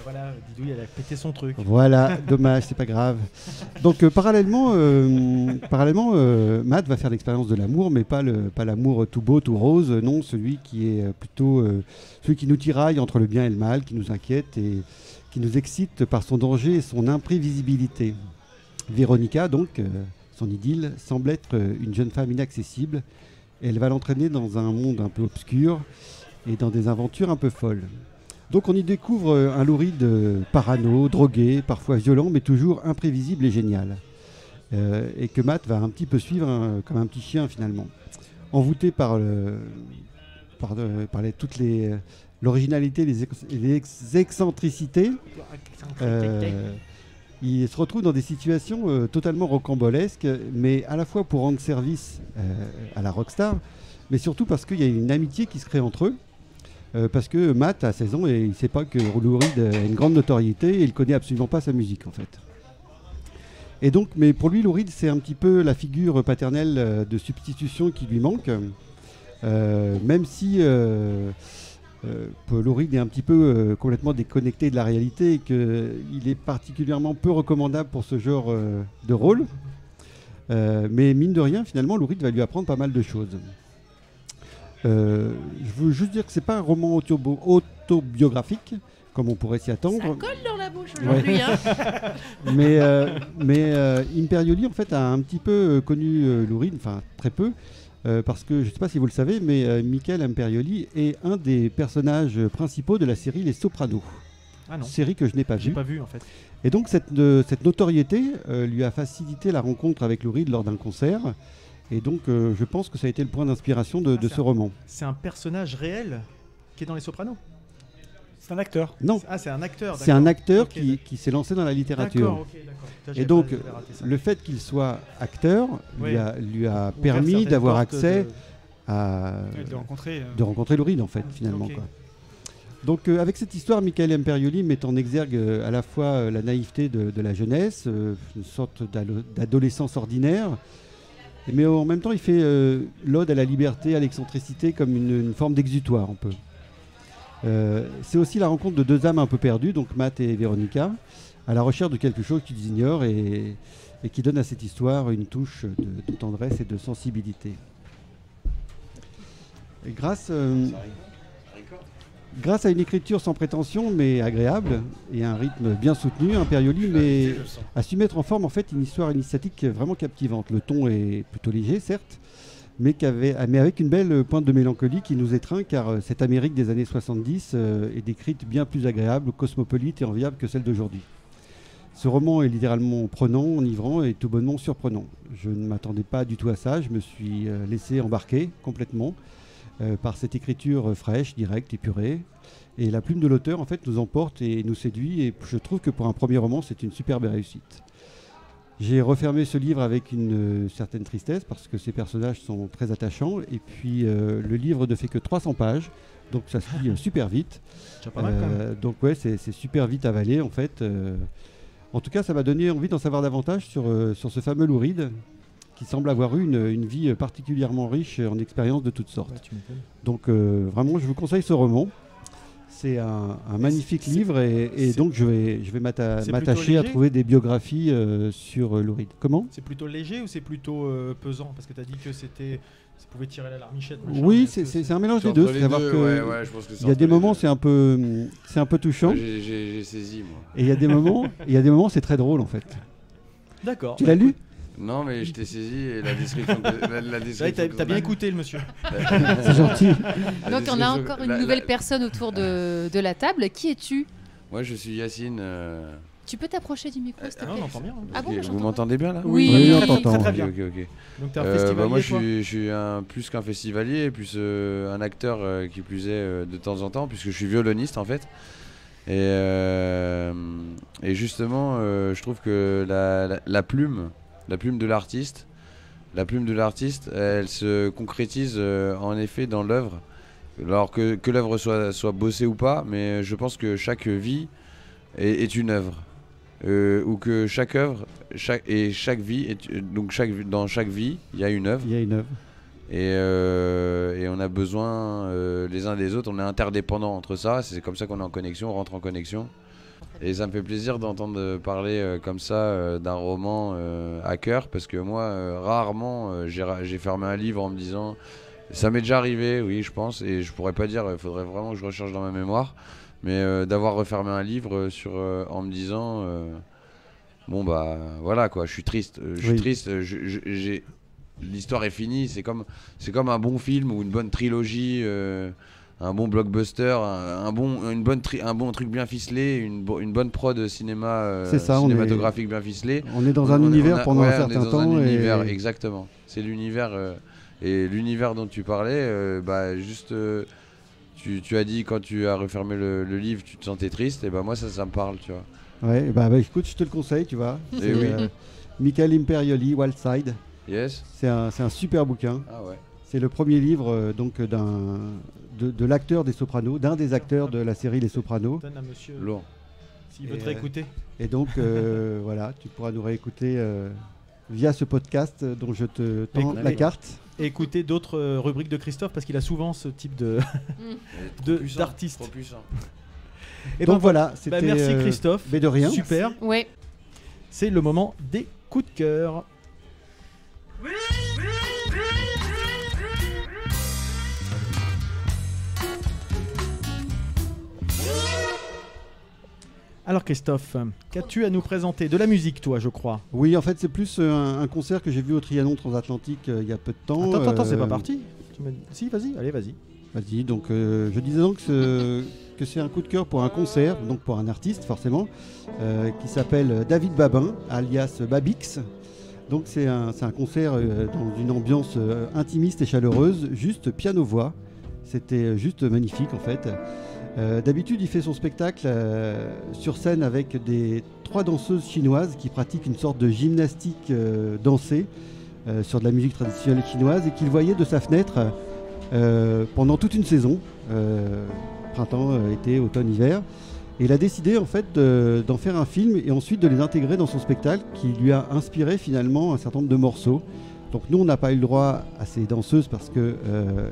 voilà, Didouille, elle a pété son truc. Voilà, dommage, c'est pas grave. Donc parallèlement, Matt va faire l'expérience de l'amour, mais pas l'amour tout beau, tout rose, non, celui qui est plutôt celui qui nous tiraille entre le bien et le mal, qui nous inquiète et qui nous excite par son danger et son imprévisibilité. Véronica, donc, son idylle, semble être une jeune femme inaccessible. Elle va l'entraîner dans un monde un peu obscur et dans des aventures un peu folles. Donc on y découvre un Lou Reed parano, drogué, parfois violent, mais toujours imprévisible et génial. Et que Matt va un petit peu suivre comme un petit chien finalement. Envoûté par toute l'originalité, les excentricités, il se retrouve dans des situations totalement rocambolesques, mais à la fois pour rendre service à la rockstar, mais surtout parce qu'il y a une amitié qui se crée entre eux. Parce que Matt a 16 ans et il ne sait pas que Lou Reed a une grande notoriété et il ne connaît absolument pas sa musique en fait. Et donc, mais pour lui, Lou Reed, c'est un petit peu la figure paternelle de substitution qui lui manque, même si Lou Reed est un petit peu complètement déconnecté de la réalité et qu'il est particulièrement peu recommandable pour ce genre de rôle. Mais mine de rien, finalement, Lou Reed va lui apprendre pas mal de choses. Je veux juste dire que c'est pas un roman autobiographique, comme on pourrait s'y attendre. Ça colle dans la bouche aujourd'hui. Mais Imperioli, en fait, a un petit peu connu Lou Reed, enfin très peu. Parce que, je ne sais pas si vous le savez, mais Michael Imperioli est un des personnages principaux de la série Les Sopranos. Ah non. Série que je n'ai pas vue. J'ai pas vu en fait. Et donc cette notoriété lui a facilité la rencontre avec Lou Reed lors d'un concert. Et donc je pense que ça a été le point d'inspiration de ce roman. C'est un personnage réel qui est dans Les Sopranos? C'est un acteur. Non. Ah, c'est un acteur. C'est un acteur qui s'est lancé dans la littérature. D'accord. Et donc, le fait qu'il soit acteur lui a permis d'avoir accès de rencontrer Lou Reed, en fait, finalement. Quoi. Donc, avec cette histoire, Michael Imperioli met en exergue à la fois la naïveté de la jeunesse, une sorte d'adolescence ordinaire, mais en même temps, il fait l'ode à la liberté, à l'excentricité, comme une forme d'exutoire, un peu. C'est aussi la rencontre de deux âmes un peu perdues, donc Matt et Véronica, à la recherche de quelque chose qu'ils ignorent et qui donne à cette histoire une touche de tendresse et de sensibilité. Et grâce Grâce à une écriture sans prétention mais agréable et un rythme bien soutenu, Imperioli a su mettre en forme en fait une histoire initiatique vraiment captivante. Le ton est plutôt léger certes, mais avec une belle pointe de mélancolie qui nous étreint car cette Amérique des années 70 est décrite bien plus agréable, cosmopolite et enviable que celle d'aujourd'hui. Ce roman est littéralement prenant, enivrant et tout bonnement surprenant. Je ne m'attendais pas du tout à ça, je me suis laissé embarquer complètement par cette écriture fraîche, directe, épurée. Et la plume de l'auteur en fait nous emporte et nous séduit et je trouve que pour un premier roman c'est une superbe réussite. J'ai refermé ce livre avec une certaine tristesse parce que ces personnages sont très attachants et puis le livre ne fait que 300 pages, donc ça se lit super vite. Donc ouais, c'est super vite avalé en fait. En tout cas, ça m'a donné envie d'en savoir davantage sur ce fameux Lou Reed qui semble avoir eu une vie particulièrement riche en expériences de toutes sortes. Ouais, donc vraiment, je vous conseille ce roman. C'est un magnifique livre et donc je vais m'attacher à trouver des biographies sur Lou Reed. Comment ? C'est plutôt léger ou c'est plutôt pesant ? Parce que tu as dit que ça pouvait tirer la larmichette. Oui, c'est un mélange des deux. Il y a des moments c'est un peu touchant. J'ai saisi moi. Et il y a des moments c'est très drôle en fait. D'accord. Tu l'as lu ? Non, mais je t'ai saisi et la description. T'as bien écouté le monsieur. C'est gentil. Donc on a encore une nouvelle personne autour de la table. Qui es-tu ? Moi, je suis Yacine. Tu peux t'approcher du micro, s'il te plaît ? On entend bien. Ah bon, vous m'entendez bien là ? Oui, on t'entend. Très bien. Ok. Donc t'es un festivalier, moi, je suis plus qu'un festivalier, plus un acteur qui plus est de temps en temps, puisque je suis violoniste en fait. Et justement, je trouve que la plume de l'artiste, elle se concrétise en effet dans l'œuvre. Alors que l'œuvre soit bossée ou pas, mais je pense que chaque vie est une œuvre. Ou que chaque œuvre, chaque vie, dans chaque vie, il y a une œuvre. Il y a une œuvre. Et on a besoin les uns des autres, on est interdépendants entre ça, c'est comme ça qu'on est en connexion, on rentre en connexion. Et ça me fait plaisir d'entendre parler comme ça d'un roman à cœur, parce que moi, rarement, j'ai fermé un livre en me disant... Ça m'est déjà arrivé, oui, je pense, et je pourrais pas dire, il faudrait vraiment que je recherche dans ma mémoire, mais d'avoir refermé un livre en me disant... bon bah voilà quoi, je suis triste, l'histoire est finie, c'est comme un bon film ou une bonne trilogie... un bon blockbuster, un bon truc bien ficelé, une bonne prod cinématographique bien ficelée. On est dans un univers pendant un certain temps. Exactement. C'est l'univers et l'univers dont tu parlais. Tu as dit quand tu as refermé le livre, tu te sentais triste. Et moi ça me parle, tu vois. Ouais. Écoute, je te le conseille, tu vois. Et oui. Michael Imperioli, Wild Side. Yes. C'est un super bouquin. Ah ouais. C'est le premier livre de l'acteur des Sopranos, d'un des acteurs de la série Les Sopranos. Donne à monsieur Lourd. S'il veut te réécouter. Et donc, voilà, tu pourras nous réécouter via ce podcast dont je te tends la carte. Et écouter d'autres rubriques de Christophe parce qu'il a souvent ce type d'artiste. Trop puissant. Et donc voilà, c'était. Merci Christophe. Mais de rien. Super. Ouais. C'est le moment des coups de cœur. Alors Christophe, qu'as-tu à nous présenter ? De la musique, toi, je crois. Oui, en fait, c'est plus un concert que j'ai vu au Trianon Transatlantique il y a peu de temps. Attends, c'est pas parti. Si, vas-y. Vas-y, donc je disais donc que c'est un coup de cœur pour un concert, donc pour un artiste forcément, qui s'appelle David Babin, alias Babix. Donc c'est un concert dans une ambiance intimiste et chaleureuse, juste piano-voix. C'était juste magnifique en fait. D'habitude, il fait son spectacle sur scène avec 3 danseuses chinoises qui pratiquent une sorte de gymnastique dansée sur de la musique traditionnelle chinoise et qu'il voyait de sa fenêtre pendant toute une saison, printemps, été, automne, hiver. Et il a décidé en fait d'en faire un film et ensuite de les intégrer dans son spectacle qui lui a inspiré finalement un certain nombre de morceaux. Donc nous, on n'a pas eu le droit à ces danseuses parce que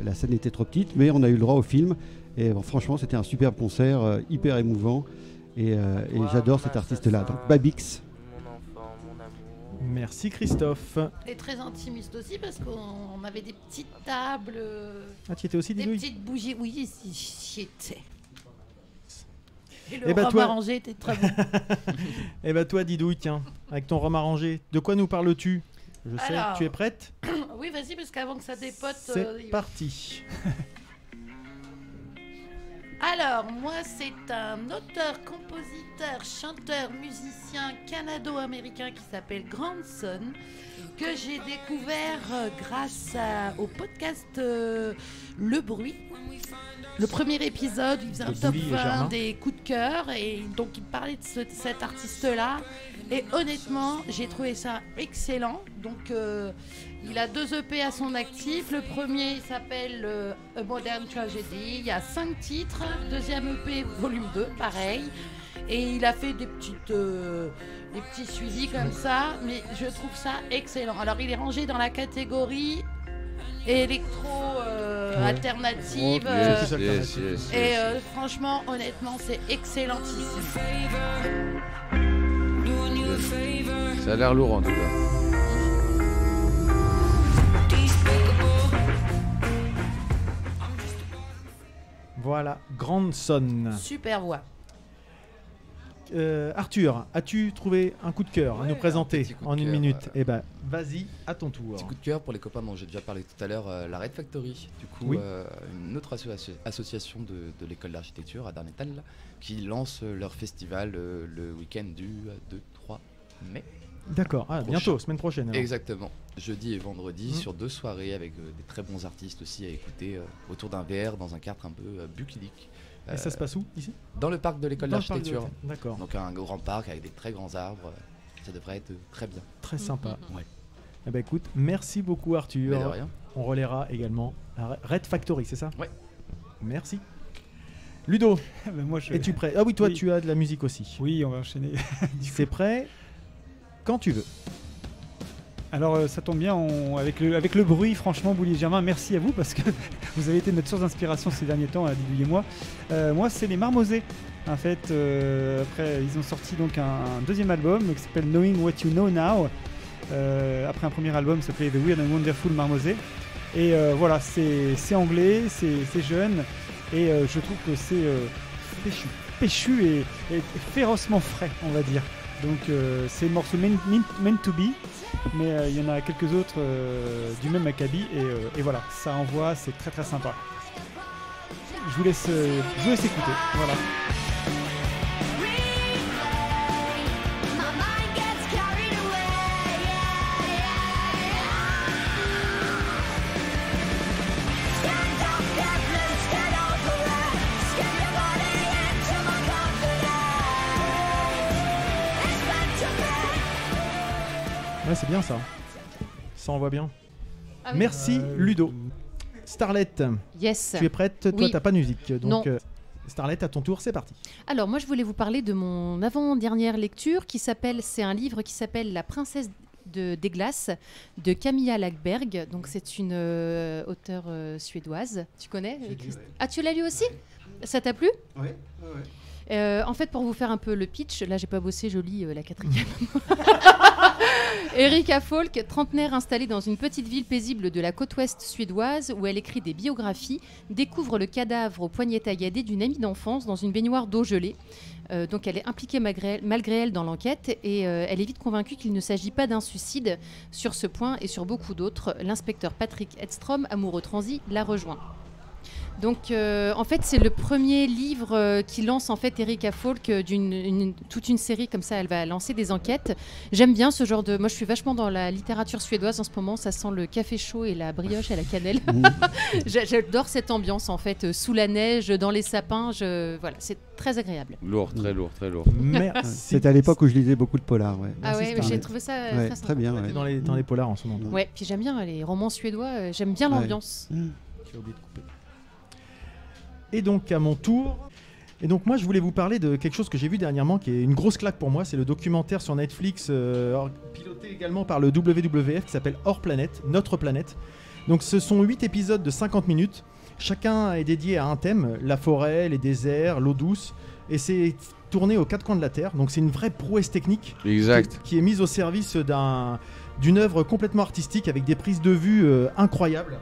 la scène était trop petite, mais on a eu le droit au film. Et franchement, c'était un superbe concert, hyper émouvant. Et j'adore cet artiste-là. Donc Babix. Merci Christophe. Et très intimiste aussi parce qu'on avait des petites tables. Ah, tu étais aussi des petites bougies. Oui, j'y étais. Et le rhum arrangé était très bon. Et bah toi, Didouille, tiens, avec ton rhum arrangé, de quoi nous parles-tu? Je sais, tu es prête? Oui, vas-y, parce qu'avant que ça dépote... C'est parti. Alors, moi, c'est un auteur, compositeur, chanteur, musicien canado-américain qui s'appelle Grandson, que j'ai découvert grâce au podcast Le Bruit. Le premier épisode, il faisait un top 20 des coups de cœur, et donc il parlait de cet artiste-là. Et honnêtement, j'ai trouvé ça excellent. Donc, il a 2 EP à son actif. Le premier, il s'appelle A Modern Tragedy. Il y a 5 titres. Deuxième EP, volume 2, pareil. Et il a fait des petits suivis comme ça. Mais je trouve ça excellent. Alors, il est rangé dans la catégorie électro alternative. Et franchement, honnêtement, c'est excellentissime. Ça a l'air lourd en tout cas. Voilà, Grandson. Super voix. Arthur, as-tu trouvé un coup de cœur à nous présenter en une minute? Eh ben, vas-y, à ton tour. Petit coup de cœur pour les copains dont j'ai déjà parlé tout à l'heure, la Red Factory, du coup, une autre association de l'école d'architecture à Darnétal, qui lance leur festival le week-end du 2-3 mai. D'accord, bientôt, semaine prochaine. Alors. Exactement, jeudi et vendredi sur 2 soirées avec des très bons artistes aussi à écouter autour d'un verre dans un cadre un peu bucolique. Et ça se passe où, ici? Dans le parc de l'école d'architecture. D'accord. Donc un grand parc avec des très grands arbres. Ça devrait être très bien. Très sympa. Ouais. Eh ben écoute, merci beaucoup Arthur. Mais de rien. On relaiera également la Red Factory, c'est ça? Ouais. Merci. Ludo, moi, es-tu prêt? Ah oui, toi tu as de la musique aussi. Oui, on va enchaîner. C'est prêt quand tu veux. Alors ça tombe bien, avec le bruit, franchement, Boulier Germain, merci à vous parce que vous avez été notre source d'inspiration ces derniers temps, Didouille et moi. Moi, c'est les Marmosets. En fait, après, ils ont sorti donc un deuxième album qui s'appelle Knowing What You Know Now. Après un premier album qui s'appelait The Weird and Wonderful Marmoset. Et voilà, c'est anglais, c'est jeune, et je trouve que c'est péchu et férocement frais, on va dire. Donc c'est le morceau Meant to Be, mais il y en a quelques autres du même acabit, et voilà, ça envoie, c'est très très sympa. Je vous laisse écouter, voilà. Ouais, c'est bien ça. Ça envoie bien. Ah oui. Merci Ludo. Starlet, yes. Tu es prête? Toi, oui. T'as pas de musique. Donc, non. Starlet, à ton tour, c'est parti. Alors, moi, je voulais vous parler de mon avant-dernière lecture c'est un livre qui s'appelle La princesse des glaces de Camilla Läckberg. Donc, c'est une auteure suédoise. Tu connais? Ah, tu l'as lu aussi? Ça t'a plu? Oui. En fait, pour vous faire un peu le pitch, là j'ai pas bossé, je lis la 4e. Erika Folk, trentenaire installée dans une petite ville paisible de la côte ouest suédoise où elle écrit des biographies, découvre le cadavre au poignet tailladé d'une amie d'enfance dans une baignoire d'eau gelée. Donc elle est impliquée malgré elle dans l'enquête et elle est vite convaincue qu'il ne s'agit pas d'un suicide. Sur ce point et sur beaucoup d'autres, l'inspecteur Patrick Edstrom, amoureux transi, la rejoint. Donc, en fait, c'est le premier livre qui lance en fait Erika Folk toute une série comme ça. Elle va lancer des enquêtes. J'aime bien ce genre de. Moi, je suis vachement dans la littérature suédoise en ce moment. Ça sent le café chaud et la brioche à la cannelle. J'adore cette ambiance en fait, sous la neige, dans les sapins. Voilà, c'est très agréable. Lourd, très lourd, très lourd. Merci. C'était à l'époque où je lisais beaucoup de polars. Ouais. Ah ouais, j'ai trouvé ça très sympa. Très bien. Ouais. Dans les polars en ce moment. Ouais, puis j'aime bien les romans suédois. J'aime bien l'ambiance. J'ai oublié de couper. Et donc à mon tour, et donc moi je voulais vous parler de quelque chose que j'ai vu dernièrement qui est une grosse claque pour moi, c'est le documentaire sur Netflix piloté également par le WWF qui s'appelle Hors Planète, Notre Planète. Donc ce sont 8 épisodes de 50 minutes, chacun est dédié à un thème, la forêt, les déserts, l'eau douce, et c'est tourné aux 4 coins de la Terre, donc c'est une vraie prouesse technique qui est mise au service d'une œuvre complètement artistique avec des prises de vue incroyables.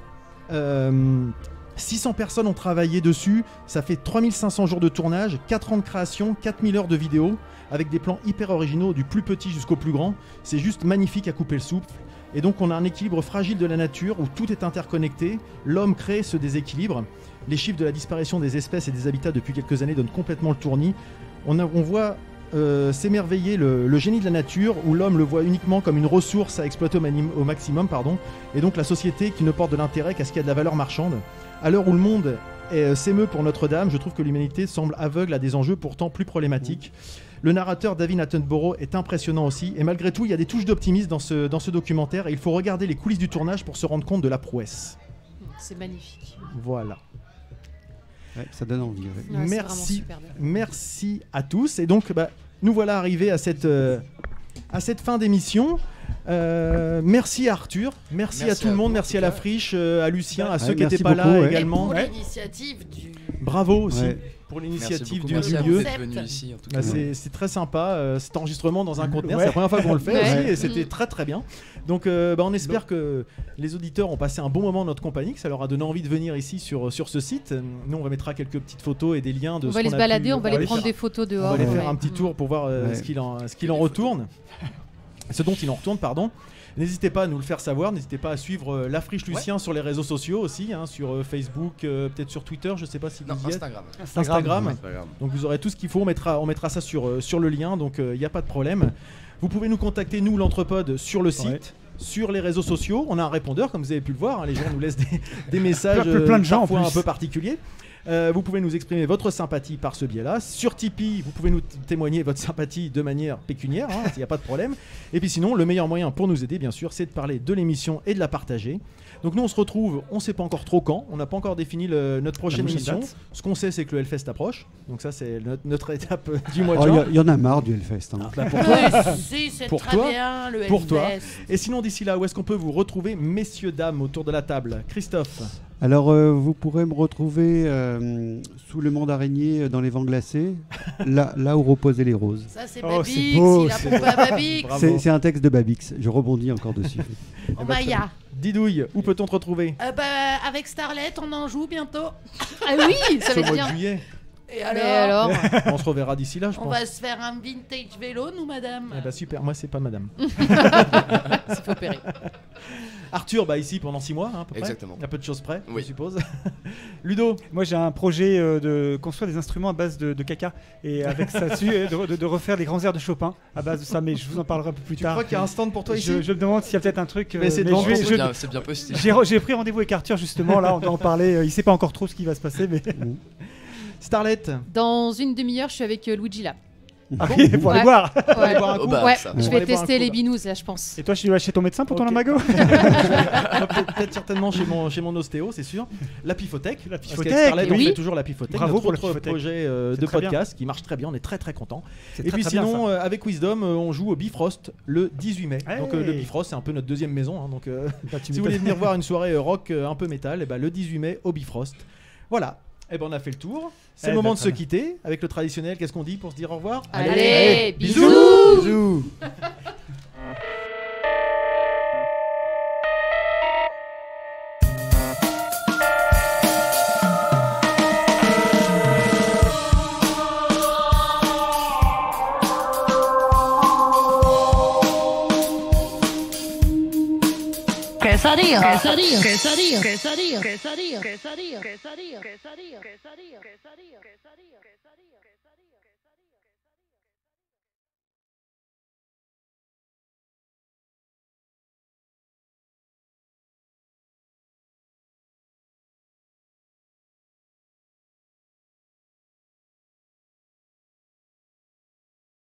600 personnes ont travaillé dessus, ça fait 3500 jours de tournage, 4 ans de création, 4000 heures de vidéo, avec des plans hyper originaux, du plus petit jusqu'au plus grand. C'est juste magnifique à couper le souffle. Et donc on a un équilibre fragile de la nature où tout est interconnecté, l'homme crée ce déséquilibre. Les chiffres de la disparition des espèces et des habitats depuis quelques années donnent complètement le tournis. On voit s'émerveiller le génie de la nature, où l'homme le voit uniquement comme une ressource à exploiter au maximum, et donc la société qui ne porte de l'intérêt qu'à ce qu'il y a de la valeur marchande. À l'heure où le monde s'émeut pour Notre-Dame, je trouve que l'humanité semble aveugle à des enjeux pourtant plus problématiques. Le narrateur David Attenborough est impressionnant aussi, et malgré tout, il y a des touches d'optimisme dans ce documentaire, et il faut regarder les coulisses du tournage pour se rendre compte de la prouesse. C'est magnifique. Voilà. Ouais, ça donne envie. Ouais. Ouais, merci à tous. Et donc, nous voilà arrivés à cette fin d'émission. Merci à Arthur, merci à tout le monde, merci à la Friche, à Lucien, à ceux qui n'étaient pas là également. Pour l'initiative du... Bravo aussi pour l'initiative du lieu. C'est très sympa, cet enregistrement dans un conteneur, c'est la première fois qu'on le fait aussi, et c'était très très bien. Donc on espère que les auditeurs ont passé un bon moment en notre compagnie, que ça leur a donné envie de venir ici sur ce site. Nous on va mettre quelques petites photos et des liens de on va aller se balader, on va aller prendre des photos dehors. On va aller faire un petit tour pour voir ce qu'il en retourne. Ce dont il en retourne, pardon. N'hésitez pas à nous le faire savoir, n'hésitez pas à suivre La Friche Lucien sur les réseaux sociaux aussi, sur Facebook, peut-être sur Twitter, je sais pas si vous y êtes. Instagram. Donc vous aurez tout ce qu'il faut, on mettra ça sur le lien, donc il n'y a pas de problème. Vous pouvez nous contacter, nous l'Entrepode, sur le site, sur les réseaux sociaux. On a un répondeur, comme vous avez pu le voir, les gens nous laissent des messages plein de gens parfois un peu particuliers. Vous pouvez nous exprimer votre sympathie par ce biais-là. Sur Tipeee, vous pouvez nous témoigner votre sympathie de manière pécuniaire, il n'y a pas de problème. Et puis sinon, le meilleur moyen pour nous aider, bien sûr, c'est de parler de l'émission et de la partager. Donc nous, on se retrouve, on ne sait pas encore trop quand, on n'a pas encore défini notre prochaine émission. Ce qu'on sait, c'est que le Hellfest approche. Donc ça, c'est notre étape du mois de juin. Il y en a marre du Hellfest. Pour toi, c'est pour très toi, bien, le pour toi. Hellfest. Et sinon, d'ici là, où est-ce qu'on peut vous retrouver, messieurs, dames, autour de la table? Christophe. Alors, vous pourrez me retrouver sous le monde araignée dans les vents glacés, là où reposaient les roses. Ça, c'est Babix, il a pompé à Babix. C'est un texte de Babix, je rebondis encore dessus. Oh Maya. Didouille, où peut-on te retrouver? Avec Starlet, on en joue bientôt. Ah oui, ça va être mois bien. De juillet. Et alors On se reverra d'ici là, je pense. On va se faire un vintage vélo, nous, madame. Eh ben, super, moi c'est pas madame. C'est faut opérer. Arthur, ici pendant 6 mois, à peu près. Exactement. Il y a peu de choses près, oui. Je suppose. Ludo. Moi j'ai un projet de construire des instruments à base de caca et avec ça dessus de refaire les grands airs de Chopin à base de ça, mais je vous en parlerai un peu plus tard. Tu crois qu'il y a un stand pour toi ici? Je me demande s'il y a peut-être un truc. Mais c'est bien possible. J'ai pris rendez-vous avec Arthur justement, là on doit en parler. Il sait pas encore trop ce qui va se passer, mais. Starlet. Dans une demi-heure, je suis avec Luigi là. Ah oui, pour aller boire. Ouais. Boire un coup. Ouais, je vais tester les binous là, je pense. Et toi, tu vas chez ton médecin pour ton lumbago? Peut-être certainement chez mon ostéo, c'est sûr. La Pifothèque. Parce qu'avec Starlet, on fait toujours la Pifothèque. Bravo pour notre projet de podcast qui marche très bien. On est très très content. Et puis très sinon, avec Wisdom, on joue au Bifrost le 18 mai. Donc le Bifrost, c'est un peu notre deuxième maison. Donc si vous voulez venir voir une soirée rock un peu métal, le 18 mai au Bifrost. Voilà. Eh ben on a fait le tour. C'est le moment de se quitter avec le traditionnel. Qu'est-ce qu'on dit pour se dire au revoir? Allez, bisous. Bisous. Quesadilla.